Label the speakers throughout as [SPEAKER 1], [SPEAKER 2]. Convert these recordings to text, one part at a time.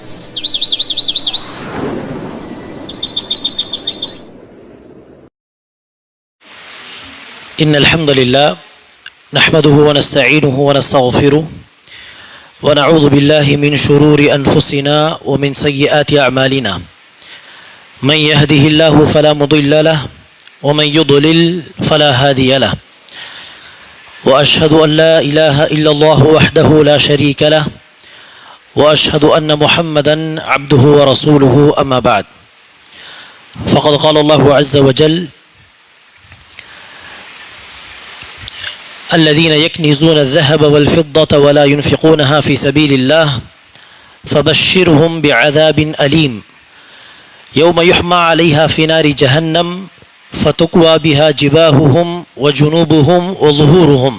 [SPEAKER 1] إن الحمد لله نحمده ونستعينه ونستغفره ونعوذ بالله من شرور أنفسنا ومن سيئات أعمالنا من يهده الله فلا مضل له ومن يضلل فلا هادي له وأشهد أن لا إله إلا الله وحده لا شريك له وأشهد أن محمدا عبده ورسوله أما بعد فقد قال الله عز وجل الذين يكنزون الذهب والفضة ولا ينفقونها في سبيل الله فبشرهم بعذاب أليم يوم يحمى عليها في نار جهنم فتكوى بها جباههم وجنوبهم وظهورهم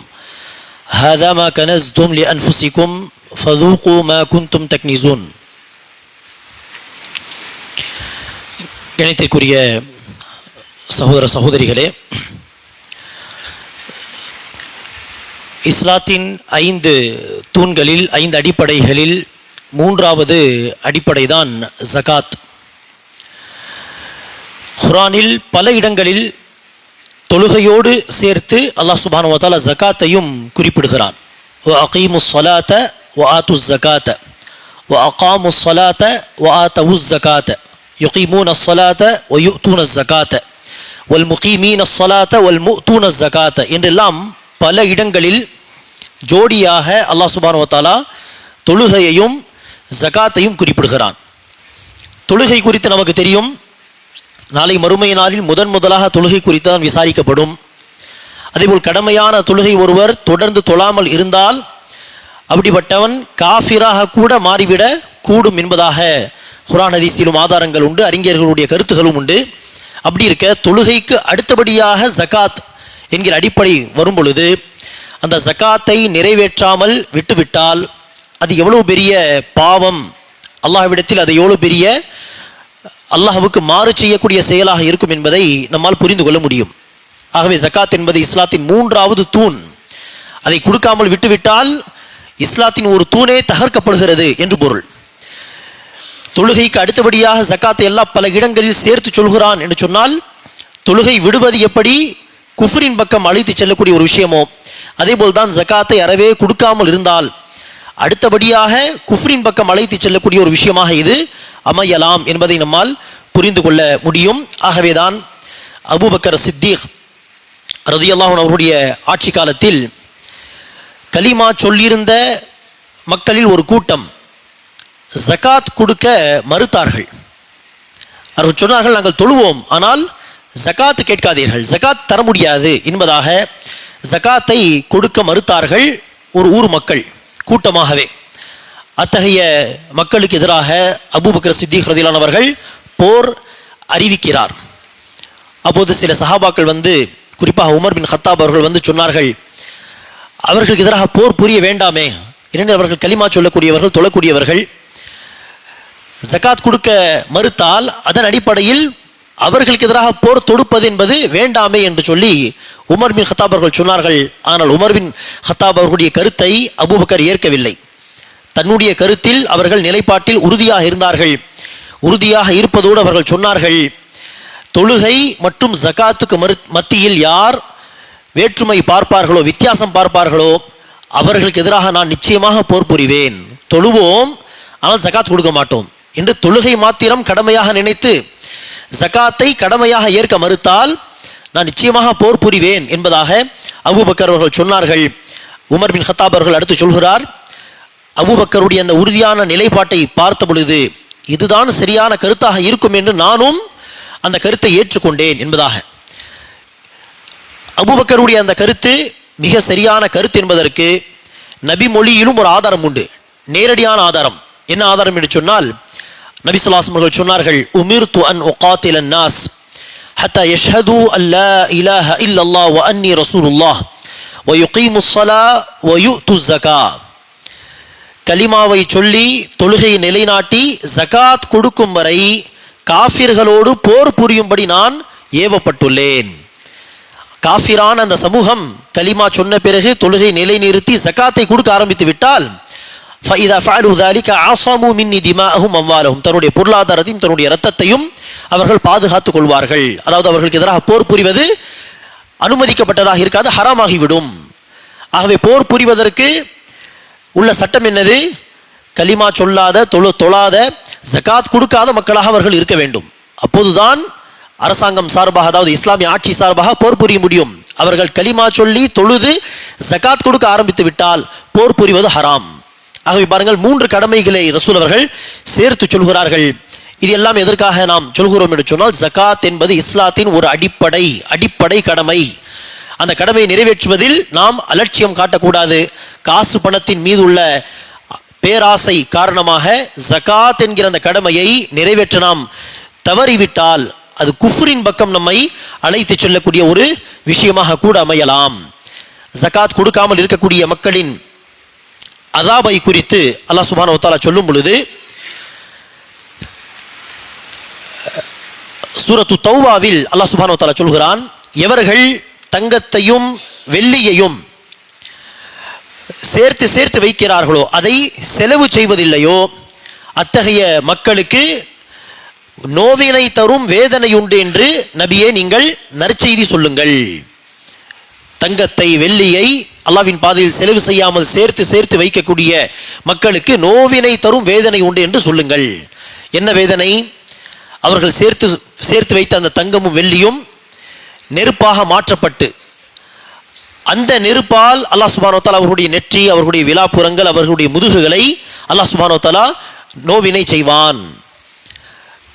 [SPEAKER 1] هذا ما كنزتم لأنفسكم فذوقوا ما كنتم تكنزون. கணித்திற்குரிய சகோதர சகோதரிகளே, இஸ்லாத்தின் 5 தூண்களில் 5 அடிப்படைகளில் 3வது அடிப்படைதான் ஜகாத். குர்ஆனில் பல இடங்களில் தொழுகையோடு சேர்த்து அல்லாஹ் சுப்ஹானஹு வ தஆலா ஜகாத்தையும் குறிப்பிடுகிறான். வ அகீமுஸ் ஸலாத வ ஆத்துஸ் ஸகாத வ அகாமுஸ் ஸலாத வ ஆத்தவுஸ் ஸகாத யுகீமூனஸ் ஸலாத வ யு'தூனஸ் ஸகாத வல் முகீமீனஸ் ஸலாத வல் மு'தூனஸ் ஸகாத என்றெல்லாம் பல இடங்களில் ஜோடியாக அல்லாஹ் சுப்ஹானஹு வ தஆலா தொழுகையையும் ஜகாத்தையும் குறிப்பிடுகிறான். தொழுகை குறித்து நமக்கு தெரியும், நாளை மறுமை நாளில் முதலாக தொழுகை குறித்து தான் விசாரிக்கப்படும். அதேபோல் கடமையான தொழுகை ஒருவர் தொடர்ந்து தொழாமல் இருந்தால் அப்படிப்பட்டவன் காஃபிராக கூட மாறிவிட கூடும் என்பதாக குர்ஆன் ஹதீஸிலும் ஆதாரங்கள் உண்டு, அறிஞர்களுடைய கருத்துகளும் உண்டு. அப்படி இருக்க தொழுகைக்கு அடுத்தபடியாக ஜகாத் என்கிற அடிப்படை வரும் பொழுது அந்த ஜகாத்தை நிறைவேற்றாமல் விட்டுவிட்டால் அது எவ்வளவு பெரிய பாவம், அல்லாஹ்விடத்தில் அது எவ்வளவு பெரிய அல்லாஹ்வுக்கு மாறு செய்யக்கூடிய செயலாக இருக்கும் என்பதை நம்மால் புரிந்து கொள்ள முடியும். ஆகவே ஜகாத் என்பது இஸ்லாத்தின் 3வது தூண். அதை கொடுக்காமல் விட்டுவிட்டால் இஸ்லாத்தின் ஒரு தூணே தகர்க்கப்படுகிறது என்று பொருள். தொழுகைக்கு அடுத்தபடியாக ஜகாத்தை எல்லாம் பல இடங்களில் சேர்த்து சொல்கிறான் என்று சொன்னால், தொழுகை விடுவது எப்படி குஃப்ரின் பக்கம் அழைத்து செல்லக்கூடிய ஒரு விஷயமோ அதேபோல் தான் ஜகாத்தை அறவே கொடுக்காமல் இருந்தால் அடுத்தபடியாக குஃப்ரின் பக்கம் அழைத்து செல்லக்கூடிய ஒரு விஷயமாக இது அமையலாம் என்பதை நம்மால் புரிந்து கொள்ள முடியும். ஆகவேதான் அபூபக்கர் சித்தீக் ரலியல்லாஹு அன்ஹு அவருடைய ஆட்சி காலத்தில் கலிமா சொல்லியிருந்த மக்களில் ஒரு கூட்டம் ஜகாத் கொடுக்க மறுத்தார்கள். அவர்கள் சொன்னார்கள், நாங்கள் தொழுவோம், ஆனால் ஜகாத் கேட்காதீர்கள், ஜகாத் தர முடியாது என்பதாக ஜகாத்தை கொடுக்க மறுத்தார்கள் ஒரு ஊர் மக்கள் கூட்டமாகவே. அத்தகைய மக்களுக்கு எதிராக அபூபக்கர் சித்தீக் ரலியல்லாஹு அன்ஹு அவர்கள் போர் அறிவிக்கிறார். அப்போது சில சஹாபாக்கள் குறிப்பாக உமர் பின் கத்தாப் அவர்கள் சொன்னார்கள், அவர்களுக்கு எதிராக போர் புரிய வேண்டாமே, ஏனெனில் அவர்கள் கலிமா சொல்லக்கூடியவர்கள், தொழக்கூடியவர்கள். ஜகாத் கொடுக்க மறுத்தால் அதன் அடிப்படையில் அவர்களுக்கு எதிராக போர் தொடுப்பது என்பது வேண்டாமே என்று சொல்லி உமர் பின் கத்தாப் அவர்கள் சொன்னார்கள். ஆனால் உமர் பின் கத்தாப் அவர்களுடைய கருத்தை அபூபக்கர் ஏற்கவில்லை. தன்னுடைய கருத்தில் அவர்கள் நிலைப்பாட்டில் உறுதியாக இருந்தார்கள். உறுதியாக இருப்பதோடு அவர்கள் சொன்னார்கள், தொழுகை மற்றும் ஜகாத்துக்கு மத்தியில் யார் வேற்றுமை பார்ப்பார்களோ, வித்தியாசம் பார்ப்பார்களோ அவர்களுக்கு எதிராக நான் நிச்சயமாக போர் புரிவேன். தொழுவோம், ஆனால் ஜகாத் கொடுக்க மாட்டோம் என்று தொழுகை மாத்திரம் கடமையாக நினைத்து ஜகாத்தை கடமையாக ஏற்க மறுத்தால் நான் நிச்சயமாக போர் புரிவேன் என்பதாக அபூபக்கர் அவர்கள் சொன்னார்கள். உமர் பின் கத்தாப் அவர்கள் அடுத்து சொல்கிறார், அபூபக்கருடைய அந்த உறுதியான நிலைப்பாட்டை பார்த்த பொழுது இதுதான் சரியான கருத்தாக இருக்கும் என்று நானும் அந்த கருத்தை ஏற்றுக்கொண்டேன் என்பதாக. அபூபக்கருடைய அந்த கருத்து மிக சரியான கருத்து என்பதற்கு நபி மொழியிலும் ஒரு ஆதாரம் உண்டு, நேரடியான ஆதாரம். என்ன ஆதாரம் என்று சொன்னால், நபி ஸல்லல்லாஹு அலைஹி வஸல்லம் அவர்கள் சொன்னார்கள், உமிர்து அன் உகாத்தில الناس حتى يشهدوا أن لا إله إلا الله وأني رسول الله ويقيموا الصلاة ويؤتوا الزكاة. கலிமாவை சொல்லி தொழுகையை நிலைநாட்டி ஜகாத் கொடுக்கும் வரை காஃபிர்களோடு போர் புரியும்படி நான் ஏவப்பட்டுள்ளேன். காஃபிரான அந்த சமூகம் கலிமா சொன்ன பிறகு தொழுகை நிலைநிறுத்தி ஜகாத்தை கொடுக்க ஆரம்பித்து விட்டால் فَإِذَا فَعَلُوا ذَلِكَ عَصَمُوا مِنِّي دِمَاءَهُمْ وَأَمْوَالَهُمْ தன்னுடைய பொருளாதாரத்தையும் தன்னுடைய இரத்தத்தையும் அவர்கள் பாதுகாத்துக் கொள்வார்கள். அதாவது அவர்களுக்கு எதிராக போர் புரிவது அனுமதிக்கப்பட்டதாக இருக்காது, ஹராமாகிவிடும். ஆகவே போர் புரிவதற்கு உள்ள சட்டம் என்னது? கலிமா சொல்லாத, தொழாத, ஜகாத் கொடுக்காத மக்களாக அவர்கள் இருக்க வேண்டும். அப்போதுதான் அரசாங்கம் சார்பாக, அதாவது இஸ்லாமிய ஆட்சி சார்பாக போர் புரிய முடியும். அவர்கள் கலிமா சொல்லி தொழுது ஜகாத் கொடுக்க ஆரம்பித்து விட்டால் போர் புரிவது ஹராம். ஆகவே பாருங்கள், 3 கடமைகளை ரசூல் அவர்கள் சேர்த்து சொல்கிறார்கள். இது எல்லாம் எதற்காக நாம் சொல்கிறோம் என்று சொன்னால், ஜகாத் என்பது இஸ்லாத்தின் ஒரு அடிப்படை கடமை. அந்த கடமையை நிறைவேற்றுவதில் நாம் அலட்சியம் காட்டக்கூடாது. காசு பணத்தின் மீது உள்ள பேராசை காரணமாக ஜகாத் என்கிற அந்த கடமையை நிறைவேற்ற நாம் தவறிவிட்டால் அது குஃப்ரின் பக்கம் நம்மை அழைத்து செல்லக்கூடிய ஒரு விஷயமாக கூட அமையலாம். ஜகாத் கொடுக்காமல் இருக்கக்கூடிய மக்களின் அதாபை குறித்து அல்லாஹ் சுப்ஹானஹு வ தஆலா சொல்லும் பொழுது, சூரத்து தௌபாவில் அல்லாஹ் சுப்ஹானஹு வ தஆலா சொல்கிறான், எவர்கள் தங்கத்தையும் வெள்ளியையும் சேர்த்து வைக்கிறார்களோ, அதை செலவு செய்வதில்லையோ, அத்தகைய மக்களுக்கு நோவினை தரும் வேதனை உண்டு என்று நபியே நீங்கள் நற்செய்தி சொல்லுங்கள். தங்கத்தை வெள்ளியை அல்லாஹ்வின் பாதையில் செலவு செய்யாமல் சேர்த்து வைக்கக்கூடிய மக்களுக்கு நோவினை தரும் வேதனை உண்டு என்று சொல்லுங்கள். என்ன வேதனை? அவர்கள் சேர்த்து வைத்த அந்த தங்கமும் வெள்ளியும் நெருப்பாக மாற்றப்பட்டு, அந்த நெருப்பால் அல்லாஹ் சுப்ஹானஹு வ தஆலா அவர்களுடைய நெற்றி, அவர்களுடைய விலாப்புறங்கள், அவர்களுடைய முதுகுகளை அல்லாஹ் சுப்ஹானஹு வ தஆலா நோவினை செய்வான்.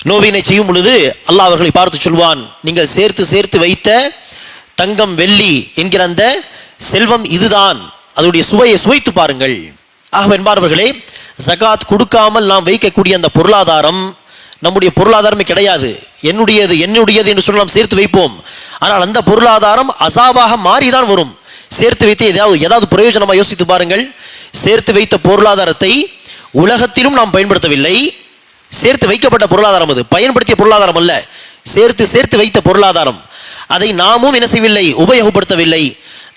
[SPEAKER 1] நோவினை செய்யும் பொழுது அல்லாஹ் அவர்களை பார்த்து சொல்வான், நீங்கள் சேர்த்து வைத்த தங்கம் வெள்ளி என்கிற அந்த செல்வம் இதுதான், அதனுடைய சுவையை சுவைத்து பாருங்கள். ஆக என்பார்களே, ஜகாத் கொடுக்காமல் நாம் வைக்கக்கூடிய அந்த பொருளாதாரம் நம்முடைய பொருளாதாரமே கிடையாது. என்னுடையது என்று சொல்ல நாம் சேர்த்து வைப்போம். ஆனால் அந்த பொருளாதாரம் அசாபாக மாறிதான் வரும். சேர்த்து வைத்து ஏதாவது பிரயோஜனமா யோசித்து பாருங்கள். சேர்த்து வைத்த பொருளாதாரத்தை உலகத்திலும் நாம் பயன்படுத்தவில்லை. சேர்த்து வைக்கப்பட்ட பொருளாதாரம், அது பயன்படுத்திய பொருளாதாரம் அல்ல, சேர்த்து வைத்த பொருளாதாரம். அதை நாமும் என்ன செய்யவில்லை? உபயோகப்படுத்தவில்லை.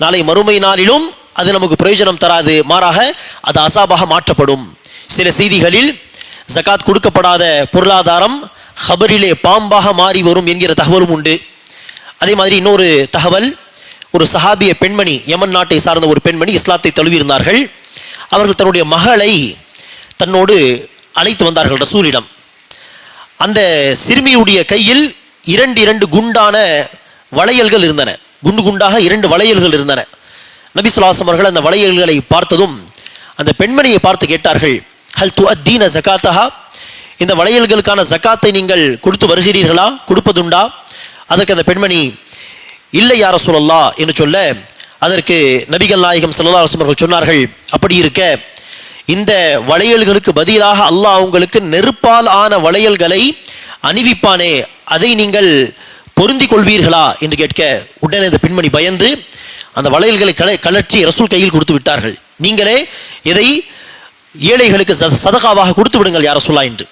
[SPEAKER 1] நாளை மறுமை நாளிலும் அது நமக்கு பிரயோஜனம் தராது, மாறாக அது அசாபாக மாற்றப்படும். சில செய்திகளில் ஜகாத் கொடுக்கப்படாத பொருளாதாரம் ஹபரிலே பாம்பாக மாறி வரும் என்கிற தகவலும் உண்டு. அதே மாதிரி இன்னொரு தகவல், ஒரு சஹாபிய பெண்மணி, யமன் நாட்டை சார்ந்த ஒரு பெண்மணி இஸ்லாத்தை தழுவியிருந்தார்கள். அவர்கள் தன்னுடைய மகளை தன்னோடு அழைத்து வந்தார்கள் ரசூலிடம். அந்த சிறுமியுடைய கையில் 2 குண்டான வளையல்கள் இருந்தன. குண்டாக 2 வளையல்கள் இருந்தன. நபி ஸல்லல்லாஹு அலைஹி வஸல்லம் அவர்கள் அந்த வளையல்களை பார்த்ததும் அந்த பெண்மணியை பார்த்து கேட்டார்கள், ஹல் துஅத்தீன ஜகாத்தஹா, இந்த வளையல்களுக்கான ஜகாத்தை நீங்கள் கொடுத்து வருகிறீர்களா, கொடுப்பதுண்டா? அதற்கு அந்த பெண்மணி இல்லை யா ரசூலல்லாஹ் என்று சொல்ல, அதற்கு நபிகள் நாயகம் ஸல்லல்லாஹு அலைஹி வஸல்லம் அவர்கள் சொன்னார்கள், அப்படி இருக்க இந்த வளையல்களுக்கு பதிலாக அல்லாஹ் உங்களுக்கு நெருப்பால் ஆன வளையல்களை அணிவிப்பானே, அதை நீங்கள் பொருந்தி கொள்வீர்களா என்று கேட்க, உடனே அந்த பெண்மணி பயந்து அந்த வளையல்களை கலற்றி ரசூல் கையில் கொடுத்து விட்டார்கள். நீங்களே இதை ஏழைகளுக்கு சதகாவாக கொடுத்து விடுங்கள் யா ரசூலல்லாஹ் என்று.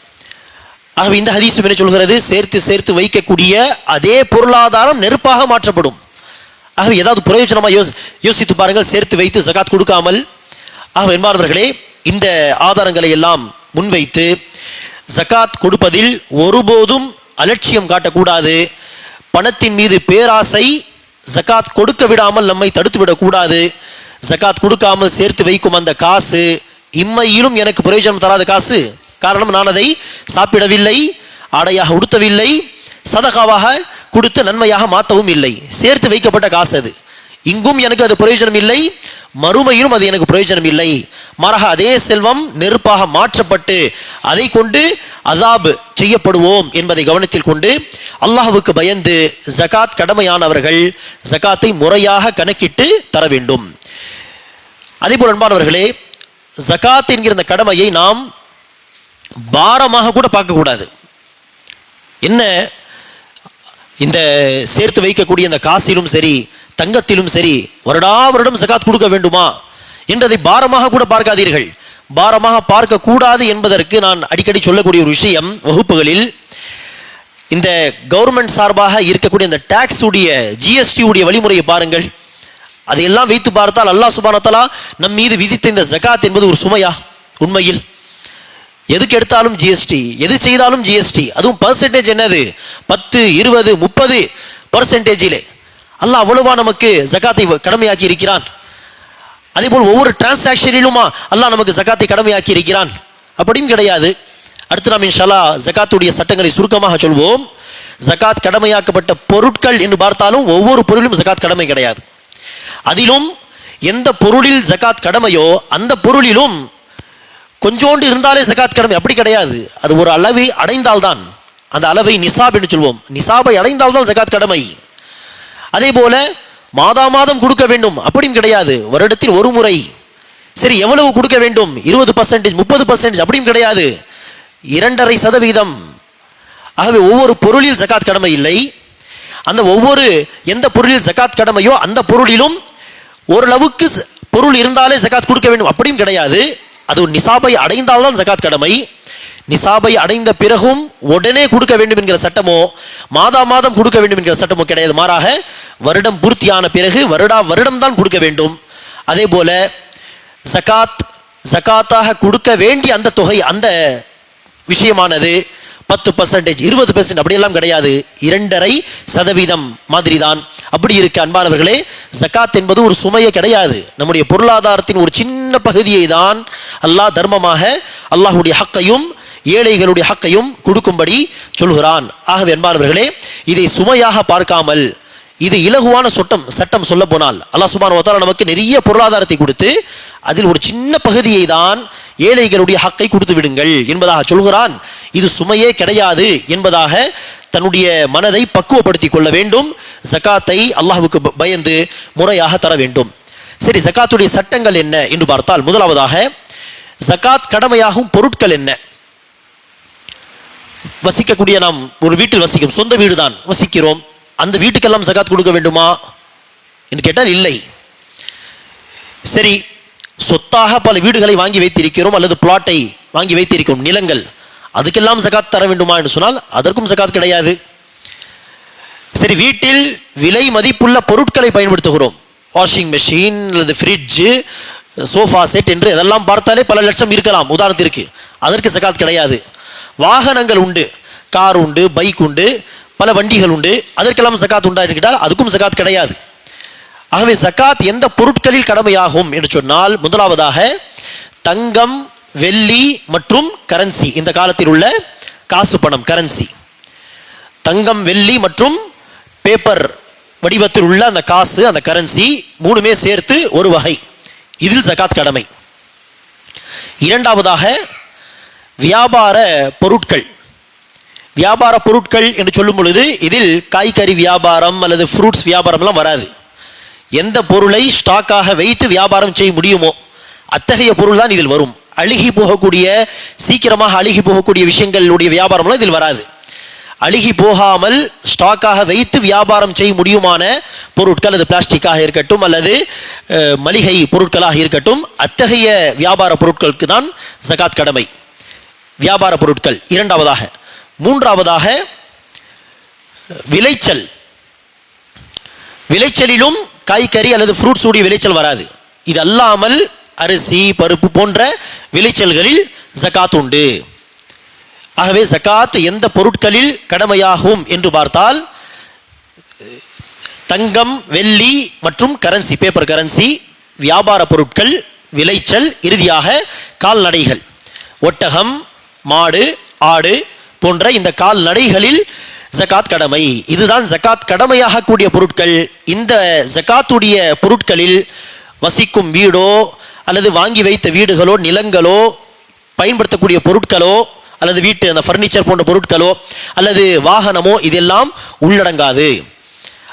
[SPEAKER 1] ஆகவே இந்த ஹதீஸ் என்ன சொல்கிறது? சேர்த்து வைக்கக்கூடிய அதே பொருளாதாரம் நெருப்பாக மாற்றப்படும். ஆகவே ஏதாவது பிரயோஜனமா யோசித்து பாருங்கள், சேர்த்து வைத்து ஜகாத் கொடுக்காமல். ஆக என்பார்களே, இந்த ஆதாரங்களை எல்லாம் முன்வைத்து ஜகாத் கொடுப்பதில் ஒருபோதும் அலட்சியம் காட்டக்கூடாது. பணத்தின் மீது பேராசை ஜகாத் கொடுக்க விடாமல் நம்மை தடுத்து விடக்கூடாது. ஜகாத் கொடுக்காமல் சேர்த்து வைக்கும் அந்த காசு இம்மையிலும் எனக்கு பிரயோஜனம் தராத காசு. காரணம், நான் அதை சாப்பிடவில்லை, ஆடையாக உடுத்தவில்லை, சதகாவாக கொடுத்து நன்மையாக மாற்றவும் இல்லை. சேர்த்து வைக்கப்பட்ட காசு அது. இங்கும் எனக்கு அது பிரயோஜனம் இல்லை, மறுமையிலும் அது எனக்கு பிரயோஜனம் இல்லை. மாறாக அதே செல்வம் நெருப்பாக மாற்றப்பட்டு அதை கொண்டு அசாப் செய்யப்படுவோம் என்பதை கவனத்தில் கொண்டு அல்லாஹ்வுக்கு பயந்து ஜகாத் கடமையானவர்கள் ஜகாத்தை முறையாக கணக்கிட்டு தர வேண்டும். அதே போல் அன்பானவர்களே, ஜகாத் என்கிற இந்த கடமையை நாம் பாரமாக கூட பார்க்கக்கூடாது. என்ன, இந்த சேர்த்து வைக்கக்கூடிய இந்த காசிலும் சரி தங்கத்திலும் சரி வருடம் ஜகாத் கொடுக்க வேண்டுமா என்றதை பாரமாக கூட பார்க்காதீர்கள். பாரமாக பார்க்க கூடாது என்பதற்கு நான் அடிக்கடி சொல்லக்கூடிய ஒரு விஷயம், வகுப்புகளில் இந்த கவர்மெண்ட் சார்பாக இருக்கக்கூடிய இந்த டாக்ஸ் உடைய ஜிஎஸ்டி உடைய வழிமுறையை பாருங்கள். அதையெல்லாம் வைத்து பார்த்தால் அல்லாஹ் சுப்ஹானஹு வ தஆலா நம் மீது விதித்த இந்த ஜகாத் என்பது ஒரு சுமையா, உண்மையில் எதுக்கு எடுத்தாலும் ஜிஎஸ்டி, எது செய்தாலும் ஜிஎஸ்டி. அதுவும் பர்சன்டேஜ் என்னது, 10, 20, 30%. அல்லாஹ் அவ்வளவா நமக்கு ஜகாத்தை கடமையாக்கி இருக்கிறான். அதே போல் ஒவ்வொரு டிரான்சாக்ஷனிலுமா அல்லாஹ் நமக்கு ஜகாத்தை கடமையாக்கி இருக்கிறான்? அப்படியும் கிடையாது. அடுத்து நாம் இன்ஷா அல்லாஹ் ஜகாத்துடைய சட்டங்களை சுருக்கமாக சொல்வோம். ஜகாத் கடமையாக்கப்பட்ட பொருட்கள் என்று பார்த்தாலும் ஒவ்வொரு பொருளிலும் ஜகாத் கடமை கிடையாது. அதிலும் எந்த பொருளில் ஜகாத் கடமையோ அந்த பொருளிலும் கொஞ்சோண்டு இருந்தாலே ஜகாத் கடமை அப்படி கிடையாது. அது ஒரு அளவை அடைந்தால்தான், அந்த அளவை நிசாப் என்று சொல்வோம், நிசாபை அடைந்தால்தான் ஜகாத் கடமை. அதே போல மாதா மாதம் கொடுக்க வேண்டும் அப்படியும் கிடையாது. வருடத்தில் ஒரு முறை. சரி, எவ்வளவு கொடுக்க வேண்டும், 20%, 30%, அப்படியும் கிடையாது, 2.5%. ஆகவே ஒவ்வொரு பொருளில் ஜகாத் கடமை இல்லை. அந்த ஒவ்வொரு எந்த பொருளில் ஜகாத் கடமையோ அந்த பொருளிலும் ஓரளவுக்கு பொருள் இருந்தாலே ஜகாத் கொடுக்க வேண்டும் அப்படியும் கிடையாது. அது நிசாபை அடைந்தால்தான் ஜகாத் கடமை. நிசாபை அடைந்த பிறகும் உடனே கொடுக்க வேண்டும் என்கிற சட்டமோ மாதா மாதம் கொடுக்க வேண்டும் என்கிற சட்டமோ கிடையாது. மாறாக வருடம் பூர்த்தியான பிறகு வருடம் தான் கொடுக்க வேண்டும். அதே போல ஜகாத்தாக கொடுக்க வேண்டிய அந்த தொகை, அந்த விஷயமானது 10%, 20% அப்படியெல்லாம் கிடையாது, 2.5% மாதிரி தான். அப்படி இருக்க அன்பானவர்களே, ஜகாத் என்பது ஒரு சுமையே கிடையாது. நம்முடைய பொருளாதாரத்தின் ஒரு சின்ன பகுதியை தான் அல்லாஹ் தர்மமாக அல்லாஹுடைய ஹக்கையும் ஏழைகளுடைய ஹக்கையும் கொடுக்கும்படி சொல்கிறான். ஆகவே அன்பானவர்களே, இதை சுமையாக பார்க்காமல் இது இலகுவான சட்டம் சொல்ல போனால் அல்லாஹ் சுப்ஹானஹு வ தஆலா நமக்கு நிறைய பொருளாதாரத்தை கொடுத்து அதில் ஒரு சின்ன பகுதியை தான் ஏழைகளுடைய ஹக்கை கொடுத்து விடுங்கள் என்பதாக சொல்கிறான். இது சுமையே கிடையாது என்பதாக தன்னுடைய மனதை பக்குவப்படுத்திக் கொள்ள வேண்டும். ஜகாத்தை அல்லாஹ்வுக்கு பயந்து முறையாக தர வேண்டும். சரி, ஜகாத்துடைய சட்டங்கள் என்ன என்று பார்த்தால், முதலாவதாக ஜகாத் கடமையாகும் பொருட்கள் என்ன? வசிக்கக்கூடிய நாம் ஒரு வீட்டில் வசிக்கும், சொந்த வீடு தான் வசிக்கிறோம், அந்த வீட்டுக்கெல்லாம் ஜகாத் கொடுக்க வேண்டுமா என்று கேட்டால் இல்லை. சரி, சொத்தாக பல வீடுகளை வாங்கி வைத்திருக்கிறோம் அல்லது பிளாட்டை வாங்கி வைத்திருக்கிறோம், நிலங்கள், அதுக்கெல்லாம் ஜகாத் தர வேண்டுமா என்று சொன்னால் அதற்கும் ஜகாத் கிடையாது. சரி, வீட்டில் விலை மதிப்புள்ள பொருட்களை பயன்படுத்துகிறோம், வாஷிங் மெஷின் அல்லது ஃப்ரிட்ஜ், சோஃபா செட் என்று அதெல்லாம் பார்த்தாலே பல லட்சம் இருக்கலாம் உதாரணத்திற்கு, அதற்கு ஜகாத் கிடையாது. வாகனங்கள் உண்டு, கார் உண்டு, பைக் உண்டு, பல வண்டிகள் உண்டு, அதற்கெல்லாம் ஜகாத் உண்டா இருக்கிறால் அதுக்கும் ஜகாத் கிடையாது. ஆகவே ஜகாத் எந்த பொருட்களில் கடமையாகும் என்று சொன்னால், முதலாவதாக தங்கம், வெள்ளி மற்றும் கரன்சி, இந்த காலத்தில் உள்ள காசு பணம் கரன்சி, தங்கம், வெள்ளி மற்றும் பேப்பர் வடிவத்தில் உள்ள அந்த காசு, அந்த கரன்சி மூணுமே சேர்த்து ஒரு வகை, இதில் ஜகாத் கடமை. இரண்டாவதாக வியாபார பொருட்கள். வியாபார பொருட்கள் என்று சொல்லும் பொழுது இதில் காய்கறி வியாபாரம் அல்லது ஃப்ரூட்ஸ் வியாபாரம்லாம் வராது. எந்த பொருளை ஸ்டாக்காக வைத்து வியாபாரம் செய்ய முடியுமோ அத்தகைய பொருள் தான் இதில் வரும். அழுகி போகக்கூடிய, சீக்கிரமாக அழுகி போகக்கூடிய விஷயங்களுடைய வியாபாரம்லாம் இதில் வராது. அழுகி போகாமல் ஸ்டாக்காக வைத்து வியாபாரம் செய்ய முடியுமான பொருட்கள், அது பிளாஸ்டிக்காக இருக்கட்டும் அல்லது மளிகை பொருட்களாக இருக்கட்டும், அத்தகைய வியாபார பொருட்களுக்கு தான் ஜகாத் கடமை. வியாபார பொருட்கள் இரண்டாவதாக. மூன்றாவதாக விளைச்சல். விளைச்சலிலும் காய்கறி அல்லது ஃப்ரூட்ஸ் உடைய விளைச்சல் வராது. இது அல்லாமல் அரிசி, பருப்பு போன்ற விளைச்சல்களில் ஜகாத் உண்டு. ஆகவே ஜகாத் எந்த பொருட்களில் கடமையாகும் என்று பார்த்தால், தங்கம், வெள்ளி மற்றும் கரன்சி, பேப்பர் கரன்சி, வியாபார பொருட்கள், விளைச்சல், இறுதியாக கால்நடைகள், ஒட்டகம், மாடு, ஆடு போன்ற இந்த கால்நடைகளில் ஜகாத் கடமை. இதுதான் ஜகாத் கடமையாக கூடிய பொருட்கள். இந்த ஜகாத்துடைய பொருட்களில் வசிக்கும் வீடோ அல்லது வாங்கி வைத்த வீடுகளோ, நிலங்களோ, பயன்படுத்தக்கூடிய பொருட்களோ அல்லது வீட்டு அந்த ஃபர்னிச்சர் போன்ற பொருட்களோ அல்லது வாகனமோ இதெல்லாம் உள்ளடங்காது.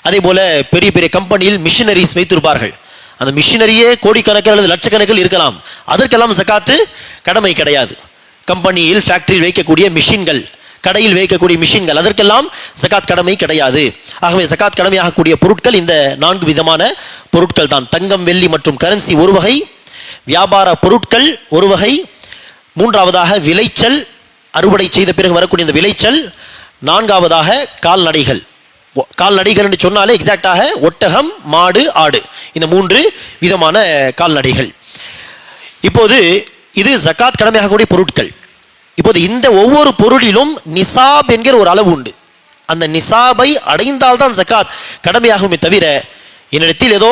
[SPEAKER 1] அதே போல பெரிய பெரிய கம்பெனியில் மிஷினரிஸ் வைத்திருப்பார்கள். அந்த மிஷினரியே கோடிக்கணக்கில் அல்லது லட்சக்கணக்கில் இருக்கலாம், அதற்கெல்லாம் ஜகாத்து கடமை கிடையாது. கம்பெனியில், ஃபேக்டரியில் வைக்கக்கூடிய மிஷின்கள், கடையில் வைக்கக்கூடிய மிஷின்கள், அதற்கெல்லாம் ஜகாத் கடமை கிடையாது. ஆகவே ஜகாத் கடமையாகக்கூடிய பொருட்கள் இந்த 4 விதமான பொருட்கள் தான். தங்கம், வெள்ளி மற்றும் கரன்சி ஒரு வகை, வியாபார பொருட்கள் ஒரு வகை, மூன்றாவதாக விளைச்சல், அறுவடை செய்த பிறகு வரக்கூடிய இந்த விளைச்சல், நான்காவதாக கால்நடைகள். கால்நடைகள் என்று சொன்னாலே எக்ஸாக்டாக ஒட்டகம், மாடு, ஆடு, இந்த 3 விதமான கால்நடைகள். இப்போது இது ஜகாத் கடமையாகக்கூடிய பொருட்கள். இப்போது இந்த ஒவ்வொரு பொருளிலும் நிசாப் என்கிற ஒரு அளவு உண்டு. அந்த நிசாபை அடைந்தால்தான் ஜகாத் கடமையாகுமே தவிர, என்னிடத்தில் ஏதோ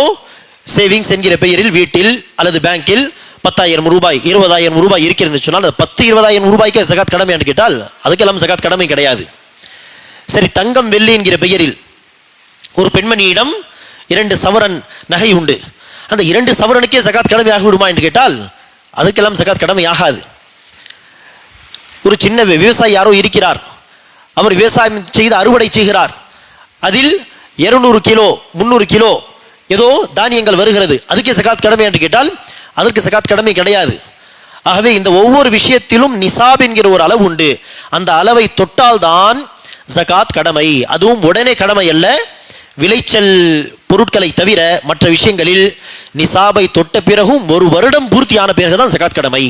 [SPEAKER 1] சேவிங்ஸ் என்கிற பெயரில் வீட்டில் அல்லது பேங்கில் 10,000 ரூபாய் 20,000 ரூபாய் இருக்கிறது சொன்னால் 10-20,000 ரூபாய்க்கு ஜகாத் கடமை என்று கேட்டால் அதுக்கெல்லாம் ஜகாத் கடமை கிடையாது. சரி, தங்கம் வெள்ளி என்கிற பெயரில் ஒரு பெண்மணியிடம் 2 சவரன் நகை உண்டு. அந்த 2 சவரனுக்கே ஜகாத் கடமையாக விடுமா என்று கேட்டால் அதுக்கெல்லாம் ஜகாத் கடமை ஆகாது. ஒரு சின்ன விவசாயி யாரோ இருக்கிறார், அவர் விவசாயம் செய்து அறுவடை செய்கிறார், அதில் 200 கிலோ 300 கிலோ ஏதோ தானியங்கள் வருகிறது, அதுக்கே ஜகாத் கடமை என்று கேட்டால் அதற்கு ஜகாத் கடமை கிடையாது. ஆகவே இந்த ஒவ்வொரு விஷயத்திலும் நிசாப் என்கிற ஒரு அளவு உண்டு. அந்த அளவை தொட்டால்தான் ஜகாத் கடமை. அதுவும் உடனே கடமை அல்ல. விளைச்சல் பொருட்களை தவிர மற்ற விஷயங்களில் நிசாபை தொட்ட பிறகும் 1 வருடம் பூர்த்தியான பிறகுதான் ஜகாத் கடமை.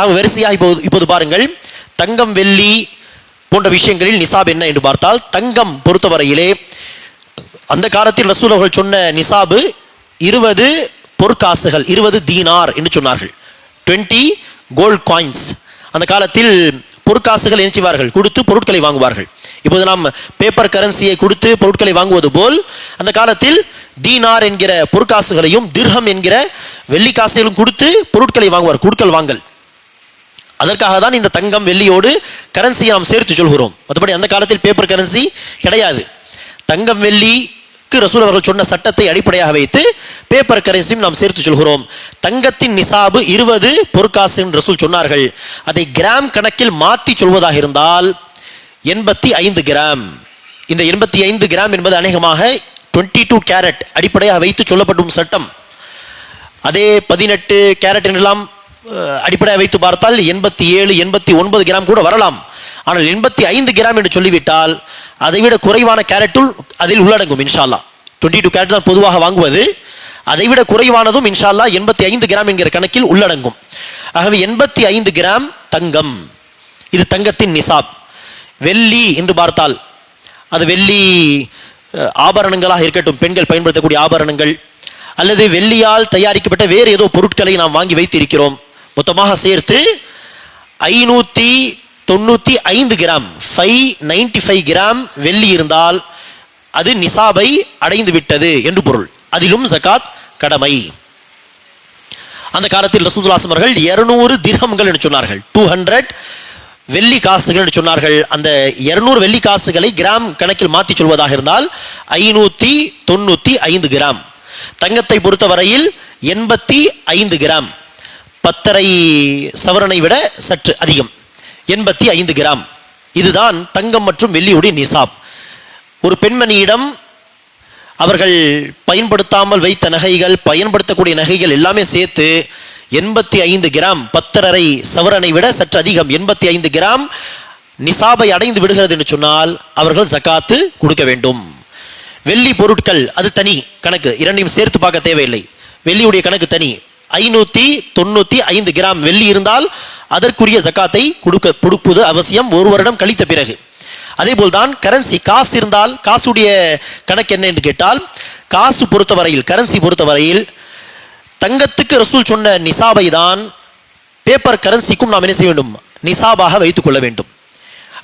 [SPEAKER 1] ஆக வரிசையாக இப்போது பாருங்கள், தங்கம் வெள்ளி போன்ற விஷயங்களில் நிசாப் என்ன என்று பார்த்தால், தங்கம் பொறுத்தவரையிலே அந்த காலத்தில் ரசூல் அவர்கள் சொன்ன நிசாபு 20 பொற்காசுகள், 20 தீனார் என்று சொன்னார்கள். 20 கோல்ட் காயின்ஸ். அந்த காலத்தில் பொற்காசுகள் என்ன செய்வார்கள், கொடுத்து பொருட்களை வாங்குவார்கள். இப்போது நாம் பேப்பர் கரன்சியை கொடுத்து பொருட்களை வாங்குவது போல் அந்த காலத்தில் தீனார் என்கிற பொற்காசுகளையும் திர்ஹம் என்கிற வெள்ளிக்காசுகளும் கொடுத்து பொருட்களை வாங்குவார், கொடுக்கல் வாங்கல். அதற்காக தான் இந்த தங்கம் வெள்ளியோடு கரன்சியை நாம் சேர்த்து சொல்கிறோம். மற்றபடி அந்த காலத்தில் பேப்பர் கரன்சி கிடையாது. தங்கம் வெள்ளிக்கு ரசூல் அவர்கள் சொன்ன சட்டத்தை அடிப்படையாக வைத்து பேப்பர் கரன்சியும் நாம் சேர்த்து சொல்கிறோம். தங்கத்தின் நிசாபு 20 பொற்காசு என்று ரசூல் சொன்னார்கள். அதை கிராம் கணக்கில் மாற்றி சொல்வதாக இருந்தால் 85 கிராம். இந்த 85 கிராம் என்பது அநேகமாக 22 கேரட் அடிப்படையாக வைத்து சொல்லப்படும் சட்டம். அதே 18 கேரட் என்றெல்லாம் அடிப்படையாக வைத்து பார்த்தால் 87 89 கிராம் கூட வரலாம். ஆனால் 85 கிராம் என்று சொல்லிவிட்டால் அதைவிட குறைவான கேரட்டுள் அதில் உள்ளடங்கும் இன்ஷா அல்லாஹ். 22 கேரட் தான் பொதுவாக வாங்குவது, அதைவிட குறைவானதும் இன்ஷா அல்லாஹ் 85 கிராம் என்கிற கணக்கில் உள்ளடங்கும். ஆகவே 85 கிராம் தங்கம், இது தங்கத்தின் நிசாப். வெள்ளி என்று பார்த்தால் அது வெள்ளி ஆபரணங்களாக இருக்கட்டும், பெண்கள் பயன்படுத்தக்கூடிய ஆபரணங்கள் அல்லது வெள்ளியால் தயாரிக்கப்பட்ட வேறு ஏதோ பொருட்களை நாம் வாங்கி வைத்திருக்கிறோம், மொத்தமாக சேர்த்து 595 கிராம் 595 கிராம் வெள்ளி இருந்தால் அது நிசாபை அடைந்து விட்டது என்று பொருள். அதிலும் ஜகாத் கடமை. அந்த காலத்தில் ரசூலுல்லாஹி அவர்கள் 200 திர்ஹம்கள் என்று சொன்னார்கள், 200 வெள்ளி காசுகள் என்று சொன்னார்கள். அந்த 200 வெள்ளி காசுகளை கிராம் கணக்கில் மாற்றி சொல்வதாக இருந்தால் 595 கிராம். தங்கத்தை பொறுத்தவரையில் 85 கிராம், 10.5 சவரனை விட சற்று அதிகம், 85 கிராம். இதுதான் தங்கம் மற்றும் வெள்ளியுடைய நிசாப். ஒரு பெண்மணியிடம் அவர்கள் பயன்படுத்தாமல் வைத்த நகைகள், பயன்படுத்தக்கூடிய நகைகள் எல்லாமே சேர்த்து 85 கிராம், 10.5 சவரனை விட சற்று அதிகம் 85 கிராம் நிசாபை அடைந்து விடுகிறது என்று சொன்னால் அவர்கள் ஜகாத்து கொடுக்க வேண்டும். வெள்ளி பொருட்கள் அது தனி கணக்கு, இரண்டையும் சேர்த்து பார்க்க தேவையில்லை. வெள்ளியுடைய கணக்கு தனி. 595 கிராம் வெள்ளி இருந்தால் அதற்குரிய ஜகாத்தை கொடுப்பது அவசியம், 1 வருடம் கழித்த பிறகு. அதே போல்தான் கரன்சி, காசு இருந்தால் காசுடைய கணக்கு என்ன என்று கேட்டால், காசு பொறுத்தவரையில், கரன்சி பொறுத்தவரையில் தங்கத்துக்கு ரசூல் சொன்ன நிசாபை தான் பேப்பர் கரன்சிக்கும் நாம் என்ன செய்ய வேண்டும், நிசாபாக வைத்துக் கொள்ள வேண்டும்.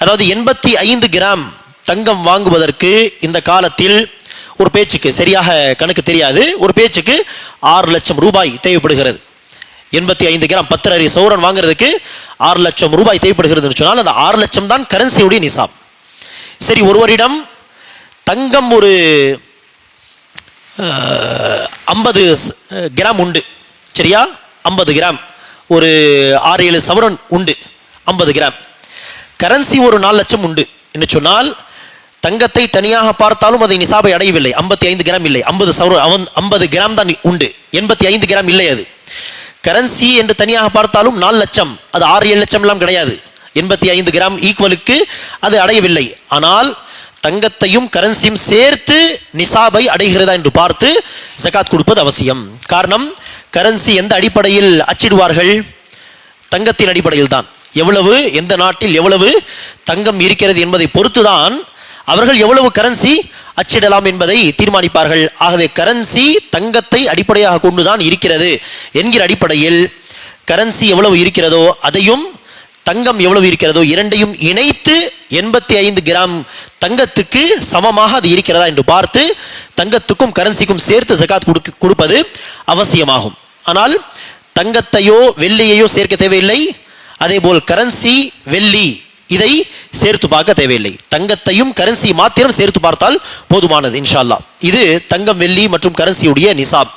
[SPEAKER 1] அதாவது 85 கிராம் தங்கம் வாங்குவதற்கு இந்த காலத்தில் ஒரு பேச்சுக்கு, சரியாக கணக்கு தெரியாது, ஒரு பேச்சுக்கு 6 லட்சம் ரூபாய் தேவைப்படுகிறது. 85 கிராம் 10.5 சவரன் வாங்குறதுக்கு 6 லட்சம் ரூபாய் தேவைப்படுகிறது என்று சொன்னால் அந்த 6 லட்சம் தான் கரன்சியுடைய நிசாப். சரி, ஒருவரிடம் தங்கம் ஒரு 50 கிராம் உண்டு, சரியா, 50 கிராம் ஒரு 6-7 சவரன் உண்டு, 50 கிராம். கரன்சி ஒரு 4 லட்சம் உண்டு என்று சொன்னால் தங்கத்தை தனியாக பார்த்தாலும் அதை நிசாபை அடையவில்லை, 55 கிராம் இல்லை, 50 சவரன் 50 கிராம் தான் உண்டு, 85 கிராம் இல்லை. அது கரன்சி என்று தனியாக பார்த்தாலும் 4 லட்சம், அது 6-7 லட்சம் எல்லாம் கிடையாது, 85 கிராம் ஈக்குவலுக்கு அது அடையவில்லை. ஆனால் தங்கத்தையும் கரன்சியும் சேர்த்து நிசாபை அடைகிறதா என்று பார்த்து ஜகாத் கொடுப்பது அவசியம். காரணம், கரன்சி எந்த அடிப்படையில் அச்சிடுவார்கள், தங்கத்தின் அடிப்படையில் தான். எவ்வளவு, எந்த நாட்டில் எவ்வளவு தங்கம் இருக்கிறது என்பதை பொறுத்துதான் அவர்கள் எவ்வளவு கரன்சி அச்சிடலாம் என்பதை தீர்மானிப்பார்கள். ஆகவே கரன்சி தங்கத்தை அடிப்படையாக கொண்டுதான் இருக்கிறது என்கிற அடிப்படையில் கரன்சி எவ்வளவு இருக்கிறதோ அதையும் தங்கம் எவ்வளவு இருக்கிறதோ இரண்டையும் இணைத்து 85 கிராம் தங்கத்துக்கு சமமாக அது இருக்கிறதா என்று பார்த்து தங்கத்துக்கும் கரன்சிக்கும் சேர்த்து ஜகாத் கொடுப்பது அவசியமாகும். ஆனால் தங்கத்தையோ வெள்ளியையோ சேர்க்க தேவையில்லை. அதேபோல் கரன்சி வெள்ளி இதை சேர்த்து பார்க்க தேவையில்லை. தங்கத்தையும் கரன்சி மாத்திரம் சேர்த்து பார்த்தால் போதுமானது இன்ஷா அல்லாஹ். இது தங்கம் வெள்ளி மற்றும் கரன்சியுடைய நிசாப்.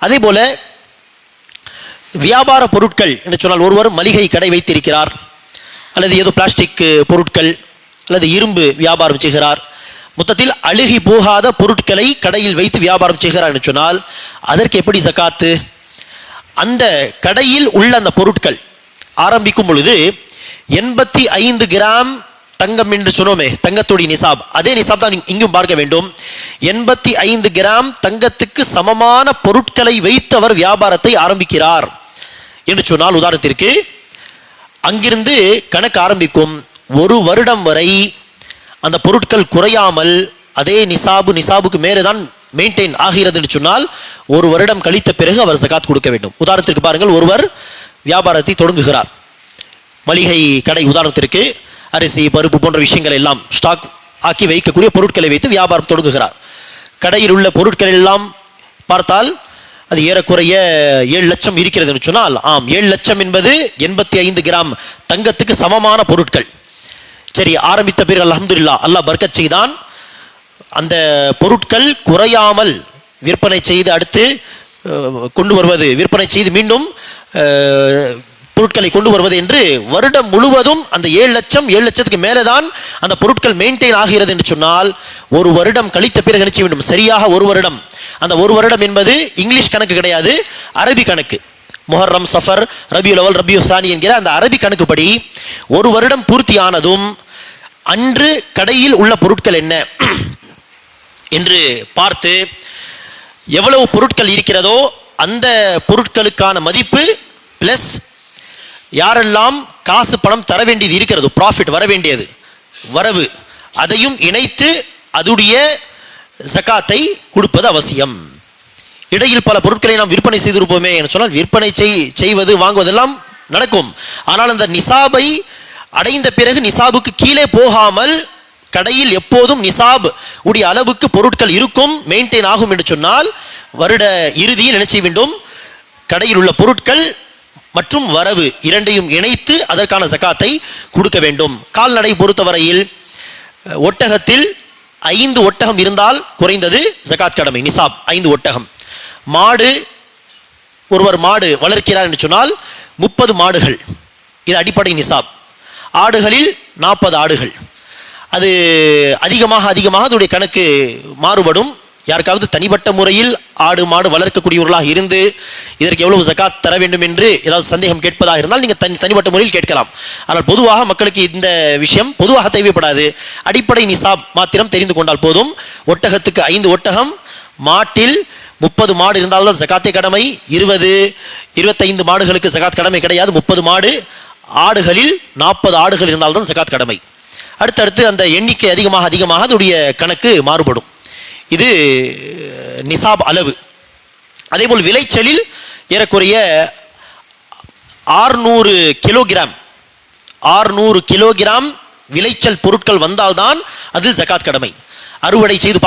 [SPEAKER 1] அதே போல வியாபார பொருட்கள் என்று சொன்னால் ஒருவர் மளிகை கடை வைத்திருக்கிறார், அல்லது ஏதோ பிளாஸ்டிக் பொருட்கள் அல்லது இரும்பு வியாபாரம் செய்கிறார், மொத்தத்தில் அழுகி போகாத பொருட்களை கடையில் வைத்து வியாபாரம் செய்கிறார் என்று சொன்னால் அதற்கு எப்படி ஜகாத்து? அந்த கடையில் உள்ள அந்த பொருட்கள் ஆரம்பிக்கும் பொழுது 85 கிராம் தங்கம் என்று சொன்னோமே, தங்கத்துடைய நிசாப், அதே நிசாப் தான் இங்கும் பார்க்க வேண்டும். 85 கிராம் தங்கத்துக்கு சமமான பொருட்களை வைத்து அவர் வியாபாரத்தை ஆரம்பிக்கிறார் என்று சொன்னால், உதாரணத்திற்கு அங்கிருந்து கணக்கு ஆரம்பிக்கும். ஒரு வருடம் வரை அந்த பொருட்கள் குறையாமல் அதே நிசாபுக்கு மேலே தான் மெயின்டைன் ஆகிறது என்று சொன்னால் ஒரு வருடம் கழித்த பிறகு அவர் ஜகாத் கொடுக்க வேண்டும். உதாரணத்திற்கு பாருங்கள், ஒருவர் வியாபாரத்தை தொடங்குகிறார், மளிகை கடை, உதாரணத்திற்கு அரிசி பருப்பு போன்ற விஷயங்கள் எல்லாம் ஸ்டாக் ஆக்கி வைக்கக்கூடிய பொருட்களை வைத்து வியாபாரம் தொடங்குகிறார். கடையில் உள்ள பொருட்கள் எல்லாம் பார்த்தால் அது ஏறக்குறைய 7 லட்சம் இருக்கிறது என்று சொன்னால், 7 லட்சம் என்பது 85 கிராம் தங்கத்துக்கு சமமான பொருட்கள். சரி, ஆரம்பித்த பிறகு அல்ஹம்துலில்லாஹ் அல்லாஹ் பர்க்கத் செய்தான். அந்த பொருட்கள் குறையாமல் விற்பனை செய்து அடுத்து கொண்டு வருவது, விற்பனை செய்து மீண்டும் பொருட்களை கொண்டு வருவது என்று வருடம் முழுவதும் அந்த 7 லட்சத்துக்கு மேலே தான் அந்த பொருட்கள் மெயின்டைன் ஆகிறது என்று சொன்னால் ஒரு வருடம் கழித்த பிறகு நினைச்ச வேண்டும். சரியாக ஒரு வருடம். அந்த ஒரு வருடம் என்பது இங்கிலீஷ் கணக்கு கிடையாது, அரபி கணக்கு. முஹர்ரம், சஃபர், ரபியுல் அவல், ரபியுல் சானி என்கிற அந்த அரபி கணக்குப்படி ஒரு வருடம் பூர்த்தியானதும் அன்று கடையில் உள்ள பொருட்கள் என்ன என்று பார்த்து எவ்வளவு பொருட்கள் இருக்கிறதோ அந்த பொருட்களுக்கான மதிப்பு பிளஸ் யாரெல்லாம் காசு பணம் தர வேண்டியது இருக்கிறது, ப்ராஃபிட் வர வேண்டியது வரவு, அதையும் இணைத்து அதுடைய ஜகாத்தை கொடுப்பது அவசியம். இடையில் பல பொருட்களை நாம் விற்பனை செய்திருப்போமே என்று சொன்னால் விற்பனை செய்வது வாங்குவதெல்லாம் நடக்கும். ஆனால் அந்த நிசாபை அடைந்த பிறகு நிசாபுக்கு கீழே போகாமல் கடையில் எப்போதும் நிசாப் உடைய அளவுக்கு பொருட்கள் இருக்கும், மெயின்டைன் ஆகும் என்று சொன்னால் வருட இறுதியில் என்ன செய்ய வேண்டும்? கடையில் உள்ள பொருட்கள் மற்றும் வரவு இரண்டையும் இணைத்து அதற்கான ஜகாத்தை கொடுக்க வேண்டும். கால்நடை பொறுத்தவரையில் ஒட்டகத்தில் 5 ஒட்டகம் இருந்தால் குறைந்தது ஜகாத் கடமை, நிசாப் 5 ஒட்டகம். மாடு, ஒருவர் மாடு வளர்க்கிறார் என்று சொன்னால் 30 மாடுகள், இது அடிப்படை நிசாப். ஆடுகளில் 40 ஆடுகள். அது அதிகமாக அதனுடைய கணக்கு மாறுபடும். யாருக்காவது தனிப்பட்ட முறையில் ஆடு மாடு வளர்க்கக்கூடியவர்களாக இருந்து இதற்கு எவ்வளவு ஜகாத் தர வேண்டும் என்று ஏதாவது சந்தேகம் கேட்பதாக இருந்தால் நீங்கள் தனிப்பட்ட முறையில் கேட்கலாம். ஆனால் பொதுவாக மக்களுக்கு இந்த விஷயம் பொதுவாக தேவைப்படாது. அடிப்படை நிசாப் மாத்திரம் தெரிந்து கொண்டால் போதும். ஒட்டகத்துக்கு 5 ஒட்டகம், மாட்டில் 30 மாடு இருந்தால்தான் ஜகாத்தே கடமை. 25 மாடுகளுக்கு ஜகாத் கடமை கிடையாது. 30 மாடு, ஆடுகளில் 40 ஆடுகள் இருந்தால்தான் ஜகாத் கடமை. அடுத்தடுத்து அந்த எண்ணிக்கை அதிகமாக அதனுடைய கணக்கு மாறுபடும். இது நிசாப் அளவு. அதேபோல் விளைச்சலில் ஏறக்குறைய 600 கிலோகிராம் விளைச்சல் பொருட்கள் வந்தால்தான் அதில் ஜகாத் கடமை. அறுவடை செய்து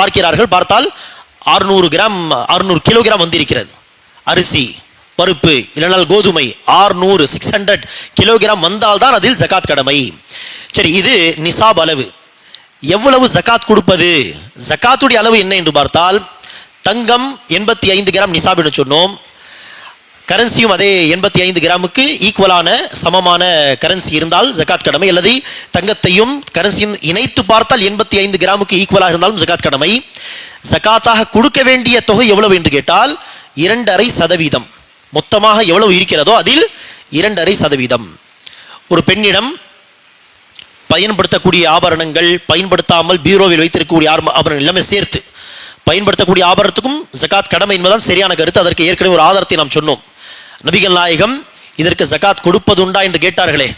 [SPEAKER 1] பார்த்தால் 600 கிலோகிராம் வந்திருக்கிறது. அரிசி பருப்பு இல்லைனால் கோதுமை 600 கிலோகிராம் வந்தால்தான் அதில் ஜகாத் கடமை. சரி, இது நிசாப் அளவு. எவ்வளவு ஜகாத் கொடுப்பது? ஜகாத்துடைய அளவு என்ன என்று பார்த்தால் தங்கம் 85 கிராம் நிசாப் என்று சொன்னோம். கரன்சியும் அதே 85 கிராமுக்கு ஈக்குவலான சமமான கரன்சி இருந்தால் ஜகாத் கடமை, அல்லது தங்கத்தையும் கரன்சியும் இணைத்து பார்த்தால் 85 கிராமுக்கு ஈக்குவலாக இருந்தாலும் ஜகாத் கடமை. ஜகாத்தாக கொடுக்க வேண்டிய தொகை எவ்வளவு என்று கேட்டால் 2.5%. மொத்தமாக எவ்வளவு இருக்கிறதோ அதில் 2.5%. ஒரு பெண்ணிடம் பயன்படுத்தக்கூடிய ஆபரணங்கள், பயன்படுத்தாமல் பீரோவில் வைத்திருக்கக்கூடிய ஆபரணங்கள் எல்லாமே சேர்த்து பயன்படுத்தக்கூடிய ஆபரணத்துக்கும் ஜகாத் கடமை என்பதுதான் சரியான கருத்து. அதற்கு ஏற்கனவே ஒரு ஆதாரத்தை நாம் சொன்னோம். நபிகள் நாயகம் இதற்கு ஜகாத் கொடுப்பதுண்டா என்று கேட்டார்களே,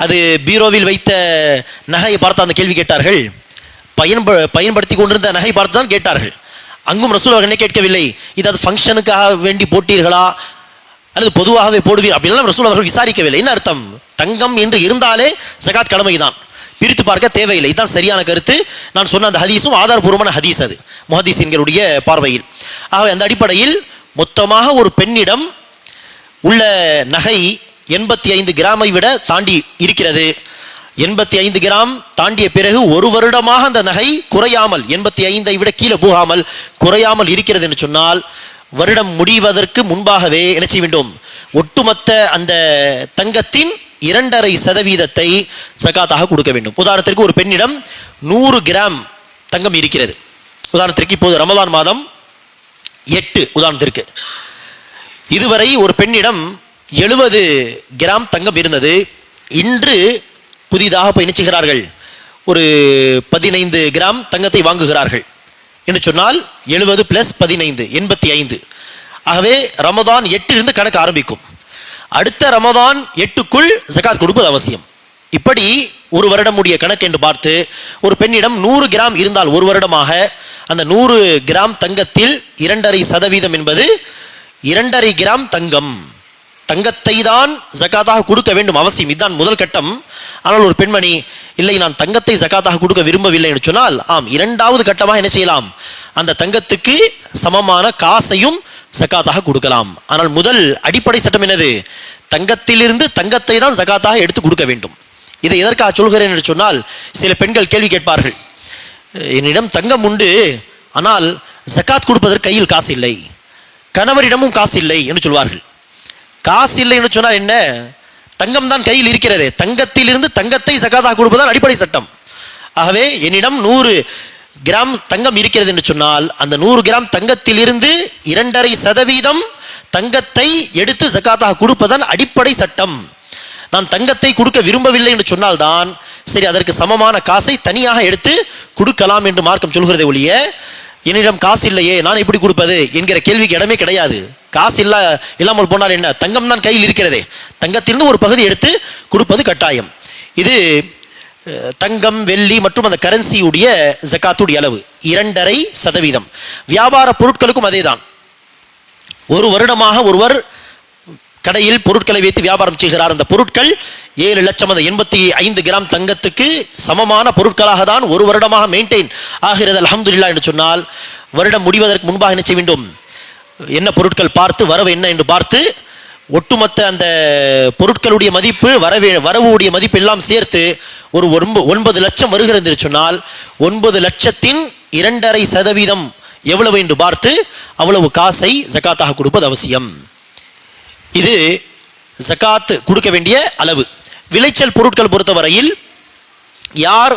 [SPEAKER 1] அது பீரோவில் வைத்த நகையை பார்த்து அந்த கேள்வி கேட்டார்கள். பயன்படுத்தி கொண்டிருந்த நகை பார்த்து தான் கேட்டார்கள். அங்கும் ரசூல் அவர்கள் கேட்கவில்லை, இது அது ஃபங்க்ஷனுக்காக வேண்டி போட்டீர்களா, அல்லது பொதுவாகவே போடுவீர் அப்படின்லாம் ரசூல் அவர்கள் விசாரிக்கவில்லை. என்ன அர்த்தம்? தங்கம் என்று இருந்தாலே ஜகாத் கடமைதான், பிரித்து பார்க்க தேவையில்லை. இதுதான் சரியான கருத்து. நான் சொன்ன அந்த ஹதீஸும் ஆதாரபூர்வமான ஹதீஸ், அது முஹதீஸின்களுடைய பார்வையில். ஆகவே அந்த அடிப்படையில் மொத்தமாக ஒரு பெண்ணிடம் உள்ள நகை 85 கிராமை விட தாண்டி இருக்கிறது. 85 கிராம் தாண்டிய பிறகு ஒரு வருடமாக அந்த நகை குறையாமல், 85ஐ விட கீழே போகாமல் குறையாமல் இருக்கிறது என்று சொன்னால், வருடம் முடிவதற்கு முன்பாகவே என்ன செய்ய வேண்டும்? ஒட்டுமொத்த அந்த தங்கத்தின் 2.5% ஜகாத்தாக கொடுக்க வேண்டும். உதாரணத்திற்கு ஒரு பெண்ணிடம் 100 கிராம் தங்கம் இருக்கிறது. உதாரணத்திற்கு இப்போது ரமலான் மாதம் 8 உதாரணத்திற்கு, இதுவரை ஒரு பெண்ணிடம் 70 கிராம் தங்கம் இருந்தது. இன்று புதிதாக பயணிச்சுகிறார்கள், ஒரு 15 கிராம் தங்கத்தை வாங்குகிறார்கள் என்று சொன்னால் 70 + 15 85. ஆகவே ரமதான் 8 கணக்கு ஆரம்பிக்கும். அடுத்த ரமதான் 8க்குள் ஜகாத் கொடுப்பது அவசியம். இப்படி ஒரு வருடம் உடைய கணக்கு என்று பார்த்து ஒரு பெண்ணிடம் 100 கிராம் இருந்தால் ஒரு வருடமாக அந்த 100 கிராம் தங்கத்தில் 2.5% என்பது 2.5 கிராம் தங்கம், தங்கத்தை தான் ஜகாத்தாக கொடுக்க வேண்டும் அவசியம். இதுதான் முதல் கட்டம். ஆனால் ஒரு பெண்மணி இல்லை, நான் தங்கத்தை ஜகாத்தாக கொடுக்க விரும்பவில்லை என்று சொன்னால், ஆம், இரண்டாவது கட்டமாக என்ன செய்யலாம்? அந்த தங்கத்துக்கு சமமான காசையும் ஜகாத்தாக கொடுக்கலாம். ஆனால் முதல் அடிப்படை சட்டம் என்னது? தங்கத்திலிருந்து தங்கத்தை தான் ஜகாத்தாக எடுத்து கொடுக்க வேண்டும். இதை எதற்காக சொல்கிறேன் என்று சொன்னால், சில பெண்கள் கேள்வி கேட்பார்கள், என்னிடம் தங்கம் உண்டு, ஆனால் ஜகாத் கொடுப்பதற்கு கையில் காசு இல்லை, கணவரிடமும் காசு இல்லை என்று சொல்வார்கள். காசு இல்லை என்று சொன்னால் என்ன? தங்கம் தான் கையில் இருக்கிறது, தங்கத்திலிருந்து தங்கத்தை ஜகாத்தாக கொடுப்பதுதான் அடிப்படை சட்டம். ஆகவே என்னிடம் 100 கிராம் தங்கம் இருக்கிறது என்று சொன்னால், அந்த 100 கிராம் தங்கத்திலிருந்து 2.5% தங்கத்தை எடுத்து ஜகாத்தாக கொடுப்பதன் அடிப்படை சட்டம். நான் தங்கத்தை கொடுக்க விரும்பவில்லை என்று சொன்னால்தான் சரி, அதற்கு சமமான காசை தனியாக எடுத்து கொடுக்கலாம் என்று மார்க்கம் சொல்கிறதை ஒழிய, என்னிடம் காசு இல்லையே நான் எப்படி கொடுப்பது என்கிற கேள்விக்கு இடமே கிடையாது. காசு இல்லாமல் போனால் என்ன? தங்கம் தான் கையில் இருக்கிறதே, தங்கத்திலிருந்து ஒரு பகுதி எடுத்து கொடுப்பது கட்டாயம். இது தங்கம், வெள்ளி மற்றும் அந்த கரன்சியுடைய ஜகாத்துடைய அளவு 2.5%. வியாபார பொருட்களுக்கும் அதே தான். ஒரு வருடமாக ஒருவர் கடையில் பொருட்களை வைத்து வியாபாரம் செய்கிறார். அந்த பொருட்கள் 7 லட்சம், அந்த 85 கிராம் தங்கத்துக்கு சமமான பொருட்களாக தான் ஒரு வருடமாக மெயின்டைன் ஆகிறது. அல்ஹம்துலில்லாஹ் என்று சொன்னால், வருடம் முடிவதற்கு முன்பாக என்ன செய்ய வேண்டும்? என்ன பொருட்கள் பார்த்து, வரவு என்ன என்று பார்த்து, ஒட்டுமொத்த அந்த பொருட்களுடைய மதிப்பு, வரவுடைய மதிப்பு எல்லாம் சேர்த்து ஒரு 9 லட்சம் வருகிறது என்று சொன்னால், 9 லட்சத்தின் 2.5% எவ்வளவு என்று பார்த்து அவ்வளவு காசை ஜகாத்தாக கொடுப்பது அவசியம். இது ஜகாத் கொடுக்க வேண்டிய அளவு. விளைச்சல் பொருட்கள் பொறுத்தவரையில், யார்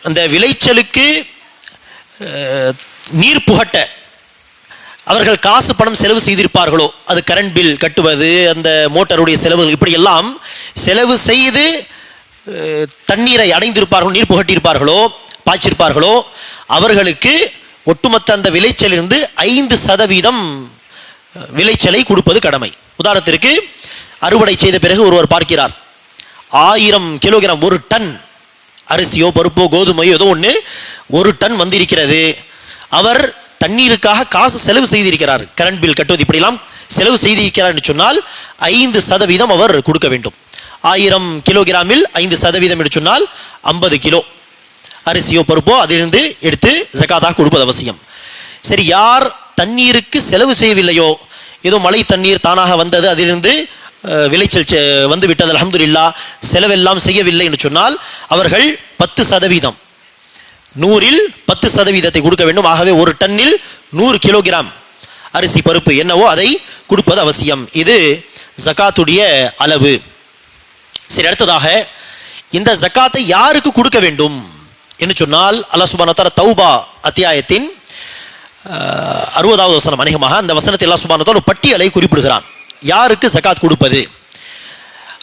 [SPEAKER 1] அந்த விளைச்சலுக்கு நீர் புகட்ட அவர்கள் காசு பணம் செலவு செய்திருப்பார்களோ, அது கரண்ட் பில் கட்டுவது, அந்த மோட்டருடைய செலவு, இப்படியெல்லாம் செலவு செய்து தண்ணீரை அடைந்திருப்பார்களோ, நீர் புகட்டியிருப்பார்களோ, பாய்ச்சிருப்பார்களோ, அவர்களுக்கு ஒட்டுமொத்த அந்த விளைச்சலிருந்து 5% விளைச்சலை கொடுப்பது கடமை. உதாரணத்திற்கு, அறுவடை செய்த பிறகு ஒருவர் பார்க்கிறார், 1000 கிலோகிராம், 1 டன் அரிசியோ பருப்போ கோதுமையோ ஏதோ ஒன்று 1 டன் வந்திருக்கிறது. அவர் தண்ணீருக்காக காசு செலவு செய்திருக்கிறார், கரண்ட் பில் கட்டுவது இப்படிலாம் செலவு செய்திருக்கிறார் என்று சொன்னால் 5% அவர் கொடுக்க வேண்டும். 1000 கிலோகிராமில் 5% என்று சொன்னால் 50 கிலோ அரிசியோ பருப்போ அதிலிருந்து எடுத்து ஜகாத்தாக கொடுப்பது அவசியம். சரி, யார் தண்ணீருக்கு செலவு செய்யவில்லையோ, ஏதோ மழை தண்ணீர் தானாக வந்தது, அதிலிருந்து விளைச்சல் வந்து விட்டது, அல்ஹம்துலில்லாஹ், செலவெல்லாம் செய்யவில்லை என்று சொன்னால் அவர்கள் 10%, 100ல் 10% கொடுக்க வேண்டும். ஆகவே 1 டன்னில் 100 கிலோகிராம் அரிசி பருப்பு என்னவோ அதை கொடுப்பது அவசியம். இது ஜகாத்துடைய அளவு. சரி, அடுத்ததாக இந்த ஜகாத்தை யாருக்கு கொடுக்க வேண்டும் என்று சொன்னால், அல்லாஹ் சுப்ஹானஹு வ தஆலா தௌபா அத்தியாயத்தின் 60வது வசனம், அநேகமாக அந்த வசனத்தில் அல்லாஹ் சுப்ஹானஹு வ தஆலா பட்டியலை குறிப்பிடுகிறான், யாருக்கு ஜகாத் கொடுப்பது.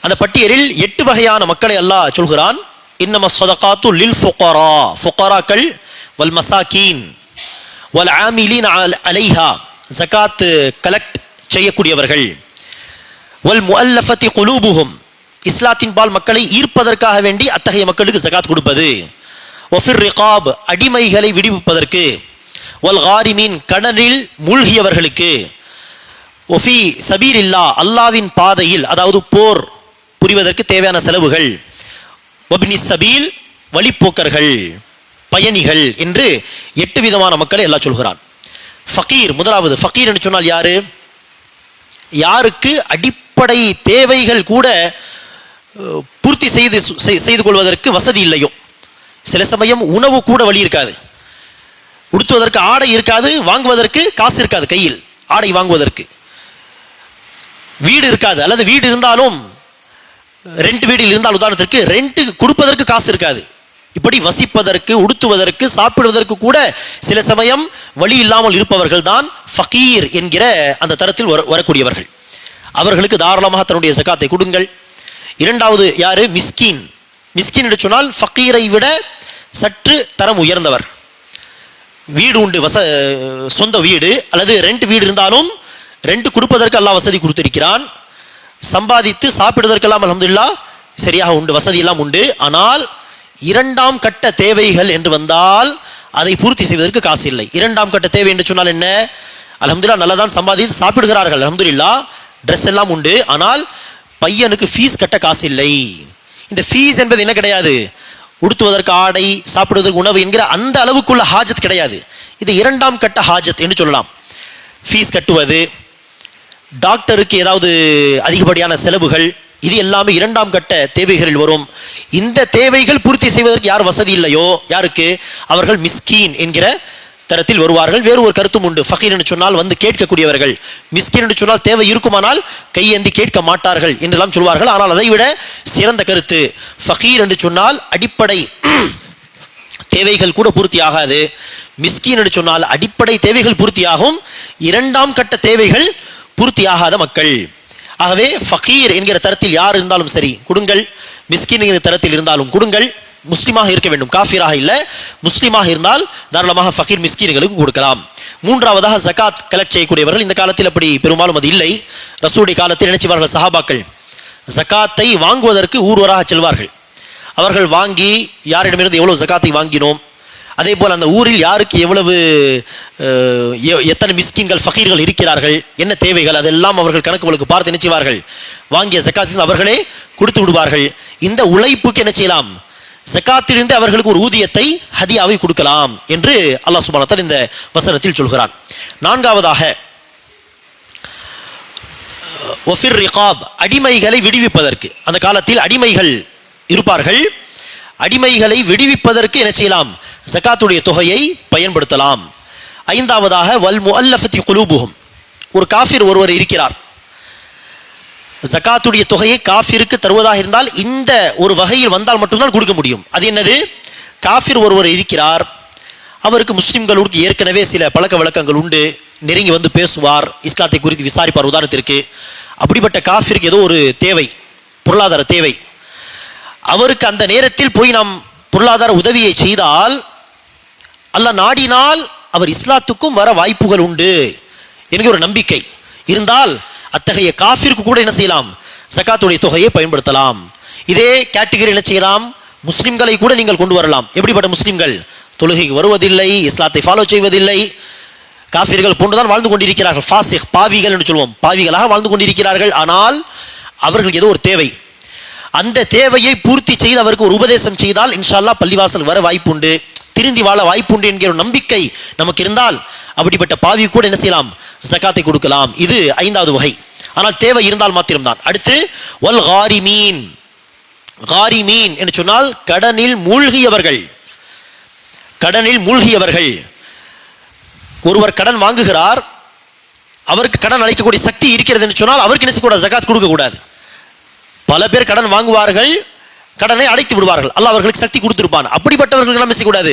[SPEAKER 1] அந்த பட்டியலில் 8 வகையான மக்களை அல்லாஹ் சொல்கிறான். இன்னம ஸதகாத்து லில் ஃபுகரா, ஃபுகராக்கள், வல் மசாகீன், வல் ஆமிலீன் அலைஹா, ஜகாத் கலெக்ட் செய்யக்கூடியவர்கள், வல் முஅல்லஃபதி குலூபுஹும், இஸ்லாத்தின் பால் மக்களை ஈர்ப்பதற்காக வேண்டி அத்தகைய மக்களுக்கு ஜகாத் கொடுப்பது, வஃபிர் ரிகாப், அடிமைகளை விடுவிப்பதற்கு, வல் காரிமீன், கடனில் மூழ்கியவர்களுக்கு, ஒஃபி சபீலில்லா அல்லாவின் பாதையில், அதாவது போர் புரிவதற்கு தேவையான செலவுகள், வபினி சபீல் வழிப்போக்கர்கள் பயணிகள் என்று 8 விதமான மக்களை அல்லாஹ் சொல்கிறான். ஃபகீர், முதலாவது ஃபகீர் என்று சொன்னால் யாரு? யாருக்கு அடிப்படை தேவைகள் கூட பூர்த்தி செய்து கொள்வதற்கு வசதி இல்லையோ. சில சமயம் உணவு கூட வழி இருக்காது, உடுத்துவதற்கு ஆடை இருக்காது, வாங்குவதற்கு காசு இருக்காது, கையில் ஆடை வாங்குவதற்கு வீடு இருக்காது, அல்லது வீடு இருந்தாலும் ரெண்ட் வீடில் இருந்தால் உதாரணத்திற்கு ரெண்ட் கொடுப்பதற்கு காசு இருக்காது. இப்படி வசிப்பதற்கு, உடுத்துவதற்கு, சாப்பிடுவதற்கு கூட சில சமயம் வழி இல்லாமல் இருப்பவர்கள் தான் ஃபகீர் என்கிற அந்த தரத்தில் வரக்கூடியவர்கள். அவர்களுக்கு தாராளமாக தன்னுடைய ஜகாத்தை கொடுங்கள். இரண்டாவது யாரு? மிஸ்கீன். மிஸ்கீன் என்று சொன்னால் ஃபகீரை விட சற்று தரம் உயர்ந்தவர். வீடு உண்டு, சொந்த வீடு அல்லது ரெண்ட் வீடு இருந்தாலும் ரெண்ட் கொடுப்பதற்கு அல்லாஹ் வசதி கொடுத்திருக்கிறான். சம்பாதித்து சாப்பிடுவதற்கெல்லாம் அல்ஹம்துலில்லாஹ் சரியாக உண்டு, வசதி எல்லாம் உண்டு. ஆனால் இரண்டாம் கட்ட தேவைகள் என்று வந்தால் அதை பூர்த்தி செய்வதற்கு காசு இல்லை. இரண்டாம் கட்ட தேவை என்று சொன்னால் என்ன? அல்ஹம்துலில்லாஹ் நல்லதான் சம்பாதித்து சாப்பிடுகிறார்கள், அல்ஹம்துலில்லாஹ் ட்ரெஸ் எல்லாம் உண்டு. ஆனால் பையனுக்கு ஃபீஸ் கட்ட காசு இல்லை. இந்த ஃபீஸ் என்பது என்ன கிடையாது, உடுத்துவதற்கு ஆடை, சாப்பிடுவதற்கு உணவு என்கிற அந்த அளவுக்குள்ள ஹாஜத் கிடையாது. இது இரண்டாம் கட்ட ஹாஜத் என்று சொல்லலாம். ஃபீஸ் கட்டுவது, டாக்டருக்கு ஏதாவது அதிகப்படியான செலவுகள், இது எல்லாமே இரண்டாம் கட்ட தேவைகளில் வரும். இந்த தேவைகள் பூர்த்தி செய்வதற்கு யார் வசதி இல்லையோ, யாருக்கு? அவர்கள் மிஸ்கீன் என்கிற தரத்தில் வருவார்கள். வேறு ஒரு கருத்தும் உண்டு. ஃபகீர் என்று சொன்னால் வந்து கேட்கக்கூடியவர்கள், மிஸ்கீன் என்று சொன்னால் தேவை இருக்குமானால் கையேந்தி கேட்க மாட்டார்கள் என்றெல்லாம் சொல்வார்கள். ஆனால் அதை விட சிறந்த கருத்து, ஃபகீர் என்று சொன்னால் அடிப்படை தேவைகள் கூட பூர்த்தி ஆகாது. மிஸ்கீன் என்று சொன்னால் அடிப்படை தேவைகள் பூர்த்தியாகும், இரண்டாம் கட்ட தேவைகள் பூர்த்தியாகாத மக்கள். ஆகவே ஃபகீர் என்கிற தரத்தில் யார் இருந்தாலும் சரி கொடுங்கள், மிஸ்கின் என்கிற தரத்தில் இருந்தாலும் கொடுங்கள். முஸ்லிமாக இருக்க வேண்டும், காஃபிராக இல்லை. முஸ்லிமாக இருந்தால் தாராளமாக ஃபகீர் மிஸ்கீன்களுக்கு கொடுக்கலாம். மூன்றாவதாக ஜகாத் கலெக்ட் செய்யக்கூடியவர்கள். இந்த காலத்தில் அப்படி பெரும்பாலும் அது இல்லை. ரசூலுடைய காலத்தில் நினைச்சுவார்கள் சஹாபாக்கள் ஜகாத்தை வாங்குவதற்கு ஊர்வராக செல்வார்கள். அவர்கள் வாங்கி யாரிடமிருந்து எவ்வளவு ஜகாத்தை வாங்கினோம், அதே போல் அந்த ஊரில் யாருக்கு எவ்வளவு எத்தனை மிஸ்கின்கள் ஃபகீர்கள் இருக்கிறார்கள், என்ன தேவைகள், அதெல்லாம் அவர்கள் கணக்கு வழக்கு பார்த்து என்ன செய்வார்கள், வாங்கிய ஜகாத்தில் அவர்களே கொடுத்து விடுவார்கள். இந்த உழைப்புக்கு என்ன செய்யலாம், ஜகாத்திலிருந்து அவர்களுக்கு ஒரு ஊதியத்தை ஹதியாவை கொடுக்கலாம் என்று அல்லாஹ் சுப்ஹானஹு வ தஆலா இந்த வசனத்தில் சொல்கிறான். நான்காவதாக வஃபிர் ரிகாப், அடிமைகளை விடுவிப்பதற்கு. அந்த காலத்தில் அடிமைகள் இருப்பார்கள், அடிமைகளை விடுவிப்பதற்கு என்ன செய்யலாம், ஜகாத்துடைய தொகையை பயன்படுத்தலாம். ஐந்தாவதாக வல் முஅல்லஃபதி குலூபுஹும், ஒரு காஃபிர் ஒருவர் இருக்கிறார், ஜகாத்துடைய தொகையை காஃபிருக்கு தருவதாக இருந்தால் இந்த ஒரு வகையில் வந்தால் மட்டும்தான் கொடுக்க முடியும். அது என்னது, காஃபிர் ஒருவர் இருக்கிறார், அவருக்கு முஸ்லிம்களுக்கு ஏற்கனவே சில பழக்க வழக்கங்கள் உண்டு, நெருங்கி வந்து பேசுவார், இஸ்லாத்தை குறித்து விசாரிப்பார். உதாரணத்திற்கு அப்படிப்பட்ட காஃபிருக்கு ஏதோ ஒரு தேவை, பொருளாதார தேவை, அவருக்கு அந்த நேரத்தில் போய் நாம் பொருளாதார உதவியை செய்தால் அல்லாஹ் நாடினால் அவர் இஸ்லாத்துக்கும் வர வாய்ப்புகள் உண்டு என்கிற ஒரு நம்பிக்கை இருந்தால் அத்தகைய காஃபிற்கு கூட என்ன செய்யலாம், ஜகாத்துடைய தொகையை பயன்படுத்தலாம். இதே கேட்டகரி என்ன செய்யலாம், முஸ்லிம்களை கூட நீங்கள் கொண்டு வரலாம். எப்படிப்பட்ட முஸ்லிம்கள்? தொழுகைக்கு வருவதில்லை, இஸ்லாத்தை ஃபாலோ செய்வதில்லை, காஃபிர்கள் போன்றுதான் வாழ்ந்து கொண்டிருக்கிறார்கள், ஃபாசிக் பாவிகள் என்று சொல்வோம், பாவிகளாக வாழ்ந்து கொண்டிருக்கிறார்கள். ஆனால் அவர்களுக்கு ஏதோ ஒரு தேவை, அந்த தேவையை பூர்த்தி செய்து அவருக்கு ஒரு உபதேசம் செய்தால் இன்ஷா அல்லாஹ் பள்ளிவாசல் வர வாய்ப்புண்டு, திருந்தி வாழ வாய்ப்புண்டு என்கிற ஒரு நம்பிக்கை நமக்கு இருந்தால் அப்படிப்பட்ட பாவி கூட என்ன செய்யலாம், ஜகாத்தை கொடுக்கலாம். இது ஐந்தாவது வகை. ஆனால் தேவை இருந்தால் மாத்திரம்தான். அடுத்து வல் காரிமீன், காரிமீன் என்று சொன்னால் கடனில் மூழ்கியவர்கள். கடனில் மூழ்கியவர்கள், ஒருவர் கடன் வாங்குகிறார், அவருக்கு கடன் அளிக்கக்கூடிய சக்தி இருக்கிறது என்று சொன்னால் அவருக்கு என்ன செய்யக்கூடாது, ஜகாத் கொடுக்க கூடாது. பல பேர் கடன் வாங்குவார்கள், கடனை அடைத்து விடுவார்கள், அல்லாஹ் அவர்களுக்கு சக்தி கொடுத்திருப்பான். அப்படிப்பட்டவர்கள் என்ன செய்யக்கூடாது,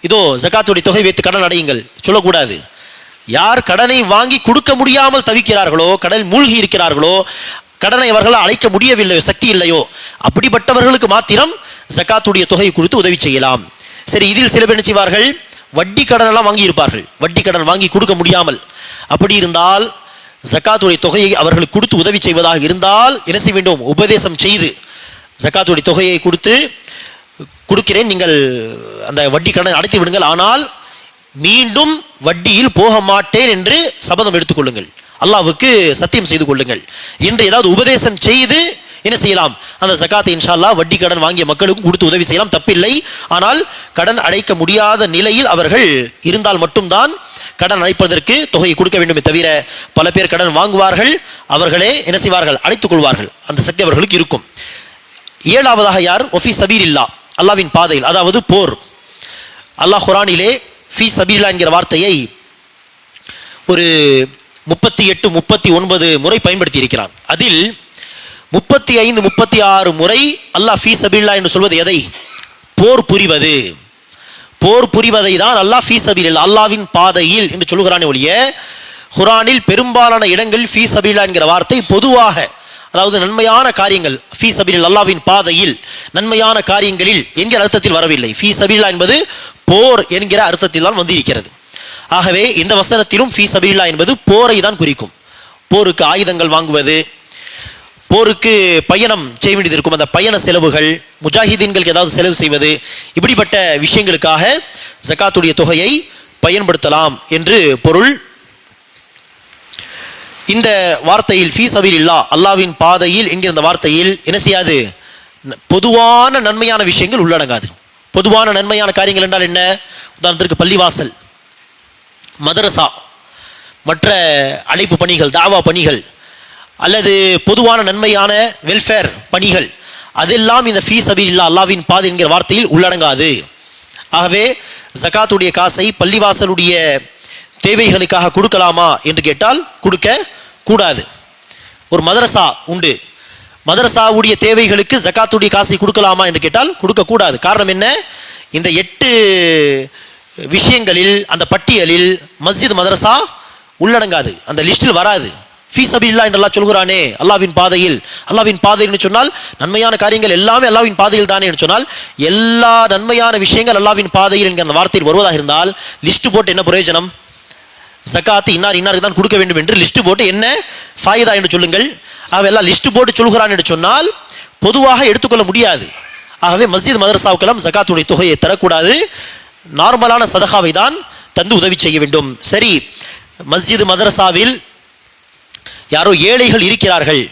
[SPEAKER 1] இதோ ஜகாத்துடைய தொகை வைத்து கடன் அடையுங்கள் சொல்லக்கூடாது. யார் கடனை வாங்கி கொடுக்க முடியாமல் தவிக்கிறார்களோ, கடல் மூழ்கி இருக்கிறார்களோ, கடனை அவர்களால் அழைக்க முடியவில்லையோ, சக்தி இல்லையோ, அப்படிப்பட்டவர்களுக்கு மாத்திரம் ஜகாத்துடைய தொகையை கொடுத்து உதவி செய்யலாம். சரி, இதில் சில பேர் என்ன செய்வார்கள், வட்டி கடன் எல்லாம் வாங்கி இருப்பார்கள், வட்டி கடன் வாங்கி கொடுக்க முடியாமல். அப்படி இருந்தால் ஜகாத்துடைய தொகையை அவர்களுக்கு கொடுத்து உதவி செய்வதாக இருந்தால் என்ன செய்ய வேண்டும், உபதேசம் செய்து ஜகாத்துடைய தொகையை கொடுக்கிறேன், நீங்கள் அந்த வட்டி கடன் அடைத்து விடுங்கள், ஆனால் மீண்டும் வட்டியில் போக மாட்டேன் என்று சபதம் எடுத்துக்கொள்ளுங்கள். அல்லாஹ்வுக்கு சத்தியம் செய்து கொள்ளுங்கள் என்று ஏதாவது உபதேசம் செய்து என்ன செய்யலாம், அந்த ஜகாத்தை இன்ஷா அல்லாஹ் வட்டி கடன் வாங்கிய மக்களுக்கு கொடுத்து உதவி செய்யலாம், தப்பில்லை. ஆனால் கடன் அடைக்க முடியாத நிலையில் அவர்கள் இருந்தால் மட்டும்தான் கடன் அடைப்பதற்கு தொகையை கொடுக்க வேண்டுமே தவிர, பல பேர் கடன் வாங்குவார்கள், அவர்களே என்ன செய்வார்கள், அடைத்துக் கொள்வார்கள். அந்த சக்தி அவர்களுக்கு இருக்கும். ஏழாவதாக யார், ஒஃபி சபீலில்லா, அல்லாஹ்வின் பாதையில், அதாவது போர். அல்லாஹ் குர்ஆனிலே ஃபீ சபீலில்லா என்கிற வார்த்தையை ஒரு 38 39 முறை பயன்படுத்தி இருக்கிறான். அதில் 35 36 முறை அல்லாஹ் ஃபீ சபீலில்லா என்று சொல்வது எதை, போர் புரிவது. போர் புரிவதை தான் அல்லாஹ் ஃபீ சபீலில்லா, அல்லாஹ்வின் பாதையில் என்று சொல்கிறானே ஒழிய, குர்ஆனில் பெரும்பாலான இடங்களில் ஃபீ சபீலில்லா என்கிற வார்த்தை பொதுவாக, அதாவது நன்மையான காரியங்கள், ஃபீ சபீலில்லா அல்லாஹ்வின் பாதையில் நன்மையான காரியங்களில் என்கிற அர்த்தத்தில் வரவில்லை. ஃபீ சபீலில்லா என்பது போர் என்கிற அர்த்தத்தில் தான் வந்திருக்கிறது. ஆகவே இந்த வசனத்திலும் ஃபீ சபீலில்லா என்பது போரை தான் குறிக்கும். போருக்கு ஆயுதங்கள் வாங்குவது, போருக்கு பயணம் செய்ய வேண்டியது இருக்கும், அந்த பயண செலவுகள், முஜாஹிதீன்களுக்கு ஏதாவது செலவு செய்வது, இப்படிப்பட்ட விஷயங்களுக்காக ஜகாத்துடைய தொகையை பயன்படுத்தலாம் என்று பொருள். இந்த வார்த்தையில் ஃபீ சபீலில்லா, அல்லாஹ்வின் பாதையில் என்கிற இந்த வார்த்தையில் என்ன செய்யாது, பொதுவான நன்மையான விஷயங்கள் உள்ளடங்காது. பொதுவான நன்மையான காரியங்கள் என்றால் என்ன, உதாரணத்திற்கு பள்ளிவாசல், மதரசா, மற்ற அழைப்பு பணிகள், தாவா பணிகள், அல்லது பொதுவான நன்மையான வெல்ஃபேர் பணிகள், அதெல்லாம் இந்த ஃபீ சபீலில்லா அல்லாஹ்வின் பாதை என்கிற வார்த்தையில் உள்ளடங்காது. ஆகவே ஜகாத்துடைய காசை பள்ளிவாசலுடைய தேவைகளுக்காக கொடுக்கலாமா என்று கேட்டால் கொடுக்க கூடாது. ஒரு மதரசா உண்டு, மதரசாவுடைய தேவைகளுக்கு ஜகாத்துடைய காசை கொடுக்கலாமா என்று கேட்டால் கொடுக்க கூடாது. காரணம் என்ன, இந்த 8 விஷயங்களில், அந்த பட்டியலில் மஸ்ஜித் மதரசா உள்ளடங்காது, அந்த லிஸ்டில் வராது. ஃபீ சபீலில்லா என்று அல்லாஹ் சொல்கிறானே, அல்லாஹ்வின் பாதையில், அல்லாஹ்வின் பாதையில் சொன்னால் நன்மையான காரியங்கள் எல்லாமே அல்லாஹ்வின் பாதையில் தானே என்று சொன்னால், எல்லா நன்மையான விஷயங்கள் அல்லாஹ்வின் பாதையில் என்கிற அந்த வார்த்தையில் வருவதாக இருந்தால் லிஸ்ட் போட்டு என்ன பிரயோஜனம், ஜகாத்து இன்னாருக்கு தான் கொடுக்க வேண்டும் என்று லிஸ்ட் போட்டு என்ன ஃபாயிதா என்று சொல்லுங்கள். அவையெல்லாம் லிஸ்ட் போட்டு சொல்கிறான் என்று சொன்னால் பொதுவாக எடுத்துக்கொள்ள முடியாது. ஆகவே மஸ்ஜித் மதரசாவுக்கெல்லாம் ஜகாத்துடைய தொகையை தரக்கூடாது, நார்மலான சதகாவை தான் தந்து உதவி செய்ய வேண்டும். சரி, மஸ்ஜித் மதரசாவில் யாரோ ஏழைகள் இருக்கிறார்கள்,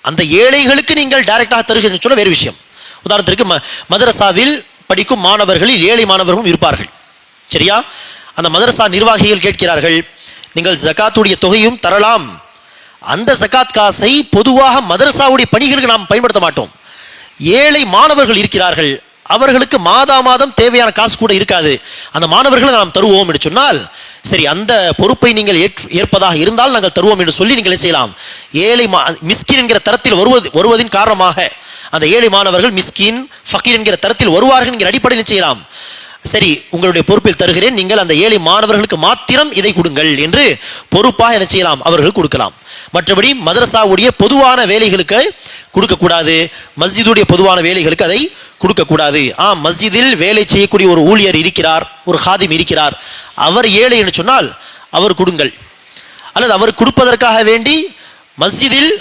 [SPEAKER 1] அந்த ஏழைகளுக்கு நீங்கள் டைரக்டாக தருகிறீர்கள் சொல்ல வேறு விஷயம். உதாரணத்திற்கு மதரசாவில் படிக்கும் மாணவர்களில் ஏழை மாணவர்களும் இருப்பார்கள், சரியா? அந்த மதரசா நிர்வாகிகள் கேட்கிறார்கள், நீங்கள் ஜகாத்துடைய தொகையும் தரலாம், அந்த ஜகாத் காசை பொதுவாக மதரசாவுடைய பணிகளுக்கு நாம் பயன்படுத்த மாட்டோம். ஏழை மாணவர்கள் இருக்கிறார்கள், அவர்களுக்கு மாதம் தேவையான காசு கூட இருக்காது, அந்த மாணவர்களை நாம் தருவோம் என்று சொன்னால், சரி, அந்த பொறுப்பை நீங்கள் ஏற்பதாக இருந்தால் நாங்கள் தருவோம் என்று சொல்லி நீங்கள் செய்யலாம். ஏழை மிஸ்கின் என்கிற தரத்தில் வருவதின் காரணமாக அந்த ஏழை மாணவர்கள் மிஸ்கின் ஃபகீர் என்கிற தரத்தில் வருவார்கள் என்கிற அடிப்படையில் செய்யலாம். சரி, உங்களுடைய பொறுப்பில் தருகிறேன், நீங்கள் அந்த ஏழை மாணவர்களுக்கு மாத்திரம் இதை கொடுங்கள் என்று பொறுப்பாக என்ன செய்யலாம், அவர்கள் கொடுக்கலாம். மற்றபடி மதரசாவுடைய பொதுவான வேலைகளுக்கு கொடுக்கக்கூடாது, மஸ்ஜிதுடைய பொதுவான வேலைகளுக்கு அதை கொடுக்கக்கூடாது. மஸ்ஜிதில் வேலை செய்யக்கூடிய ஒரு ஊழியர் இருக்கிறார், ஒரு ஹாதிம் இருக்கிறார், அவர் ஏழை என்று சொன்னால் அவர் கொடுங்கள். அல்லது அவர் கொடுப்பதற்காக வேண்டி மஸ்ஜிதில்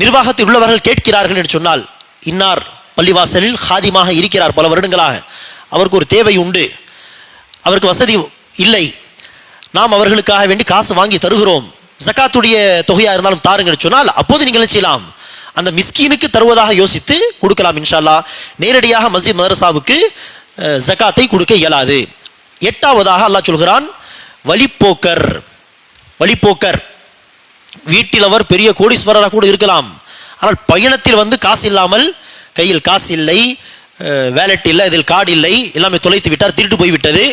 [SPEAKER 1] நிர்வாகத்தில் உள்ளவர்கள் கேட்கிறார்கள் என்று சொன்னால், இன்னார் பள்ளிவாசலில் ஹாதிமாக இருக்கிறார் பல வருடங்களாக, அவருக்கு ஒரு தேவை உண்டு, அவருக்கு வசதி இல்லை, நாம் அவர்களுக்காக வேண்டி காசு வாங்கி தருகிறோம், ஜகாத்துடைய தொகையாக இருந்தாலும் தாருங்கன்னு சொன்னால், அப்போது நீங்கள் செய்யலாம், அந்த மிஸ்கீனுக்கு தருவதாக யோசித்து கொடுக்கலாம். இன்ஷா அல்லாஹ் நேரடியாக மஸ்ஜித் மதரசாவுக்கு ஜகாத்தை கொடுக்க இயலாது. எட்டாவதாக அல்லாஹ் சொல்கிறான், வழிப்போக்கர். வழிப்போக்கர் வீட்டில் அவர் பெரிய கோடீஸ்வரராக கூட இருக்கலாம், ஆனால் பயணத்தில் காசு இல்லாமல், கையில் காசு இல்லை, வேலெட் இல்லை, இதில் கார்டு இல்லை, எல்லாமே தொலைத்து விட்டார், திருட்டு போய்விட்டது,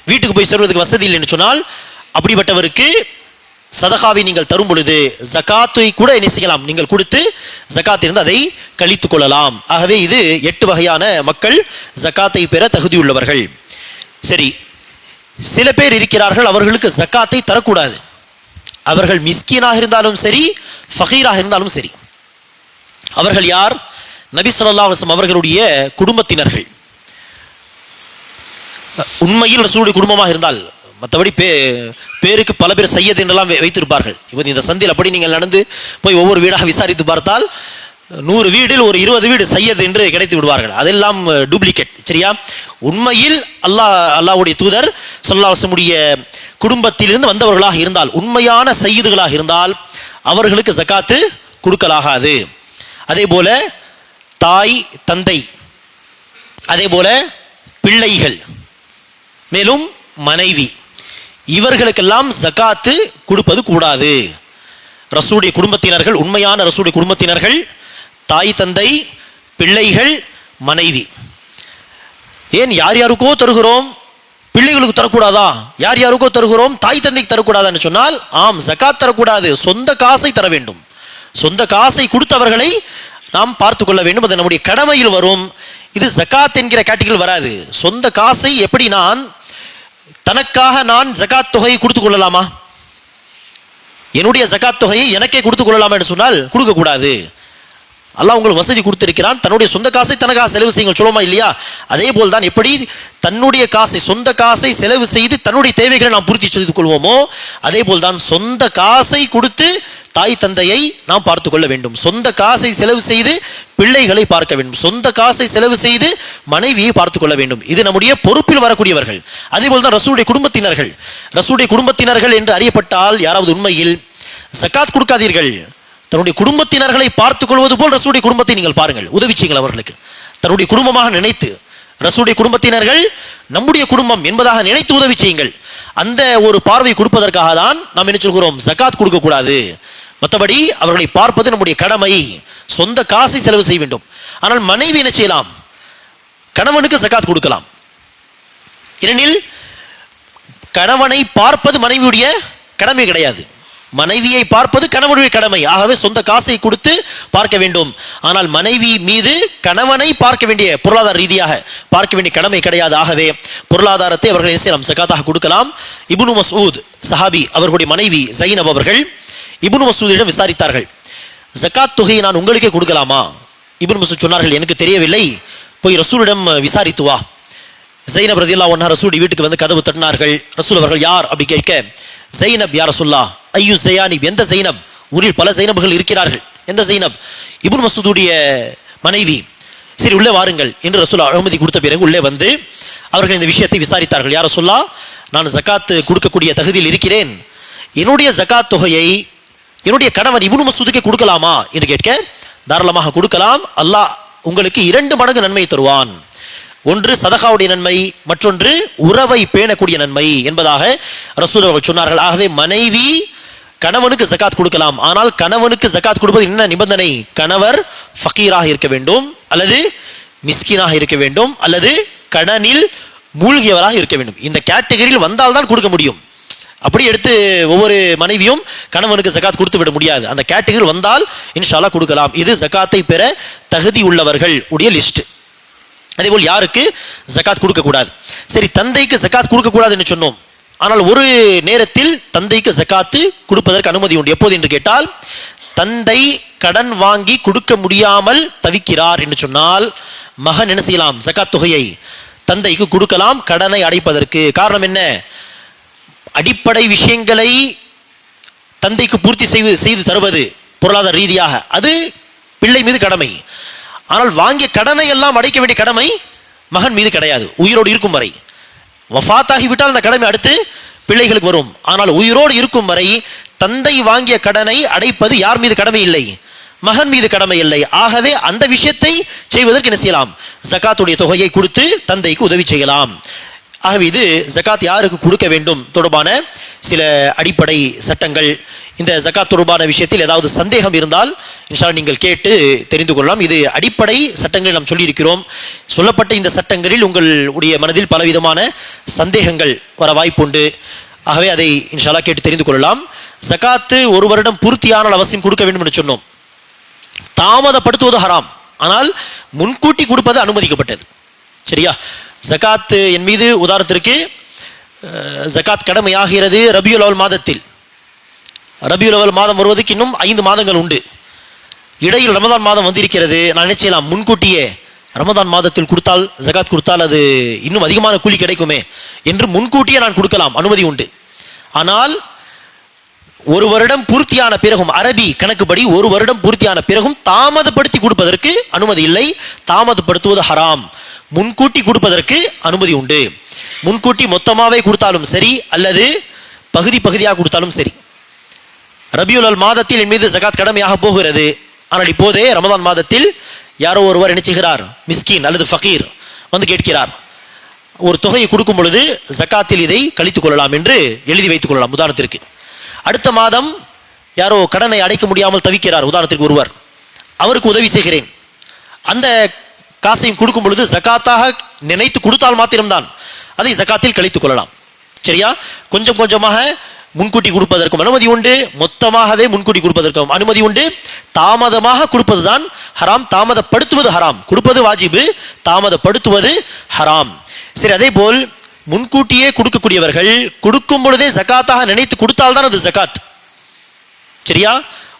[SPEAKER 1] வீட்டுக்கு போய் சேர்வதற்கு வசதி இல்லை என்று சொன்னால், அப்படிப்பட்டவருக்கு சதகாவை நீங்கள் தரும் பொழுது ஜகாத்தை கூட என்ன செய்யலாம், நீங்கள் கொடுத்து ஜகாத்திலிருந்து அதை கழித்து கொள்ளலாம். ஆகவே இது 8 வகையான மக்கள் ஜகாத்தை பெற தகுதியுள்ளவர்கள். சரி, சில பேர் இருக்கிறார்கள், அவர்களுக்கு ஜகாத்தை தரக்கூடாது, அவர்கள் மிஸ்கீனாக இருந்தாலும் சரி, ஃபகீராக இருந்தாலும் சரி. அவர்கள் யார்? நபி ஸல்லல்லாஹு அலைஹி வஸல்லம் அவர்களுடைய குடும்பத்தினர்கள். உண்மையில் ரசூலுடைய குடும்பமாக இருந்தால், மற்றபடி பேருக்கு பல பேர் சையத் என்றெல்லாம் வைத்திருப்பார்கள். இப்போ இந்த சந்தில் அப்படி நீங்கள் நடந்து போய் ஒவ்வொரு வீடாக விசாரித்து பார்த்தால் 100 வீடில் ஒரு 20 வீடு சையத் என்று கிடைத்து விடுவார்கள். அதெல்லாம் டூப்ளிகேட், சரியா? உண்மையில் அல்லாஹ்வுடைய தூதர் ஸல்லல்லாஹு அலைஹி வஸல்லம் குடும்பத்திலிருந்து வந்தவர்களாக இருந்தால், உண்மையான சையதுகளாக இருந்தால், அவர்களுக்கு ஜகாத்து கொடுக்கலாகாது. அதே போல தாய் தந்தை, அதே போல பிள்ளைகள், மேலும் மனைவி, இவர்களுக்கெல்லாம் ஜகாத்து கொடுப்பது கூடாது. ரசூலுடைய குடும்பத்தினர்கள், உண்மையான ரசூலுடைய குடும்பத்தினர்கள் தாய் தந்தை, பிள்ளைகள், மனைவி. ஏன் யார் யாருக்கோ தருகிறோம், பிள்ளைகளுக்கு தரக்கூடாதா? யார் யாருக்கோ தருகிறோம், தாய் தந்தைக்கு தரக்கூடாதான்னு சொன்னால், ஆம், ஜகாத் தரக்கூடாது, சொந்த காசை தர வேண்டும். சொந்த காசை கொடுத்தவர்களை நாம் பார்த்து கொள்ள வேண்டும். அது நம்முடைய கடமையில் வரும். இது ஜகாத் என்கிற கேட்டகரியில் வராது. சொந்த காசை எப்படி தனக்காக நான் ஜகாத் தொகையை கொடுத்துக் கொள்ளலாமா? என்னுடைய ஜகாத் தொகையை எனக்கே கொடுத்துக் கொள்ளலாமா என்று சொன்னால் கொடுக்கக்கூடாது. அல்லாஹ் உங்களுக்கு வசதி கொடுத்திருக்கிறான், தன்னுடைய சொந்த காசை தனக்காக செலவு செய்யுங்கள் சொல்லுமா இல்லையா? அதே போல் தான் எப்படி தன்னுடைய காசை, சொந்த காசை செலவு செய்து தன்னுடைய தேவைகளை நாம் பூர்த்தி செய்து கொள்வோமோ, அதே போல் தான் சொந்த காசை கொடுத்து தாய் தந்தையை நாம் பார்த்து கொள்ள வேண்டும். சொந்த காசை செலவு செய்து பிள்ளைகளை பார்க்க வேண்டும். சொந்த காசை செலவு செய்து மனைவியை பார்த்து கொள்ள வேண்டும். இது நம்முடைய பொறுப்பில் வரக்கூடியவர்கள். அதே போல் தான் ரசூலுடைய குடும்பத்தினர்கள். ரசூலுடைய குடும்பத்தினர்கள் என்று அறியப்பட்டால் யாராவது உண்மையில் ஜகாத் கொடுக்காதீர்கள். தன்னுடைய குடும்பத்தினர்களை பார்த்துக் கொள்வது போல் ரசூலுடைய குடும்பத்தை நீங்கள் பாருங்கள், உதவி செய்யுங்கள் அவர்களுக்கு. தன்னுடைய குடும்பமாக நினைத்து, ரசூலுடைய குடும்பத்தினர்கள் நம்முடைய குடும்பம் என்பதாக நினைத்து உதவி செய்யுங்கள். அந்த ஒரு பார்வை கொடுப்பதற்காக தான் நாம் என்ன சொல்கிறோம், ஜகாத் கொடுக்க கூடாது. மற்றபடி அவர்களை பார்ப்பது நம்முடைய கடமை. சொந்த காசை செலவு செய்ய வேண்டும். ஆனால் மனைவி என்ன செய்யலாம், கணவனுக்கு ஜகாத் கொடுக்கலாம். ஏனெனில் கணவனை பார்ப்பது மனைவியுடைய கடமை கிடையாது, மனைவியை பார்ப்பது கணவனுடைய கடமை. ஆகவே சொந்த காசை கொடுத்து பார்க்க வேண்டும். ஆனால் மனைவி மீது கணவனை பார்க்க வேண்டிய, பொருளாதார ரீதியாக பார்க்க வேண்டிய கடமை கிடையாது. ஆகவே பொருளாதாரத்தை அவர்கள் செய்யலாம், ஜகாத்தாக கொடுக்கலாம். இப்னு மஸ்ஊத் சஹாபி, அவர்களுடைய மனைவி ஜைனப் அவர்கள் இப்னு மஸ்ஊதிடம் விசாரித்தார்கள், ஜகாத் தொகையை நான் உங்களுக்கே கொடுக்கலாமா? இப்னு மஸ்ஊத் சொன்னார்கள், எனக்கு தெரியவில்லை, போய் ரசூலிடம் விசாரித்து வா. ஜைனப் ரலியல்லாஹு அன்ஹா ரசூலுடைய வீட்டுக்கு வந்து கதவு தட்டினார்கள். ரசூல் அவர்கள் யார் அப்படி கேட்க, ஜைனப் யா ரசூலுல்லாஹ். ஐயு ஜையானிப், எந்த ஜைனப்? ஊரில் பல ஜைனப்கள் இருக்கிறார்கள், எந்த ஜைனப்? இப்னு மஸ்ஊதுடைய மனைவி. சரி உள்ளே வாருங்கள் என்று ரசூல் அனுமதி கொடுத்த பிறகு உள்ளே வந்து அவர்கள் இந்த விஷயத்தை விசாரித்தார்கள். யா ரசூலுல்லாஹ், நான் ஜகாத் கொடுக்கக்கூடிய தகுதியில் இருக்கிறேன், என்னுடைய ஜகாத் தொகையை என்னுடைய கணவன் இப்னு மஸ்ஊதுக்கே கொடுக்கலாமா என்று கேட்க, தாராளமாக கொடுக்கலாம், அல்லாஹ் உங்களுக்கு 2 மடங்கு நன்மை தருவான். ஒன்று சதகாவுடைய நன்மை, மற்றொன்று உறவை பேணக்கூடிய நன்மை என்பதாக ரசூல் அவர்கள் சொன்னார்கள். ஆகவே மனைவி கணவனுக்கு ஜகாத் கொடுக்கலாம். ஆனால் கணவனுக்கு ஜகாத் கொடுப்பது என்ன நிபந்தனை? கணவர் ஃபகீராக இருக்க வேண்டும், அல்லது மிஸ்கீனாக இருக்க வேண்டும், அல்லது கடனில் மூழ்கியவராக இருக்க வேண்டும். இந்த கேட்டகரியில் வந்தால்தான் கொடுக்க முடியும். அப்படி எடுத்து ஒவ்வொரு மனைவியும் கணவனுக்கு ஜகாத் கொடுத்து விட முடியாது. அந்த கேட்டகரியில் வந்தால் இன்ஷா அல்லாஹ் கொடுக்கலாம். இது ஜகாத்தை பெற தகுதி உள்ளவர்கள் உடைய லிஸ்ட். அதேபோல் யாருக்கு ஜகாத் கொடுக்கக்கூடாது? சரி, தந்தைக்கு ஜகாத் கொடுக்கக்கூடாது என்று சொன்னோம். ஆனால் ஒரு நேரத்தில் தந்தைக்கு ஜகாத்து கொடுப்பதற்கு அனுமதி உண்டு. எப்போது என்று கேட்டால், தந்தை கடன் வாங்கி கொடுக்க முடியாமல் தவிக்கிறார் என்று சொன்னால் மகன் என்ன செய்யலாம், ஜகாத் தொகையை தந்தைக்கு கொடுக்கலாம் கடனை அடைப்பதற்கு. காரணம் என்ன? அடிப்படை விஷயங்களை தந்தைக்கு பூர்த்தி செய்து தருவது பொருளாதார ரீதியாக அது பிள்ளை மீது கடமை. ஆனால் வாங்கிய கடனை எல்லாம் அடைக்க வேண்டிய கடமை மகன் மீது கிடையாது, உயிரோடு இருக்கும் வரை. வஃபாத்தாகிவிட்டால் அந்த கடமை அடுத்து பிள்ளைகளுக்கு வரும். ஆனால் உயிரோடு இருக்கும் வரை தந்தை வாங்கிய கடனை அடைப்பது யார் மீது கடமை இல்லை, மகன் மீது கடமை இல்லை. ஆகவே அந்த விஷயத்தை செய்வதற்கு என்ன செய்யலாம், ஜகாத்துடைய தொகையை கொடுத்து தந்தைக்கு உதவி செய்யலாம். ஆகவே இது ஜகாத் யாருக்கு கொடுக்க வேண்டும் தொடர்பான சில அடிப்படை சட்டங்கள். இந்த ஜகாத் தொடர்பான விஷயத்தில் ஏதாவது சந்தேகம் இருந்தால் இன்ஷா அல்லாஹ் நீங்கள் கேட்டு தெரிந்து கொள்ளலாம். இது அடிப்படை சட்டங்களை நாம் சொல்லியிருக்கிறோம். சொல்லப்பட்ட இந்த சட்டங்களில் உங்களுடைய மனதில் பலவிதமான சந்தேகங்கள் வர வாய்ப்புண்டு. ஆகவே அதை இன்ஷா அல்லாஹ் கேட்டு தெரிந்து கொள்ளலாம். ஜகாத்து ஒரு வருடம் பூர்த்தியான அவசியம் கொடுக்க வேண்டும் என்று சொன்னோம். தாமதப்படுத்துவது ஹராம், ஆனால் முன்கூட்டி கொடுப்பது அனுமதிக்கப்பட்டது. சரியா? ஜகாத் என் மீது உதாரணத்திற்கு ஜகாத் கடமையாகிறது ரபியுல் அவல் மாதத்தில். ரபியுல் அவல் மாதம் வருவதற்கு இன்னும் 5 மாதங்கள் உண்டு. இடையில் ரமதான் மாதம் வந்திருக்கிறது. நான் என்ன செய்யலாம், முன்கூட்டியே ரமதான் மாதத்தில் கொடுத்தால், ஜகாத் கொடுத்தால் அது இன்னும் அதிகமான கூலி கிடைக்குமே என்று முன்கூட்டியே நான் கொடுக்கலாம், அனுமதி உண்டு. ஆனால் ஒரு வருடம் பூர்த்தியான பிறகும், அரபி கணக்குப்படி ஒரு வருடம் பூர்த்தியான பிறகும் தாமதப்படுத்தி கொடுப்பதற்கு அனுமதி இல்லை. தாமதப்படுத்துவது ஹராம். முன்கூட்டி கொடுப்பதற்கு அனுமதி உண்டு. முன்கூட்டி மொத்தமாகவே கொடுத்தாலும் சரி, அல்லது பகுதி பகுதியாக கொடுத்தாலும் சரி. ரபியுல் மாதத்தில் என் மீது ஜகாத் கடமையாக போகிறது. ஆனால் இப்போதே ரமதான் மாதத்தில் யாரோ ஒருவர் என்ன செய்கிறார், மிஸ்கின் அல்லது ஃபகீர் வந்து கேட்கிறார். ஒரு தொகையை கொடுக்கும் பொழுது ஜகாத்தில் இதை கழித்துக் கொள்ளலாம் என்று எழுதி வைத்துக் கொள்ளலாம். உதாரணத்திற்கு அடுத்த மாதம் யாரோ கடனை அடைக்க முடியாமல் தவிக்கிறார், உதாரணத்திற்கு ஒருவர், அவருக்கு உதவி செய்கிறேன். அந்த காசையும் கொடுக்கும் பொழுது ஜகாத்தாக நினைத்து கொடுத்தால் மாத்திரம்தான் அதை ஜகாத்தில் கழித்துக் கொள்ளலாம். சரியா? கொஞ்சம் கொஞ்சமாக முன்கூட்டி கொடுப்பதற்கும் அனுமதி உண்டு, மொத்தமாகவே முன்கூட்டி கொடுப்பதற்கும் அனுமதி உண்டு. தாமதமாக கொடுப்பதுதான் ஹராம், தாமதப்படுத்துவது ஹராம். கொடுப்பது வாஜிபு, தாமதப்படுத்துவது ஹராம். சரி, அதே போல் முன்கூட்டியே கொடுக்கக்கூடியவர்கள் கொடுக்கும் பொழுதே ஜகாத்தாக நினைத்து கொடுத்தால்தான் அது ஜகாத். சரியா?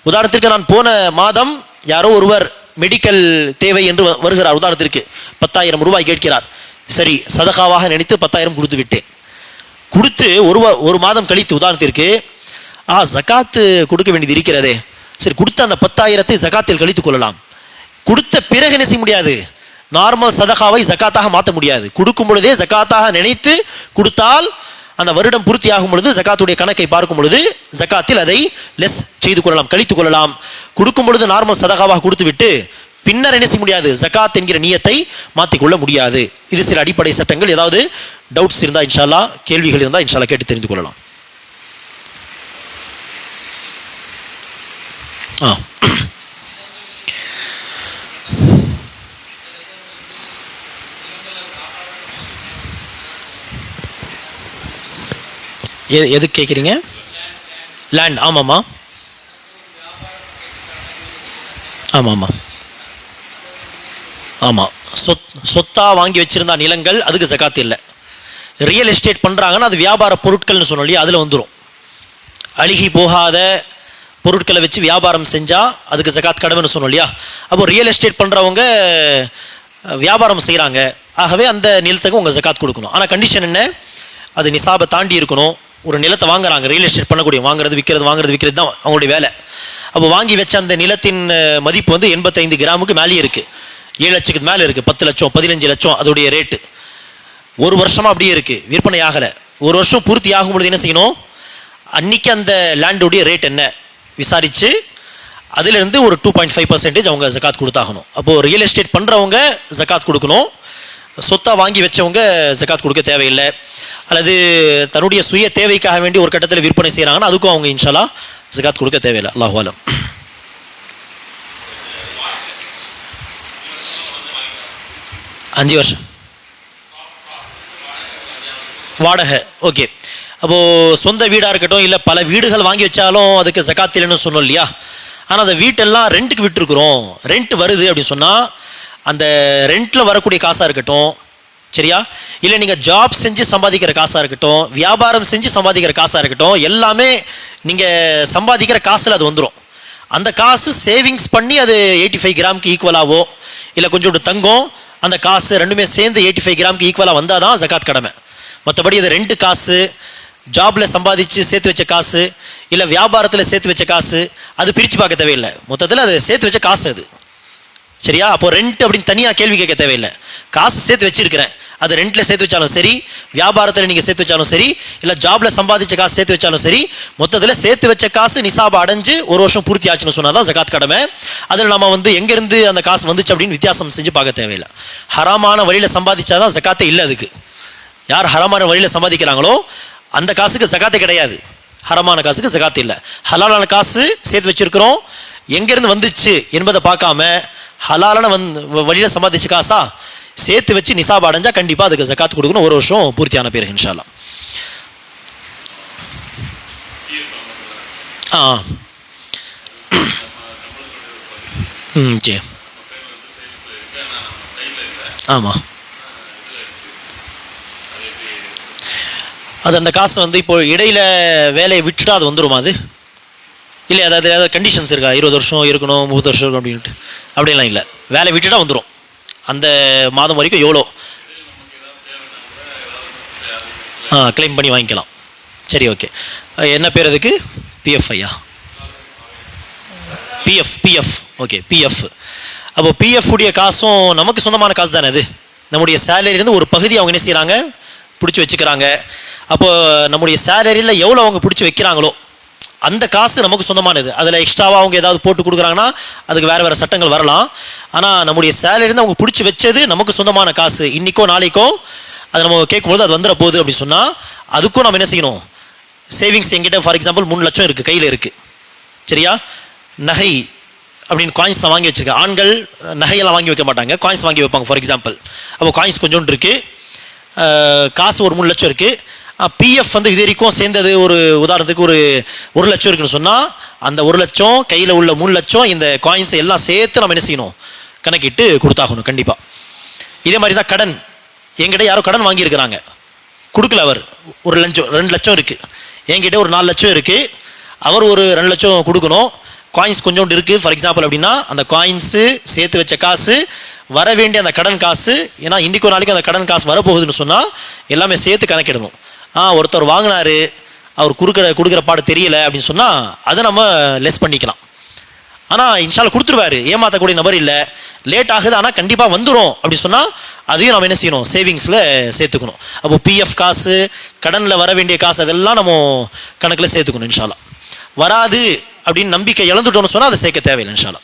[SPEAKER 1] உதாரணத்திற்கு நான் போன மாதம் யாரோ ஒருவர் மெடிக்கல் தேவை என்று வருகிறார், உதாரணத்திற்கு 10,000 ரூபாய் கேட்கிறார். சரி, சதகாவாக நினைத்து 10,000 கொடுத்து விட்டேன். கொடுத்து ஒரு மாதம் கழித்து உதாரணத்திற்கு ஜகாத்து கொடுக்க வேண்டியது இருக்கிறதே, சரி கொடுத்த அந்த 10,000 ஜகாத்தில் கழித்துக் கொள்ளலாம். கொடுத்த பிறகு என்ன செய்ய முடியாது, நார்மல் சதகாவை ஜகாத்தாக மாற்ற முடியாது. கொடுக்கும் பொழுதே ஜகாத்தாக நினைத்து கொடுத்தால் அந்த வருடம் பூர்த்தி ஆகும் பொழுது ஜகாத்துடைய கணக்கை பார்க்கும் பொழுது ஜகாத்தில் அதை லெஸ் செய்து கொள்ளலாம், கழித்துக் கொள்ளலாம். கொடுக்கும் பொழுது நார்மல் சதகாவாக கொடுத்து விட்டு பின்னர் என்ன செய்ய முடியாது, ஜகாத் என்கிற நியத்தை மாற்றிக்கொள்ள முடியாது. இது சில அடிப்படை சட்டங்கள். ஏதாவது டவுட்ஸ் இருந்தால் இன்ஷா அல்லாஹ், கேள்விகள் இருந்தால் இன்ஷா அல்லாஹ் கேட்டு தெரிந்து கொள்ளலாம். எது கேட்குறீங்க? லேண்ட். ஆமாம்மா, ஆமாம்மா, ஆமாம். சொத்தா வாங்கி வச்சிருந்தா நிலங்கள், அதுக்கு ஜகாத் இல்லை. ரியல் எஸ்டேட் பண்ணுறாங்கன்னா அது வியாபார பொருட்கள்னு சொன்னோம் இல்லையா, அதில் வந்துடும். அழுகி போகாத பொருட்களை வச்சு வியாபாரம் செஞ்சால் அதுக்கு ஜகாத் கடமைன்னு சொன்னோம் இல்லையா. அப்போ ரியல் எஸ்டேட் பண்ணுறவங்க வியாபாரம் செய்கிறாங்க, ஆகவே அந்த நிலத்துக்கு உங்கள் ஜகாத் கொடுக்கணும். ஆனால் கண்டிஷன் என்ன, அது நிசாபை தாண்டி இருக்கணும். ஒரு நிலத்தை வாங்குறாங்க, ரியல் எஸ்டேட் பண்ணக்கூடிய, வாங்குறது விற்கிறது தான் அவங்களுடைய வேலை. அப்போ வாங்கி வச்ச அந்த நிலத்தின் மதிப்பு வந்து 85 கிராமுக்கு மேலே இருக்குது, 7 லட்சத்துக்கு மேலே இருக்குது, 10 லட்சம் 15 லட்சம் அதோடைய ரேட்டு. ஒரு வருஷமாக அப்படியே இருக்குது, விற்பனை ஆகலை. ஒரு வருஷம் பூர்த்தி ஆகும்பொழுது என்ன செய்யணும், அன்றைக்கி அந்த லேண்டுடைய ரேட் என்ன விசாரித்து அதிலிருந்து ஒரு 2.5% அவங்க ஜகாத் கொடுத்தாகணும். அப்போது ரியல் எஸ்டேட் பண்ணுறவங்க ஜகாத் கொடுக்கணும். சொத்தாக வாங்கி வச்சவங்க ஜகாத் கொடுக்க தேவையில்லை. அல்லது தன்னுடைய சுய தேவைக்காக வேண்டி ஒரு கட்டத்தில் விற்பனை செய்கிறாங்கன்னா அதுக்கும் அவங்க இன்ஷா அல்லாஹ் ஜகாத் கொடுக்க தேவையில்லை. அல்லாஹு அலம். அஞ்சு வருஷம் வாடகை. ஓகே, அப்போது சொந்த வீடாக இருக்கட்டும், இல்லை பல வீடுகள் வாங்கி வச்சாலும் அதுக்கு ஜகாத் இல்லைன்னு சொன்னோம் இல்லையா. ஆனால் அந்த வீட்டெல்லாம் ரெண்ட்டுக்கு விட்டுருக்குறோம், ரெண்ட் வருது அப்படின்னு சொன்னால் அந்த ரெண்ட்டில் வரக்கூடிய காசாக இருக்கட்டும், சரியா, இல்லை நீங்கள் ஜாப் செஞ்சு சம்பாதிக்கிற காசாக இருக்கட்டும், வியாபாரம் செஞ்சு சம்பாதிக்கிற காசாக இருக்கட்டும், எல்லாமே நீங்கள் சம்பாதிக்கிற காசில் அது வந்துடும். அந்த காசு சேவிங்ஸ் பண்ணி அது 85 கிராமுக்கு ஈக்குவலாகவோ இல்லை கொஞ்சோண்டு தங்கம், அந்த காசு ரெண்டுமே சேர்ந்து 85 கிராமுக்கு ஈக்குவலாக வந்தால் தான் ஜகாத் கடமை. மற்றபடி அது ரெண்டு காசு, ஜாபில் சம்பாதிச்சு சேர்த்து வச்ச காசு, இல்லை வியாபாரத்தில் சேர்த்து வச்ச காசு, அது பிரித்து பார்க்க தேவையில்லை. மொத்தத்தில் அது சேர்த்து வச்ச காசு அது, சரியா. அப்போ ரெண்ட் அப்படின்னு தனியாக கேள்வி கேட்க தேவையில்லை. காசு சேர்த்து வச்சிருக்கிறேன், அது ரெண்டில் சேர்த்து வச்சாலும் சரி, வியாபாரத்தில் நீங்கள் சேர்த்து வச்சாலும் சரி, இல்லை ஜாபில் சம்பாதிச்ச காசு சேர்த்து வச்சாலும் சரி, மொத்தத்தில் சேர்த்து வச்ச காசு நிசாபை அடைஞ்சு ஒரு வருஷம் பூர்த்தி ஆச்சுன்னு சொன்னால் தான் ஜகாத் கடமை. அதில் நம்ம வந்து எங்கேருந்து அந்த காசு வந்துச்சு அப்படின்னு வித்தியாசம் செஞ்சு பார்க்க தேவையில்லை. ஹராமான வழியில் சம்பாதிச்சாதான் ஜகாத்தே இல்லை. அதுக்கு யார் ஹராமான வழியில் சம்பாதிக்கிறாங்களோ அந்த காசுக்கு ஜகாத்தே கிடையாது. ஹராமான காசுக்கு ஜகாத் இல்லை. ஹலாலான காசு சேர்த்து வச்சிருக்கிறோம், எங்கேருந்து வந்துச்சு என்பதை பார்க்காம ஹலாலான வழியில் சம்பாதிச்ச காசா சேர்த்து வச்சு நிசாப் அடைஞ்சா கண்டிப்பாக அதுக்கு ஜகாத் கொடுக்கணும், ஒரு வருஷம் பூர்த்தியான பிறகு இன்ஷா அல்லாஹ். சரி, ஆமாம். அது அந்த காசு வந்து இப்போ இடையில வேலையை விட்டுட்டா அது வந்துருமா அது? இல்லை, அதாவது ஏதாவது கண்டிஷன்ஸ் இருக்கா, 20 வருஷம் இருக்கணும் 30 வருஷம் இருக்கணும் அப்படின்ட்டு? அப்படின்லாம் இல்லை, வேலை விட்டுட்டா வந்துடும். அந்த மாதம் வரைக்கும் எவ்வளோ கிளைம் பண்ணி வாங்கிக்கலாம். சரி, ஓகே. என்ன பேர் அதுக்கு? பிஎஃப் ஐயா, பிஎஃப். Okay, PF. அப்போ பிஎஃப் உடைய காசும் நமக்கு சொந்தமான காசு தானே அது. நம்முடைய சேலரியிலேருந்து ஒரு பகுதி அவங்க என்ன செய்கிறாங்க, பிடிச்சி வச்சுக்கிறாங்க. அப்போ நம்முடைய சேலரியில் எவ்வளோ அவங்க பிடிச்சி வைக்கிறாங்களோ அந்த காசு நமக்கு சொந்தமானது. அதில் எக்ஸ்ட்ராவாக அவங்க ஏதாவது போட்டு கொடுக்குறாங்கன்னா அதுக்கு வேறு வேறு சட்டங்கள் வரலாம். ஆனால் நம்முடைய சேலரிருந்து அவங்க பிடிச்சி வச்சது நமக்கு சொந்தமான காசு. இன்றைக்கோ நாளைக்கோ அதை நம்ம கேட்கும்போது அது வந்துட போகுது அப்படின்னு சொன்னால் அதுக்கும் நம்ம என்ன செய்யணும்? சேவிங்ஸ் எங்கிட்ட ஃபார் எக்ஸாம்பிள் 3 லட்சம் இருக்குது, கையில் இருக்குது, சரியா? நகை அப்படின்னு காயின்ஸ்லாம் வாங்கி வச்சுருக்கேன். ஆண்கள் நகையெல்லாம் வாங்கி வைக்க மாட்டாங்க, காயின்ஸ் வாங்கி வைப்பாங்க ஃபார் எக்ஸாம்பிள். அப்போ காயின்ஸ் கொஞ்சோண்டு இருக்குது, காசு ஒரு 3 லட்சம் இருக்குது. பிஎஃப் வந்து இது வரைக்கும் சேர்ந்தது ஒரு உதாரணத்துக்கு ஒரு 1 லட்சம் இருக்குன்னு சொன்னால் அந்த 1 லட்சம் கையில் உள்ள 3 லட்சம் இந்த காயின்ஸை எல்லாம் சேர்த்து நம்ம என்ன செய்யணும்? கணக்கிட்டு கொடுத்தாகணும் கண்டிப்பாக. இதே மாதிரி தான் கடன். என்கிட்ட யாரோ கடன் வாங்கியிருக்கிறாங்க, கொடுக்கல. அவர் ஒரு லட்சம் 2 லட்சம் இருக்குது, என்கிட்ட ஒரு 4 லட்சம் இருக்குது, அவர் ஒரு 2 லட்சம் கொடுக்கணும். காயின்ஸ் கொஞ்சோண்டு இருக்குது ஃபார் எக்ஸாம்பிள் அப்படின்னா அந்த காயின்ஸு சேர்த்து வச்ச காசு வர வேண்டிய அந்த கடன் காசு, ஏன்னா இன்றைக்கோ நாளைக்கும் அந்த கடன் காசு வரப்போகுதுன்னு சொன்னால் எல்லாமே சேர்த்து கணக்கிடணும். ஒருத்தர் வாங்கினாரு, அவர் கொடுக்குற பாடு தெரியல அப்படின்னு சொன்னால் அதை நம்ம லெஸ் பண்ணிக்கலாம். ஆனால் இன்ஷால்ல கொடுத்துருவாரு, ஏமாற்றக்கூடிய நபர் இல்லை. லேட் ஆகுது ஆனால் கண்டிப்பாக வந்துடும் அப்படி சொன்னால் அதையும் நம்ம என்ன செய்யணும்? சேவிங்ஸில் சேர்த்துக்கணும். அப்போ பிஎஃப் காசு, கடனில் வர வேண்டிய காசு அதெல்லாம் நம்ம கணக்கில் சேர்த்துக்கணும். இன்ஷால்லா வராது அப்படின்னு நம்பிக்கை இழந்துட்டோம்னு சொன்னால் அதை சேர்க்க தேவையில்லை. இன்ஷால்லா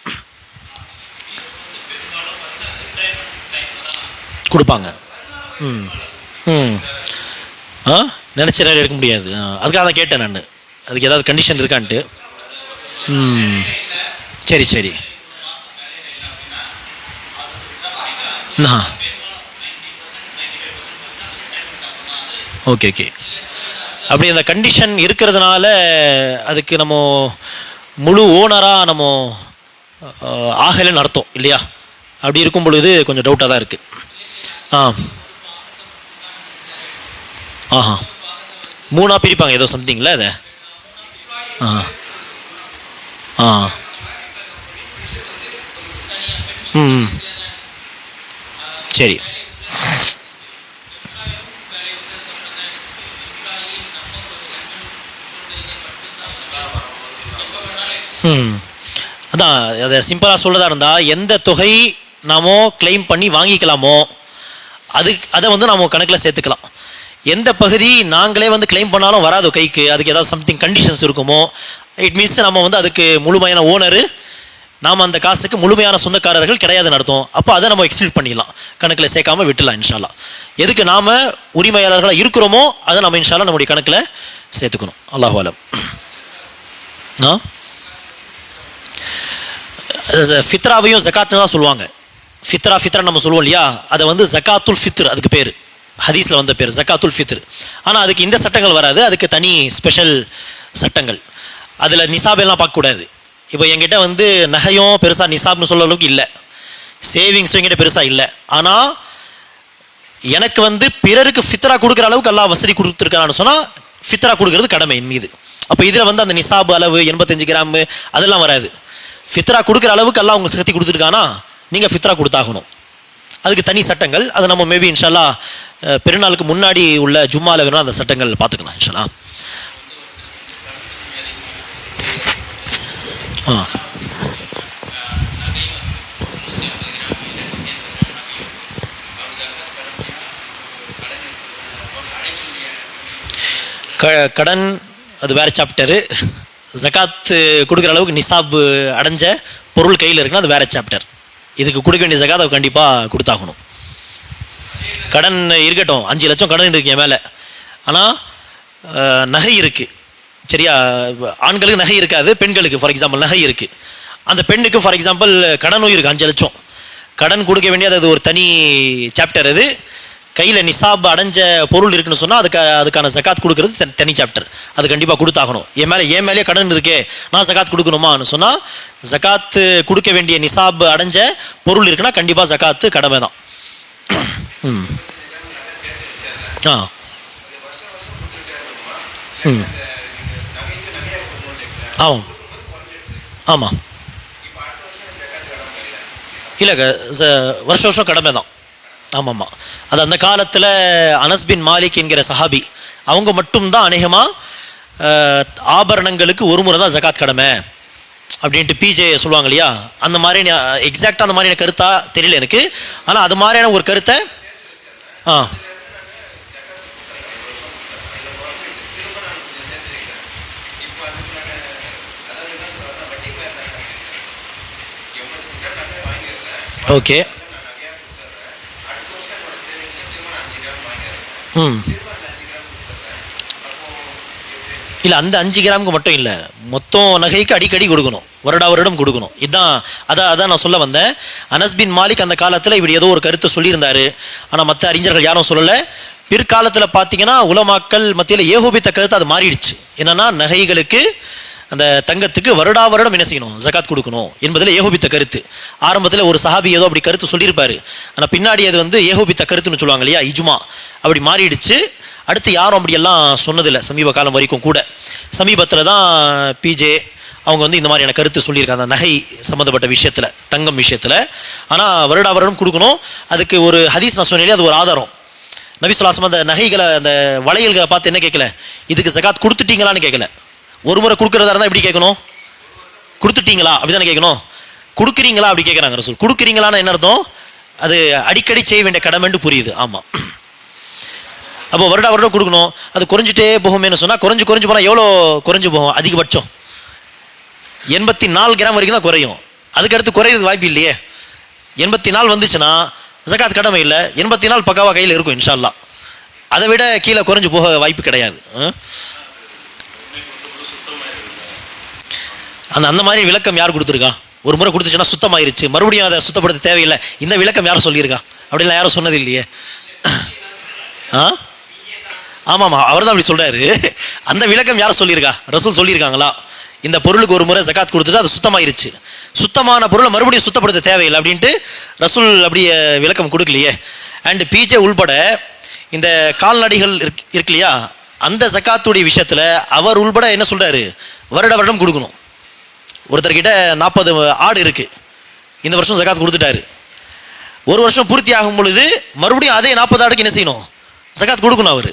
[SPEAKER 1] கொடுப்பாங்க. நினச்ச நேரம் இருக்க முடியாது. அதுக்காக தான் கேட்டேன் நான், அதுக்கு ஏதாவது கண்டிஷன் இருக்கான்ட்டு. சரி சரி. Okay okay. அப்படி அந்த கண்டிஷன் இருக்கிறதுனால அதுக்கு நம்ம முழு ஓனராக நம்ம ஆகலைன்னு அர்த்தம் இல்லையா? அப்படி இருக்கும் பொழுது கொஞ்சம் டவுட்டாக தான் இருக்குது. ஆஹா, 3ஆக பிரிப்பாங்க ஏதோ சம்திங்கில் அதை. சரி. அதான் அதை சிம்பிளாக சொல்கிறதா இருந்தால் எந்த தொகை நாமோ கிளைம் பண்ணி வாங்கிக்கலாமோ அதை வந்து நாம கணக்கில் சேர்த்துக்கலாம். எந்த பகுதி நாங்களே வந்து கிளைம் பண்ணாலும் வராதோ கைக்கு, அதுக்கு ஏதாவது சம்திங் கண்டிஷன்ஸ் இருக்குமோ, இட் மீன்ஸ் நம்ம வந்து அதுக்கு முழுமையான ஓனரு, நாம் அந்த காசுக்கு முழுமையான சொந்தக்காரர்கள் கிடையாதுன்னு அர்த்தம். அப்போ அதை நம்ம எக்ஸ்க்ளூட் பண்ணிடலாம், கணக்கில் சேர்க்காம விட்டுலாம் இன்ஷால்லா. எதுக்கு நாம் உரிமையாளர்களாக இருக்கிறோமோ அதை நம்ம இன்ஷால்லா நம்முடைய கணக்கில் சேர்த்துக்கணும். அல்லாஹு அலம். ஃபித்ராவையும் ஜக்காத்துன்னு தான் சொல்லுவாங்க. ஃபித்ரா நம்ம சொல்லுவோம் இல்லையா, அதை வந்து ஜக்காத்துல் ஃபித்ர் அதுக்கு பேர், ஹதீஸில் வந்த பேர் ஜக்காத்துல் ஃபித்ர். ஆனால் அதுக்கு இந்த சட்டங்கள் வராது, அதுக்கு தனி ஸ்பெஷல் சட்டங்கள். அதில் நிசாபெல்லாம் பார்க்கக்கூடாது. இப்போ என்கிட்ட வந்து நகையும் பெருசாக நிசாப்னு சொல்ல அளவுக்கு இல்லை, சேவிங்ஸும் என்கிட்ட பெருசாக இல்லை. ஆனால் எனக்கு வந்து பிறருக்கு ஃபித்ரா கொடுக்குற அளவுக்கு எல்லாம் வசதி கொடுத்துருக்கான்னு சொன்னால் ஃபித்ரா கொடுக்குறது கடமை என் மீது. அப்போ இதில் வந்து அந்த நிசாப் அளவு 85 கிராம் அதெல்லாம் வராது. ஃபித்ரா கொடுக்குற அளவுக்கு எல்லாம் உங்களுக்கு சக்தி கொடுத்துருக்கானா நீங்கள் ஃபித்ரா கொடுத்தாகணும். அதுக்கு தனி சட்டங்கள், அதை நம்ம மேபி இன்ஷால்லா பெருநாளுக்கு முன்னாடி உள்ள ஜும்மாவில் வேணும் அந்த சட்டங்கள் பார்த்துக்கலாம் இன்ஷால்லா. கடன் அது வேறு சாப்டரு. ஜகாத் கொடுக்குற அளவுக்கு நிசாப் அடைஞ்ச பொருள் கையில் இருக்குன்னா அது வேறு சாப்டர். இதுக்கு கொடுக்க வேண்டிய ஜகாத் அதை கண்டிப்பாக கொடுத்தாகணும். கடன் இருக்கட்டும், 5 லட்சம் கடன் இருக்கு என் மேலே, ஆனால் நகை இருக்குது, சரியா? ஆண்களுக்கு நகை இருக்காது, பெண்களுக்கு ஃபார் எக்ஸாம்பிள் நகை இருக்குது. அந்த பெண்ணுக்கு ஃபார் எக்ஸாம்பிள் கடனும் இருக்குது 5 லட்சம் கடன் கொடுக்க வேண்டியது, அது ஒரு தனி சாப்டர். அது கையில் நிசாப் அடைஞ்ச பொருள் இருக்குன்னு சொன்னால் அதுக்கான ஜகாத் கொடுக்குறது தனி சாப்டர், அது கண்டிப்பாக கொடுத்தாகணும். என் மேலே கடன் இருக்கே, நான் ஜகாத் கொடுக்கணுமான்னு சொன்னால் ஜகாத்து கொடுக்க வேண்டிய நிசாப் அடைஞ்ச பொருள் இருக்குன்னா கண்டிப்பாக ஜகாத்து கடமை தான். ஆமாம் ஆமாம், இல்லை வருஷம் வருஷம் கடமை தான். ஆமாம்மா, அது அந்த காலத்தில் அனஸ் பின் மாலிக் என்கிற சஹாபி அவங்க மட்டும்தான் அநேகமாக ஆபரணங்களுக்கு ஒரு முறை தான் ஜகாத் கடமை அப்படின்ட்டு பிஜே சொல்லுவாங்க இல்லையா, அந்த மாதிரி எக்ஸாக்டாக அந்த மாதிரியான கருத்தா தெரியல எனக்கு, ஆனால் அது மாதிரியான ஒரு கருத்தை ஓகே. இல்லை, அந்த 5 கிராமுக்கு மட்டும் இல்லை, மொத்தம் நகைக்கு அடிக்கடி கொடுக்கணும், வருடம் கொடுக்கணும். இதுதான் அதான் நான் சொல்ல வந்தேன். அனஸ் பின் மாலிக் அந்த காலத்தில் இப்படி ஏதோ ஒரு கருத்தை சொல்லியிருந்தாரு. ஆனால் மற்ற அறிஞர்கள் யாரும் சொல்லலை. பிற்காலத்தில் பார்த்தீங்கன்னா உலமாக்கள் மத்தியில் ஏகோபித்த கருத்து அது மாறிடுச்சு. என்னன்னா நகைகளுக்கு அந்த தங்கத்துக்கு வருடம் என்ன செய்யணும், ஜகாத் கொடுக்கணும் என்பதில் ஏகோபித்த கருத்து. ஆரம்பத்தில் ஒரு சஹாபி ஏதோ அப்படி கருத்து சொல்லியிருப்பாரு. ஆனால் பின்னாடி அது ஏகோபித்த கருத்துன்னு சொல்லுவாங்க இல்லையா, இஜ்மா, அப்படி மாறிடுச்சு. அடுத்து யாரும் அப்படியெல்லாம் சொன்னதில்லை சமீப காலம் வரைக்கும் கூட. சமீபத்தில் தான் பிஜே அவங்க இந்த மாதிரியான கருத்து சொல்லியிருக்காங்க அந்த நகை சம்மந்தப்பட்ட விஷயத்தில், தங்கம் விஷயத்தில். ஆனால் வருடம் கொடுக்கணும். அதுக்கு ஒரு ஹதீஸ் நான் சொன்னேன், அது ஒரு ஆதாரம். நபி ஸல்லல்லாஹு அலைஹி வஸல்லம் அந்த நகைகளை, அந்த வளையல்களை பார்த்து என்ன கேட்கல, இதுக்கு ஜகாத் கொடுத்துட்டீங்களான்னு கேட்கல. ஒரு முறை கொடுக்குறதா இருந்தால் எப்படி கேட்கணும், கொடுத்துட்டீங்களா அப்படிதானே கேட்கணும். கொடுக்குறீங்களா அப்படி கேட்குறாங்க ரசூல். கொடுக்குறீங்களான்னு என்ன அர்த்தம், அது அடிக்கடி செய்ய வேண்டிய கடமைன்னு புரியுது. ஆமாம், அப்போ வருடம் கொடுக்கணும். அது குறைஞ்சிட்டே போகுமேனு சொன்னால் குறைஞ்சு போனால் எவ்வளோ குறைஞ்சு போகும், அதிகபட்சம் 84 கிராம் வரைக்கும் தான் குறையும். அதுக்கடுத்து குறையிறது வாய்ப்பு இல்லையே. 84 வந்துச்சுன்னா ஜகாத் கடமை இல்லை, 84 பக்காவாக கையில் இருக்கும் இன்ஷா அல்லாஹ். அதை விட கீழே குறைஞ்சு போக வாய்ப்பு கிடையாது. அந்த மாதிரி விளக்கம் யார் கொடுத்துருக்கா? ஒரு முறை கொடுத்துச்சுன்னா சுத்தமாயிருச்சு, மறுபடியும் அதை சுத்தப்படுத்த தேவையில்லை, இந்த விளக்கம் யாரும் சொல்லியிருக்கா? அப்படிலாம் யாரும் சொன்னது இல்லையே. ஆமாம், அவர் தான் அப்படி சொல்றாரு. அந்த விளக்கம் யாரும் சொல்லியிருக்கா? ரசூல் சொல்லியிருக்காங்களா? இந்த பொருளுக்கு ஒரு முறை ஜகாத் கொடுத்துட்டு அது சுத்தமாயிருச்சு, சுத்தமான பொருளை மறுபடியும் சுத்தப்படுத்த தேவையில்லை அப்படின்ட்டு ரசூல் அப்படி விளக்கம் கொடுக்கலையே. அண்ட் பிஜே உள்பட இந்த கால்நடைகள் இருக்கு இல்லையா, அந்த ஜகாத்துடைய விஷயத்தில் அவர் உள்பட என்ன சொல்றாரு, வருடம் கொடுக்கணும். ஒருத்தர்கிட்ட 40 ஆடு இருக்கு, இந்த வருஷம் ஜகாத் கொடுத்துட்டாரு. ஒரு வருஷம் பூர்த்தி ஆகும் பொழுது மறுபடியும் அதே 40 ஆடுக்கு என்ன செய்யணும், ஜகாத் கொடுக்கணும் அவர்.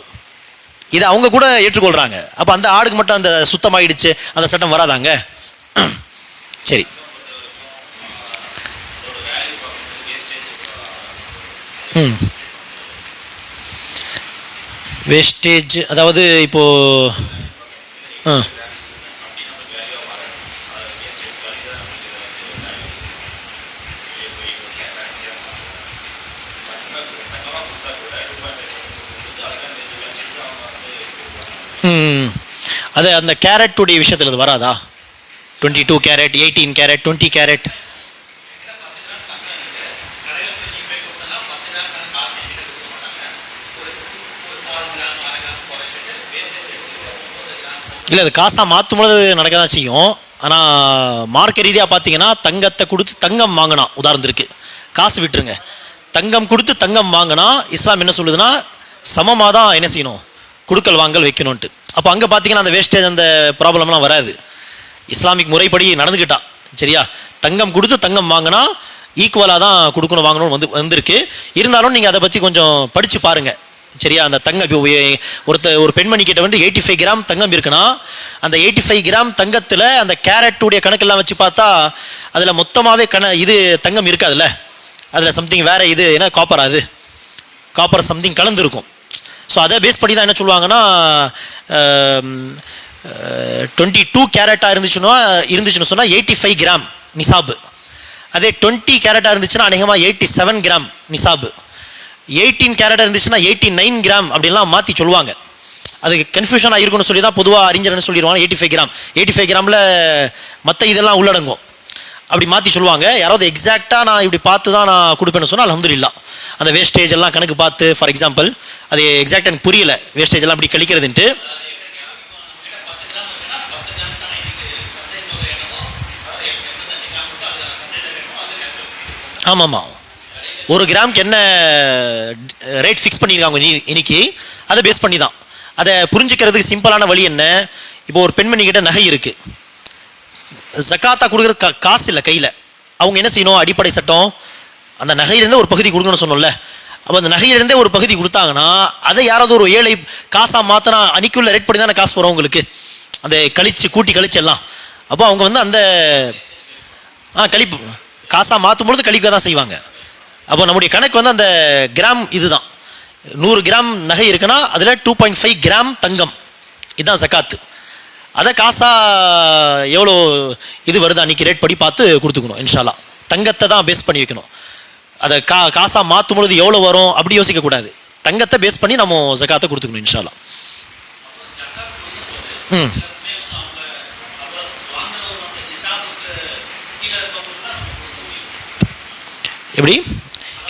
[SPEAKER 1] இதை அவங்க கூட ஏற்றுக்கொள்றாங்க. அப்போ அந்த ஆடுக்கு மட்டும் அந்த சுத்தமாயிடுச்சு, அந்த சட்டம் வராதாங்க? சரி, வேஸ்டேஜ் அதாவது இப்போ அது அந்த கேரட்டுடைய விஷயத்தில் அது வராதா? 22 கேரட், 18 கேரட், 20 கேரட். இல்லை, அது காசாக மாற்றும் பொழுது நடக்க தான் செய்யும். ஆனால் மார்க்க ரீதியாக பார்த்தீங்கன்னா தங்கத்தை கொடுத்து தங்கம் வாங்கினா, உதாரணத்திற்கு காசு விட்டுருங்க, தங்கம் கொடுத்து தங்கம் வாங்கினா இஸ்லாம் என்ன சொல்லுதுன்னா சமமாக தான் என்ன செய்யணும், கொடுக்கல் வாங்கல் வைக்கணும்ட்டு. அப்போ அங்கே பார்த்தீங்கன்னா அந்த வேஸ்டேஜ் அந்த ப்ராப்ளம்லாம் வராது. இஸ்லாமிக் முறைப்படி நடந்துக்கிட்டா சரியா, தங்கம் கொடுத்து தங்கம் வாங்கினா ஈக்குவலாக தான் கொடுக்கணும் வாங்கணும் வந்திருக்கு. இருந்தாலும் நீங்கள் அதை பற்றி கொஞ்சம் படித்து பாருங்கள் சரியா. அந்த தங்கம் இப்போ ஒரு பெண்மணி கிட்ட 85 கிராம் தங்கம் இருக்குன்னா அந்த 85 கிராம் தங்கத்தில் அந்த கேரட்டுடைய கணக்கெல்லாம் வச்சு பார்த்தா அதில் மொத்தமாகவே இது தங்கம் இருக்காதுல்ல, அதில் சம்திங் வேறு இது ஏன்னா காப்பர் சம்திங் கலந்துருக்கும். ஸோ அதை பேஸ் பண்ணி தான் என்ன சொல்லுவாங்கன்னா 22 கேரட்டாக இருந்துச்சுன்னு சொன்னால் 85 கிராம் நிசாபு. அதே 20 கேரட்டாக இருந்துச்சுன்னா அநேகமாக 87 கிராம் நிசாபு. 18 கேரட்டாக இருந்துச்சுன்னா 89 கிராம் அப்படின்லாம் மாற்றி சொல்லுவாங்க. அது கன்ஃபியூஷனாக இருக்குன்னு சொல்லி தான் பொதுவாக அறிஞர்னு சொல்லிடுவாங்க 85 கிராமில் மற்ற இதெல்லாம் உள்ளடங்கும் அப்படி மாற்றி சொல்லுவாங்க. யாராவது எக்ஸாக்டாக நான் இப்படி பார்த்து தான் நான் கொடுப்பேன்னு சொன்னால் அல்ஹம்துலில்லாஹ். அந்த வேஸ்டேஜ் எல்லாம் கணக்கு பார்த்து, ஃபார் எக்ஸாம்பிள் அது எக்ஸாக்டாக எனக்கு புரியல வேஸ்டேஜ் எல்லாம் அப்படி கழிக்கிறதுன்ட்டு. ஆமாம்மா, 1 கிராமுக்கு என்ன ரேட் ஃபிக்ஸ் பண்ணியிருக்காங்க இன்னைக்கு, அதை பேஸ் பண்ணி தான். அதை புரிஞ்சுக்கிறதுக்கு சிம்பிளான வழி என்ன, இப்போ ஒரு பெண்மணி கிட்ட நகை இருக்கு, ஜக்காத்தா கொடுக்குற காசு இல்லை கையில், அவங்க என்ன செய்யணும், அடிப்படை சட்டம் அந்த நகையிலேருந்தே ஒரு பகுதி கொடுக்கணும்னு சொன்னோம்ல. அப்போ அந்த நகையிலேருந்தே ஒரு பகுதி கொடுத்தாங்கன்னா அதை யாராவது ஒரு ஏழை காசாக மாற்றினா அன்னைக்குள்ள ரேட் பண்ணி தானே காசு வரும் உங்களுக்கு, அந்த கூட்டி கழிச்சு எல்லாம். அப்போ அவங்க அந்த கழிப்பு காசாக மாற்றும் பொழுது கழிக்க தான் செய்வாங்க. அப்போ நம்முடைய கணக்கு அந்த கிராம் இதுதான். 100 கிராம் நகை இருக்குன்னா அதில் 2.5 கிராம் தங்கம், இதுதான் ஜக்காத்து. அதை காசா எவ்வளோ இது வருது அன்றைக்கி ரேட் படி பார்த்து கொடுத்துக்கணும் இன்ஷா அல்லாஹ். தங்கத்தை தான் பேஸ் பண்ணி வைக்கணும். அதை காசாக மாற்றும் பொழுது எவ்வளோ வரும் அப்படி யோசிக்கக்கூடாது. தங்கத்தை பேஸ் பண்ணி நம்ம ஜகாத்தை கொடுத்துக்கணும் இன்ஷா அல்லாஹ். ம் எப்படி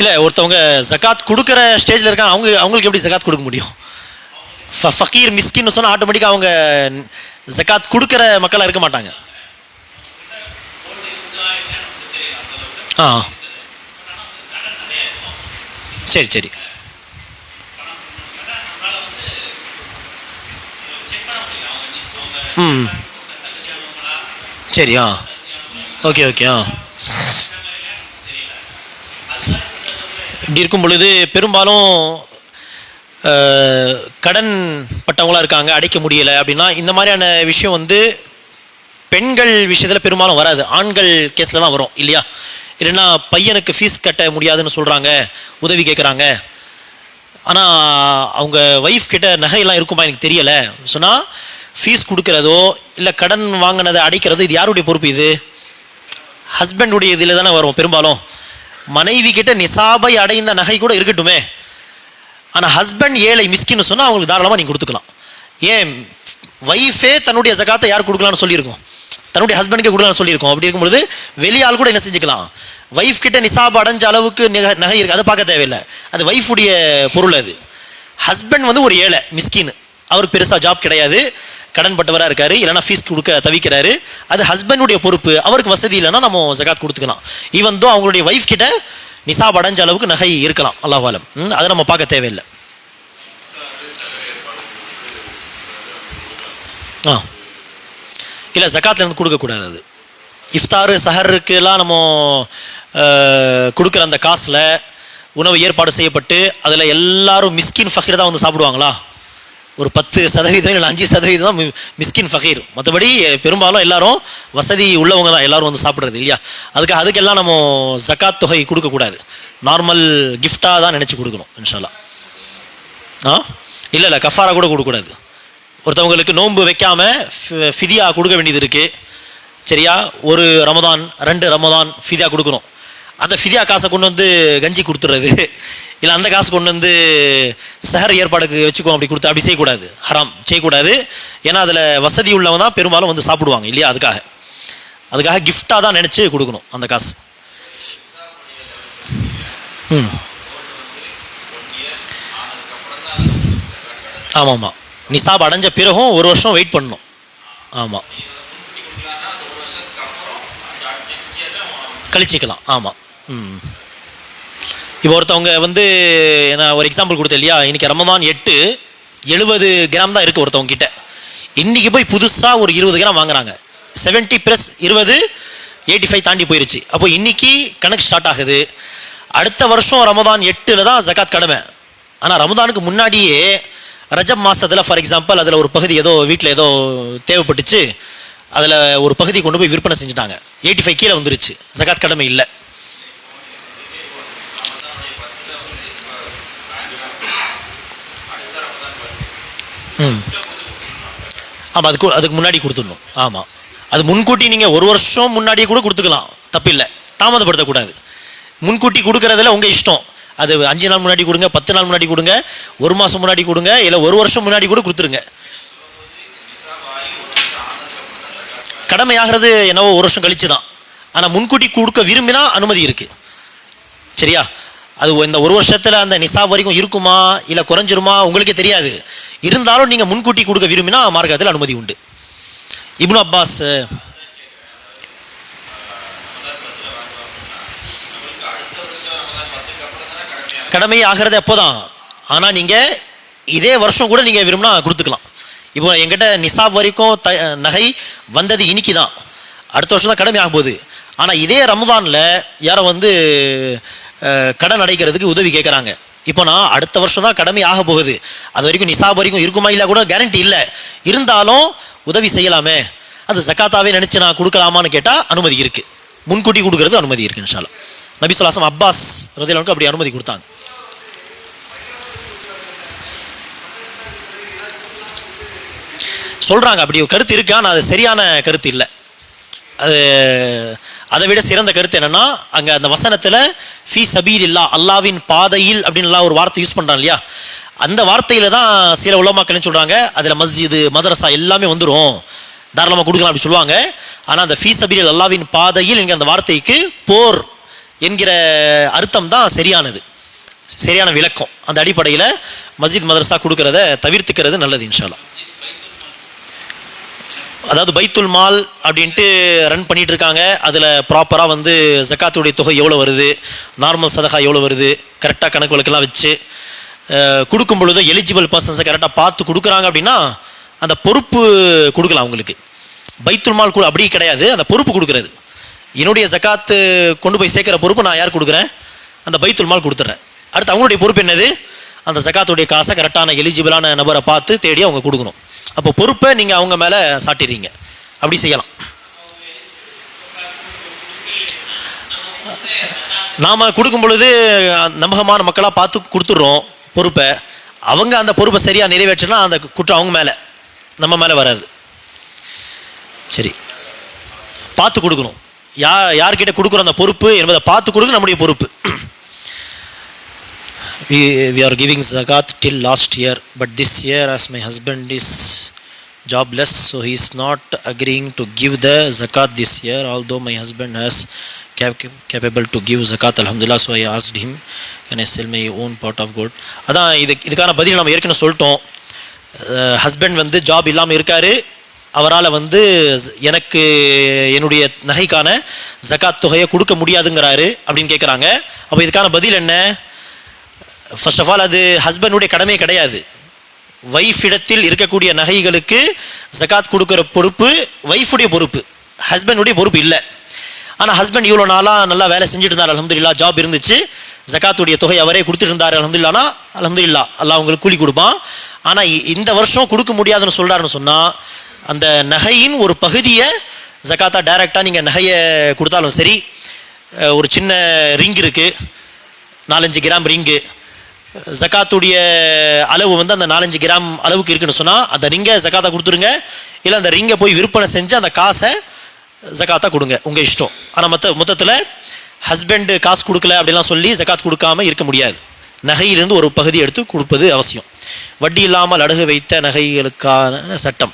[SPEAKER 1] இல்லை, ஒருத்தவங்க ஜகாத் கொடுக்குற ஸ்டேஜில் இருக்காங்க, அவங்களுக்கு எப்படி ஜகாத் கொடுக்க முடியும்? ஃபக்கீர் மிஸ்கின்னு சொன்னால் ஆட்டோமேட்டிக்காக அவங்க ஜகாத் கொடுக்குற மக்களாக இருக்க மாட்டாங்க. ஆ சரி சரி ம் சரி. Okay okay. இப்படி இருக்கும் பொழுது பெரும்பாலும் கடன் பட்டவங்களாக இருக்காங்க, அடைக்க முடியலை அப்படின்னா இந்த மாதிரியான விஷயம் வந்து பெண்கள் விஷயத்தில் பெரும்பாலும் வராது, ஆண்கள் கேஸில் தான் வரும் இல்லையா? இல்லைன்னா பையனுக்கு ஃபீஸ் கட்ட முடியாதுன்னு சொல்கிறாங்க, உதவி கேட்குறாங்க, ஆனால் அவங்க ஒய்ஃப் கிட்ட நகையெல்லாம் இருக்குமா எனக்கு தெரியலை சொன்னால் ஃபீஸ் கொடுக்குறதோ இல்லை கடன் வாங்கினதை அடைக்கிறதோ இது யாருடைய பொறுப்பு? இது ஹஸ்பண்டுடைய இதில் தானே வரும் பெரும்பாலும். மனைவி கிட்ட நிசாபை அடைந்த நகை கூட இருக்கட்டுமே, ஆனால் ஹஸ்பண்ட் ஏழை மிஸ்கின்னு சொன்னால் அவங்களுக்கு தாராளமாக நீங்கள் கொடுத்துக்கலாம். ஏன் ஒய்ஃபே தன்னுடைய ஜகாத்தை யார் கொடுக்கலான்னு சொல்லியிருக்கோம்? தன்னுடைய ஹஸ்பண்டுக்கு கொடுக்கலாம்னு சொல்லியிருக்கோம். அப்படி இருக்கும்பொழுது வெளியால் கூட என்ன செஞ்சுக்கலாம், ஒய்ஃப் கிட்ட நிசாப் அடைஞ்ச அளவுக்கு நகை இருக்குது, அதை பார்க்க தேவையில்லை, அது ஒய்ஃபுடைய பொருள். அது ஹஸ்பண்ட் வந்து ஒரு ஏழை மிஸ்கின், அவருக்கு பெருசாக ஜாப் கிடையாது, கடன் பட்டவராக இருக்காரு, இல்லைனா ஃபீஸ் கொடுக்க தவிக்கிறாரு, அது ஹஸ்பண்டுடைய பொறுப்பு. அவருக்கு வசதி இல்லைன்னா நம்ம ஜகாத் கொடுத்துக்கலாம். ஈவன் தோ அவங்களுடைய ஒய்ஃப் கிட்ட நிசாப் அடைஞ்ச அளவுக்கு நகை இருக்கலாம், அல்லாஹ் ஆலம், அதை நம்ம பார்க்க தேவையில்லை. இல்லை ஜகாத்லேருந்து கொடுக்கக்கூடாது. அது இஃப்தாரு சஹருக்கெல்லாம் நம்ம கொடுக்குற அந்த காசில் உணவு ஏற்பாடு செய்யப்பட்டு அதில் எல்லாரும் மிஸ்கின் ஃபகீர் தான் வந்து சாப்பிடுவாங்களா? ஒரு 10% இல்லை 5% தான் மிஸ்கின் ஃபகீர், மற்றபடி பெரும்பாலும் எல்லாரும் வசதி உள்ளவங்க தான் எல்லாரும் வந்து சாப்பிட்றது இல்லையா? அதுக்கெல்லாம் நம்ம ஜகாத் தொகை கொடுக்கக்கூடாது, நார்மல் கிஃப்டாக தான் நினச்சி கொடுக்கணும் இன்ஷா அல்லாஹ். இல்லை கஃபாரா கூட கொடுக்கக்கூடாது. ஒருத்தவங்களுக்கு நோன்பு வைக்காமல் ஃபிதியா கொடுக்க வேண்டியது இருக்குது சரியா? ஒரு ரமதான் 2 ரமதான் ஃபிதியா கொடுக்கணும். அந்த ஃபிதியா காசை கொண்டு வந்து கஞ்சி கொடுத்துறது, இல்லை அந்த காசு கொண்டு வந்து சஹர் ஏற்பாடுக்கு வச்சுக்கோ அப்படி கொடுத்து அப்படி செய்யக்கூடாது, ஹராம் செய்யக்கூடாது. ஏன்னா அதில் வசதி உள்ளவங்க தான் பெரும்பாலும் வந்து சாப்பிடுவாங்க இல்லையா? அதுக்காக கிஃப்டாக தான் நினச்சி கொடுக்கணும் அந்த காசு. ஆமாம் ஆமாம், நிசாப் அடைஞ்ச பிறகும் 1 வருஷம் வெயிட் பண்ணணும். ஆமாம் கழிச்சிக்கலாம். ஆமாம். இப்போ ஒருத்தவங்க வந்து நான் ஒரு எக்ஸாம்பிள் கொடுத்தேன் இல்லையா, இன்றைக்கி ரமதான் 8 70 கிராம் தான் இருக்குது ஒருத்தவங்க கிட்ட. இன்றைக்கி போய் புதுசாக ஒரு 20 கிராம் வாங்குறாங்க. 70 + 20 85 தாண்டி போயிருச்சு. அப்போ இன்றைக்கி கணக்கு ஸ்டார்ட் ஆகுது. அடுத்த வருஷம் ரமதான் 8 தான் ஜகாத் கடமை. ஆனால் ரமதானுக்கு முன்னாடியே ரஜப் மாதத்தில் ஃபார் எக்ஸாம்பிள் அதில் ஒரு பகுதி ஏதோ வீட்டில் ஏதோ தேவைப்பட்டுச்சு, அதில் ஒரு பகுதி கொண்டு போய் விற்பனை செஞ்சுட்டாங்க, 85 கீழே வந்துருச்சு, ஜகாத் கடமை இல்லை. ஆமாம், அதுக்கு முன்னாடி கொடுத்துடணும். ஆமாம், அது முன்கூட்டி நீங்கள் 1 வருஷம் முன்னாடியே கூட கொடுத்துக்கலாம், தப்பில்லை, தாமதப்படுத்தக்கூடாது. முன்கூட்டி கொடுக்குறதுல உங்கள் இஷ்டம், அது 5 நாள் முன்னாடி கொடுங்க, 10 நாள் முன்னாடி கொடுங்க, 1 மாதம் முன்னாடி கொடுங்க, இல்லை 1 வருஷம் முன்னாடி கூட கொடுத்துருங்க. கடமையாகிறது என்னவோ 1 வருஷம் கழிச்சு தான். ஆனால் முன்கூட்டி கொடுக்க விரும்பினா அனுமதி இருக்குது சரியா? அது இந்த 1 வருஷத்தில் அந்த நிசாப் வரைக்கும் இருக்குமா இல்லை குறைஞ்சிருமா உங்களுக்கே தெரியாது. இருந்தாலும் நீங்கள் முன்கூட்டி கொடுக்க விரும்பினா மார்க்கத்தில் அனுமதி உண்டு. இப்னு அப்பாஸ் கடமை ஆகிறது அப்போதான். ஆனால் நீங்கள் இதே வருஷம் கூட நீங்கள் விரும்பினா கொடுத்துக்கலாம். இப்போ எங்கிட்ட நிசாப் வரைக்கும் நகை வந்தது இன்னைக்கு தான், அடுத்த வருஷம் தான் கடமை ஆக போகுது. ஆனால் இதே ரமதானில் யாரை வந்து கடன் அடைக்கிறதுக்கு உதவி கேட்குறாங்க. இப்போ நான் அடுத்த வருஷம் தான் கடமை ஆக போகுது, அது வரைக்கும் நிசாப் வரைக்கும் இருக்குமா இல்லை கூட கேரண்டி இல்லை, இருந்தாலும் உதவி செய்யலாமே, அது ஜகாத்தாவே நினச்சி நான் கொடுக்கலாமான்னு கேட்டால் அனுமதி இருக்குது, முன்கூட்டி கொடுக்கறது அனுமதி இருக்குது இன்ஷா அல்லாஹ். நபி ஸல்லல்லாஹு அலைஹி வஸல்லம் அப்பாஸ் ரலியல்லாஹு அன்ஹு அப்படி அனுமதி கொடுத்தாங்க. சொல்கிறாங்க அப்படி ஒரு கருத்து இருக்கு, ஆனால் அது சரியான கருத்து இல்லை. அது அதை விட சிறந்த கருத்து என்னன்னா, அங்கே அந்த வசனத்தில் ஃபீ சபீலில்லா, அல்லாவின் பாதையில் அப்படின்னு ஒரு வார்த்தை யூஸ் பண்ணுறான் இல்லையா, அந்த வார்த்தையில் தான் சில உலமாக்கள் சொல்கிறாங்க அதில் மஸ்ஜிது மதரசா எல்லாமே வந்துடும், தாராளமாக கொடுக்கலாம் அப்படி சொல்லுவாங்க. ஆனால் அந்த ஃபீ சபீலில் அல்லாவின் பாதையில் என்கிற அந்த வார்த்தைக்கு போர் என்கிற அர்த்தம் தான் சரியானது, சரியான விளக்கம். அந்த அடிப்படையில் மஸ்ஜித் மதரசா கொடுக்கறத தவிர்த்துக்கிறது நல்லது இன்ஷா அல்லாஹ். அதாவது பைத்துல் மால் அப்படின்ட்டு ரன் பண்ணிட்டு இருக்காங்க, அதில் ப்ராப்பராக வந்து ஜக்காத்துடைய தொகை எவ்வளோ வருது, நார்மல் சதகா எவ்வளோ வருது, கரெக்டாக கணக்கு வழக்கெல்லாம் வச்சு கொடுக்கும் பொழுது எலிஜிபிள் பர்சன்ஸை கரெக்டாக பார்த்து கொடுக்குறாங்க அப்படின்னா அந்த பொறுப்பு கொடுக்கலாம் அவங்களுக்கு. பைத்துல் மால் அப்படி கிடையாது, அந்த பொறுப்பு கொடுக்குறது, என்னுடைய ஜக்காத்து கொண்டு போய் சேர்க்குற பொறுப்பு நான் யார் கொடுக்குறேன், அந்த பைத்துல் மால் கொடுத்துட்றேன். அடுத்து அவங்களுடைய பொறுப்பு என்னது, அந்த ஜக்காத்துடைய காசை கரெக்டான எலிஜிபிளான நபரை பார்த்து தேடி அவங்க கொடுக்கணும். அப்போ பொறுப்பை நீங்கள் அவங்க மேலே சாட்டிடுறீங்க, அப்படி செய்யலாம். நாம் கொடுக்கும் பொழுது நம்பகமான மக்களாக பார்த்து கொடுத்துட்றோம் பொறுப்பை, அவங்க அந்த பொறுப்பை சரியாக நிறைவேற்றினா அந்த குற்றம் அவங்க மேலே, நம்ம மேலே வராது. சரி, பார்த்து கொடுக்கணும், யார்கிட்ட கொடுக்குறோம் அந்த பொறுப்பு என்பதை பார்த்து கொடுக்க நம்முடைய பொறுப்பு. We are giving zakat till last year, but this year as my husband is jobless, so he is not agreeing to give the zakat this year, although my husband has capable to give zakat alhamdulillah, so I asked him, can I sell my own pot of gold. அதான் இதுக்கான பதில் நம்ம ஏற்கனவே சொல்லிட்டோம். Husband வந்து job இல்லாமல் இருக்காரு, அவரால் வந்து எனக்கு என்னுடைய நகைக்கான ஜக்காத் தொகையை கொடுக்க முடியாதுங்கிறாரு அப்படின்னு கேட்குறாங்க. அப்போ இதுக்கான பதில் என்ன, ஃபர்ஸ்ட் ஆஃப் ஆல் அது ஹஸ்பண்டுடைய கடமையே கிடையாது. வைஃப் இடத்தில் இருக்கக்கூடிய நகைகளுக்கு ஜக்காத் கொடுக்குற பொறுப்பு வைஃபுடைய பொறுப்பு, ஹஸ்பண்டுடைய பொறுப்பு இல்லை. ஆனால் ஹஸ்பண்ட் இவ்வளோ நாளாக நல்லா வேலை செஞ்சுட்டு இருந்தார், அல்ஹம்துலில்லாஹ் ஜாப் இருந்துச்சு, ஜக்காத்துடைய தொகை அவரே கொடுத்துட்டு இருந்தார், அல்ஹம்துலில்லாஹ்னா அல்ஹம்துலில்லாஹ் அல்லாஹ் உங்களுக்கு கூலி கொடுப்பான். ஆனால் இந்த வருஷம் கொடுக்க முடியாதுன்னு சொல்கிறாருன்னு சொன்னால் அந்த நகையின் ஒரு பகுதியை ஜக்காத்தா டைரெக்டாக நீங்கள் நகையை கொடுத்தாலும் சரி, ஒரு சின்ன ரிங் இருக்குது 4-5 கிராம் ரிங்கு, ஜக்காத்துடைய அளவு வந்து அந்த 4-5 கிராம் அளவுக்கு இருக்குன்னு சொன்னால் அந்த ரிங்கை ஜக்காத்தா கொடுத்துருங்க, இல்லை அந்த ரிங்கை போய் விற்பனை செஞ்சு அந்த காசை ஜக்காத்தா கொடுங்க, உங்கள் இஷ்டம். ஆனால் மொத்தத்தில் ஹஸ்பண்டு காசு கொடுக்கல அப்படிலாம் சொல்லி ஜக்காத் கொடுக்காம இருக்க முடியாது. நகையிலிருந்து ஒரு பகுதி எடுத்து கொடுப்பது அவசியம். வட்டி இல்லாமல் அடகு வைத்த நகைகளுக்கான சட்டம்,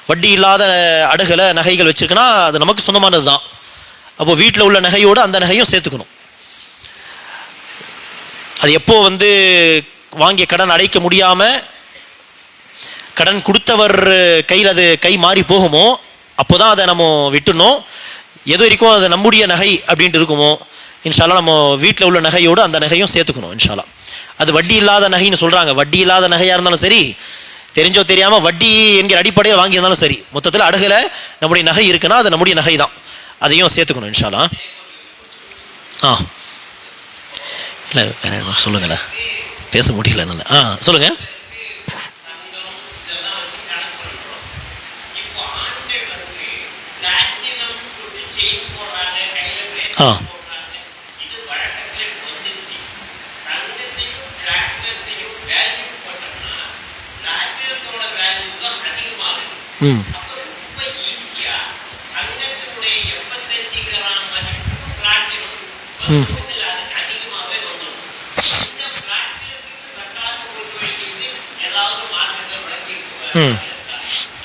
[SPEAKER 1] வட்டி இல்லாத அடகுல நகைகள் வச்சிருக்குன்னா அது நமக்கு சொந்தமானது தான். அப்போ வீட்டில் உள்ள நகையோடு அந்த நகையும் சேர்த்துக்கணும். அது எப்போ வந்து வாங்கிய கடன் அடைக்க முடியாமல் கடன் கொடுத்தவர் கையில் அது கை மாறி போகுமோ அப்போ தான் அதை நம்ம விட்டுணும். எது வரைக்கும் அது நம்முடைய நகை அப்படின்ட்டு இருக்குமோ இன்ஷால்லா நம்ம வீட்டில் உள்ள நகையோடு அந்த நகையும் சேர்த்துக்கணும் இன்ஷால்லா. அது வட்டி இல்லாத நகைன்னு சொல்கிறாங்க, வட்டி இல்லாத நகையாக இருந்தாலும் சரி, தெரிஞ்சோ தெரியாமல் வட்டி என்கிற அடிப்படையில் வாங்கியிருந்தாலும் சரி, மொத்தத்தில் அடகுல நம்முடைய நகை இருக்குன்னா அது நம்முடைய நகை தான், அதையும் சேர்த்துக்கணும் இன்ஷால்லா. இல்லை வேற என்ன சொல்லுங்களா, பேச முடியல நல்லா. சொல்லுங்கள்.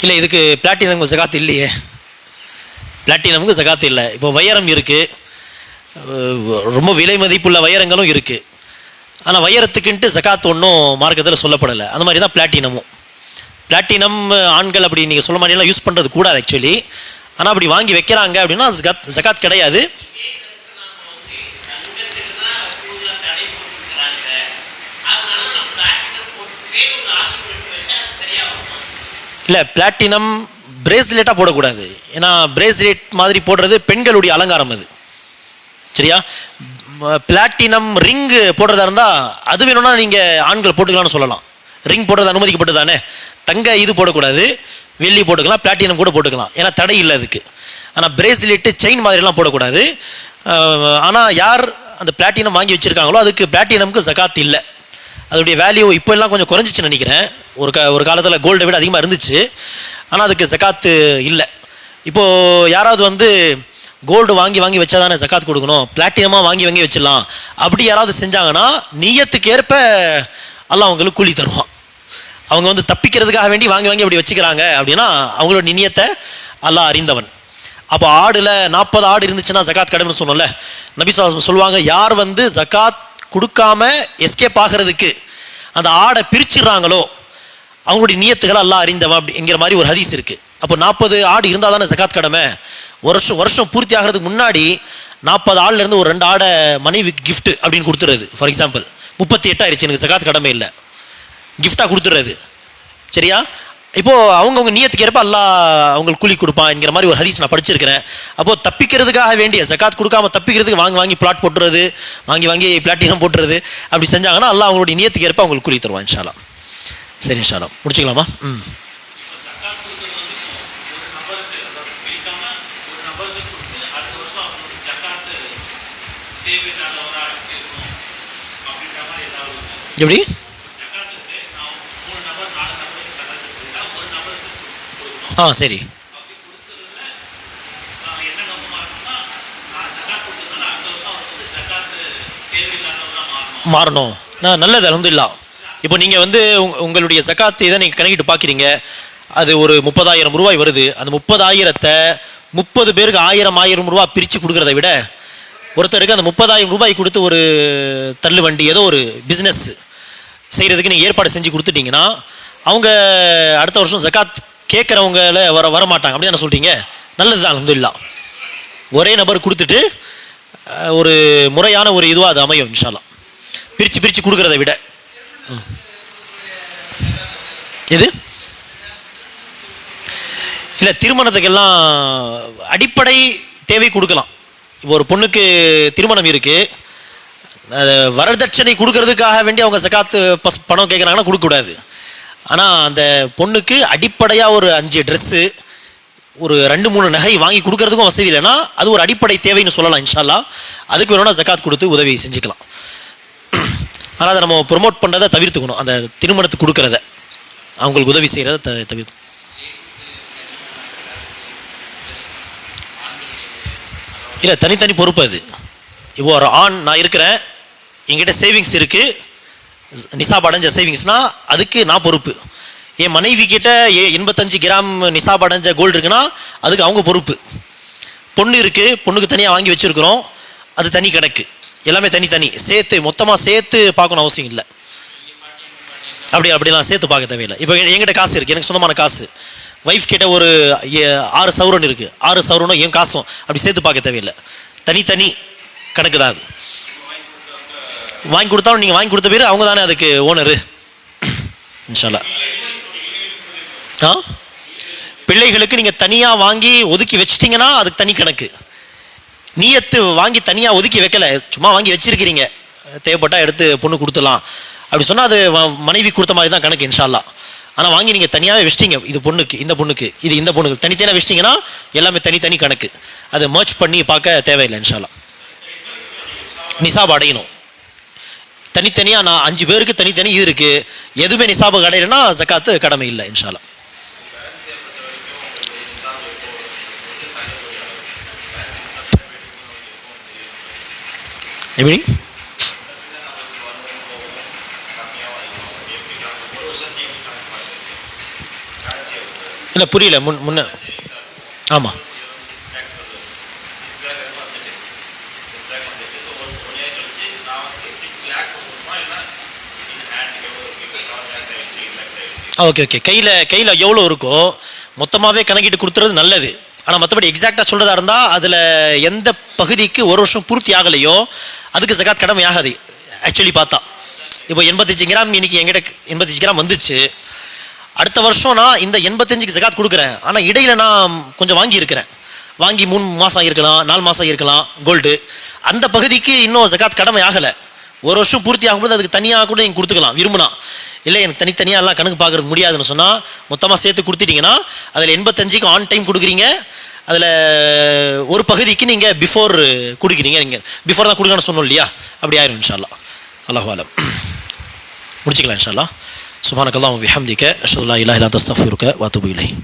[SPEAKER 1] இல்லை இதுக்கு பிளாட்டினம் ஜகாத் இல்லையே, பிளாட்டினமுக்கு ஜகாத் இல்லை. இப்போ வைரம் இருக்குது, ரொம்ப விலை மதிப்புள்ள வைரங்களும் இருக்குது, ஆனால் வைரத்துக்குன்ட்டு ஜகாத் ஒன்றும் மார்க்கத்தில் சொல்லப்படலை. அந்த மாதிரி தான் பிளாட்டினமும். பிளாட்டினம் ஆண்கள் அப்படி நீங்கள் சொல்ல மாதிரிலாம் யூஸ் பண்ணுறது கூடாது ஆக்சுவலி, ஆனால் அப்படி வாங்கி வைக்கிறாங்க அப்படின்னா ஜகாத் கிடையாது. இல்லை பிளாட்டினம் பிரேஸ்லெட்டாக போடக்கூடாது, ஏன்னா பிரேஸ்லெட் மாதிரி போடுறது பெண்களுடைய அலங்காரம் அது, சரியா? பிளாட்டினம் ரிங்கு போடுறதா இருந்தால் அது வேணும்னா நீங்கள் ஆண்கள் போட்டுக்கலாம்னு சொல்லலாம், ரிங் போடுறது அனுமதிக்கப்பட்டு தானே. தங்க இது போடக்கூடாது, வெள்ளி போட்டுக்கலாம், பிளாட்டினம் கூட போட்டுக்கலாம், ஏன்னா தடை இல்லை அதுக்கு. ஆனால் பிரேஸ்லெட்டு செயின் மாதிரிலாம் போடக்கூடாது. ஆனால் யார் அந்த பிளாட்டினம் வாங்கி வச்சுருக்காங்களோ அதுக்கு பிளாட்டினமுக்கு ஜகாத் இல்லை. அதோடைய வேல்யூ இப்போ எல்லாம் கொஞ்சம் குறைஞ்சிச்சுன்னு நினைக்கிறேன். ஒரு காலத்தில் கோல்டை விட அதிகமாக இருந்துச்சு, ஆனால் அதுக்கு ஜகாத்து இல்லை. இப்போது யாராவது வந்து கோல்டு வாங்கி வாங்கி வச்சா தானே ஜக்காத் கொடுக்கணும், பிளாட்டினமாக வாங்கி வாங்கி வச்சிடலாம் அப்படி யாராவது செஞ்சாங்கன்னா நியத்துக்கு ஏற்ப அல்லாஹ் அவங்களுக்கு கூலி தருவான். அவங்க வந்து தப்பிக்கிறதுக்காக வேண்டி வாங்கி வாங்கி அப்படி வச்சுக்கிறாங்க அப்படின்னா அவங்களோட நியத்தை அல்லாஹ் அறிந்தவன். அப்போ ஆடுல 40 ஆடு இருந்துச்சுன்னா ஜக்காத் கடமைன்னு சொன்னோம்ல, நபி ஸல்லல்லாஹு அலைஹி சொல்லுவாங்க, யார் வந்து ஜக்காத் கொடுக்காம எஸ்கேப் ஆகிறதுக்கு அந்த ஆடை பிரிச்சிடுறாங்களோ அவங்களுடைய நியத்துக்களை அல்லாஹ் அறிந்தவன் அப்படிங்கிற மாதிரி ஒரு ஹதீஸ் இருக்கு. அப்போ 40 ஆடு இருந்தால் தானே ஜக்காத் கடமை. வருஷம் பூர்த்தி ஆகிறதுக்கு முன்னாடி 40 ஆடுல இருந்து ஒரு 2 ஆடை மனைவி கிஃப்ட் அப்படின்னு கொடுத்துறது. ஃபார் எக்ஸாம்பிள் 38 ஆயிடுச்சு, எனக்கு ஜக்காத் கடமை இல்லை, கிஃப்டாக கொடுத்துறது. சரியா? இப்போது அவங்கவுங்க நியத்துக்கு ஏற்ப அல்லாஹ் அவங்களுக்கு கூலி கொடுப்பான் என்கிற மாதிரி ஒரு ஹதீஸ் நான் படிச்சிருக்கிறேன். அப்போது தப்பிக்கிறதுக்காக வேண்டிய ஜக்காத் கொடுக்காம தப்பிக்கிறதுக்கு வாங்கி பிளாட் போட்டுறது, வாங்கி பிளாட்டினம் போட்டுறது அப்படி செஞ்சாங்கன்னா அல்லாஹ் அவங்களுடைய நியத்துக்கு ஏற்ப அவங்களுக்கு கூலி தருவான். இன்ஷா அல்லாஹ். சரி, இன்ஷா அல்லாஹ் முடிச்சுக்கலாமா? எப்படி? சரி, மாறணும். நல்லது, அல்ஹம்துலில்லாஹ். இப்போ நீங்கள் வந்து உங்களுடைய ஜக்காத் இதை நீங்கள் கணக்கிட்டு பார்க்குறீங்க, அது ஒரு 30,000 ரூபாய் வருது. அந்த 30,000-த்தை 30 பேருக்கு 1000 ரூபாய் பிரித்து கொடுக்குறத விட ஒருத்தருக்கு அந்த 30,000 ரூபாய் கொடுத்து ஒரு தள்ளு வண்டி ஏதோ ஒரு பிஸ்னஸ் செய்கிறதுக்கு நீங்கள் ஏற்பாடு செஞ்சு கொடுத்துட்டீங்கன்னா அவங்க அடுத்த வருஷம் ஜக்காத் கேட்குறவங்கள வரமாட்டாங்க. அப்படி தானே சொல்கிறீங்க? நல்லது தான், அல்ஹம்துலில்லாஹ். ஒரே நபர் கொடுத்துட்டு ஒரு முறையான ஒரு இதுவாக அது அமையும் இன்ஷா அல்லாஹ், பிரித்து கொடுக்குறத விட. எது இல்லை, திருமணத்துக்கெல்லாம் அடிப்படை தேவை கொடுக்கலாம். இப்போ ஒரு பொண்ணுக்கு திருமணம் இருக்குது, வரதட்சணை கொடுக்கறதுக்காக வேண்டி அவங்க ஜக்காத்து பணம் கேட்குறாங்கன்னா கொடுக்கக்கூடாது. ஆனால் அந்த பொண்ணுக்கு அடிப்படையாக ஒரு 5 ட்ரெஸ்ஸு, ஒரு 2-3 நகை வாங்கி கொடுக்கறதுக்கும் வசதி இல்லைன்னா அது ஒரு அடிப்படை தேவைன்னு சொல்லலாம். இன்ஷா அல்லாஹ் அதுக்கு வேணும்னா ஜக்காத் கொடுத்து உதவி செஞ்சுக்கலாம். ஆனால் அதை நம்ம ப்ரொமோட் பண்ணுறதை தவிர்த்துக்கணும், அந்த திருமணத்துக்கு கொடுக்குறத அவங்களுக்கு உதவி செய்கிறத தவிர்த்து. இல்லை, தனித்தனி பொறுப்பு அது. இப்போ ஒரு ஆண் நான் இருக்கிறேன், என்கிட்ட சேவிங்ஸ் இருக்குது, நிசாப் அடைஞ்ச சேவிங்ஸ்னால் அதுக்கு நான் பொறுப்பு. என் மனைவி கிட்ட 85 கிராம் நிசாப் அடைஞ்ச கோல்டு இருக்குன்னா அதுக்கு அவங்க பொறுப்பு. பொண்ணு இருக்குது, பொண்ணுக்கு தனியாக வாங்கி வச்சுருக்குறோம், அது தனி கணக்கு. எல்லாமே தனித்தனி, சேர்த்து மொத்தமாக சேர்த்து பார்க்கணும் அவசியம் இல்லை. அப்படிலாம் சேர்த்து பார்க்க தேவையில்லை. இப்போ என்கிட்ட காசு இருக்குது, எனக்கு சொந்தமான காசு, ஒய்ஃப் கிட்ட ஒரு 6 சவரன் இருக்குது, 6 சவரனும் என் காசும் அப்படி சேர்த்து பார்க்க தேவையில்லை, தனித்தனி கணக்கு தான் அது. வாங்கி கொடுத்தாலும் நீங்கள் வாங்கி கொடுத்த பேர் அவங்க தானே அதுக்கு ஓனரு. இன்ஷா அல்லாஹ். பிள்ளைகளுக்கு நீங்கள் தனியாக வாங்கி ஒதுக்கி வச்சிட்டிங்கன்னா அதுக்கு தனி கணக்கு. நியத்து வாங்கி தனியாக ஒதுக்கி வைக்கல, சும்மா வாங்கி வச்சிருக்கிறீங்க, தேவைப்பட்டால் எடுத்து பொண்ணு கொடுத்துலாம் அப்படி சொன்னால் அது மனைவி கொடுத்த மாதிரி தான் கணக்கு இன்ஷா அல்லாஹ். ஆனால் வாங்கி நீங்கள் தனியாகவே வச்சிட்டிங்க, இது பொண்ணுக்கு, இந்த பொண்ணுக்கு, இது இந்த பொண்ணுக்கு, தனித்தனியாக வச்சிட்டிங்கன்னா எல்லாமே தனித்தனி கணக்கு. அதை மர்ச் பண்ணி பார்க்க தேவையில்லை இன்ஷா அல்லாஹ். நிசாப் அடையணும் தனித்தனியாக. நான் 5 பேருக்கு தனித்தனி இது இருக்குது, எதுவுமே நிசாபு அடையலைன்னா ஜக்காத்து கடமை இல்லை இன்ஷா அல்லாஹ். எப்படி? இல்லை, புரியல. முன்ன ஆமாம், ஓகே. கையில் எவ்வளோ இருக்கோ மொத்தமாகவே கணக்கிட்டு கொடுத்துறது நல்லது. ஆனால் மற்றபடி எக்ஸாக்டாக சொல்கிறதா இருந்தால் அதில் எந்த பகுதிக்கு ஒரு வருஷம் பூர்த்தி ஆகலையோ அதுக்கு ஜக்காத் கடமை ஆகாது. ஆக்சுவலி பார்த்தா இப்போ 85 கிராம் இன்னைக்கு என்கிட்ட 85 கிராம் வந்துச்சு, அடுத்த வருஷம் நான் இந்த 85க்கு ஜக்காத் கொடுக்குறேன். ஆனால் இடையில நான் கொஞ்சம் வாங்கி 3 மாதம் இருக்கலாம், 4 மாதம் இருக்கலாம் கோல்டு, அந்த பகுதிக்கு இன்னும் ஜக்காத் கடமை ஆகலை. ஒரு வருஷம் பூர்த்தி ஆகும்போது அதுக்கு தனியாக கூட நீங்கள் கொடுத்துக்கலாம் விரும்புனா. இல்லை எனக்கு தனித்தனியாக எல்லாம் கணக்கு பார்க்குறது முடியாதுன்னு சொன்னால் மொத்தமாக சேர்த்து கொடுத்துட்டிங்கன்னா அதில் 85க்கு ஆன் டைம் கொடுக்குறீங்க, அதில் ஒரு பகுதிக்கு நீங்கள் பிஃபோர் கொடுக்குறீங்க. நீங்கள் பிஃபோர் தான் கொடுக்கணும்னு சொன்னோம் இல்லையா, அப்படி ஆயிரும் இன்ஷா அல்லாஹ். அல்லாஹு அலம். முடிச்சுக்கலாம் இன்ஷா அல்லாஹ். சுப்ஹானக்கல்லாஹு வ பிஹம்திக அஷ்ஹது அல்லா இலாஹா இல்லா அன்த அஸ்தக்ஃபிருக வ அத்தூபு இலைக்.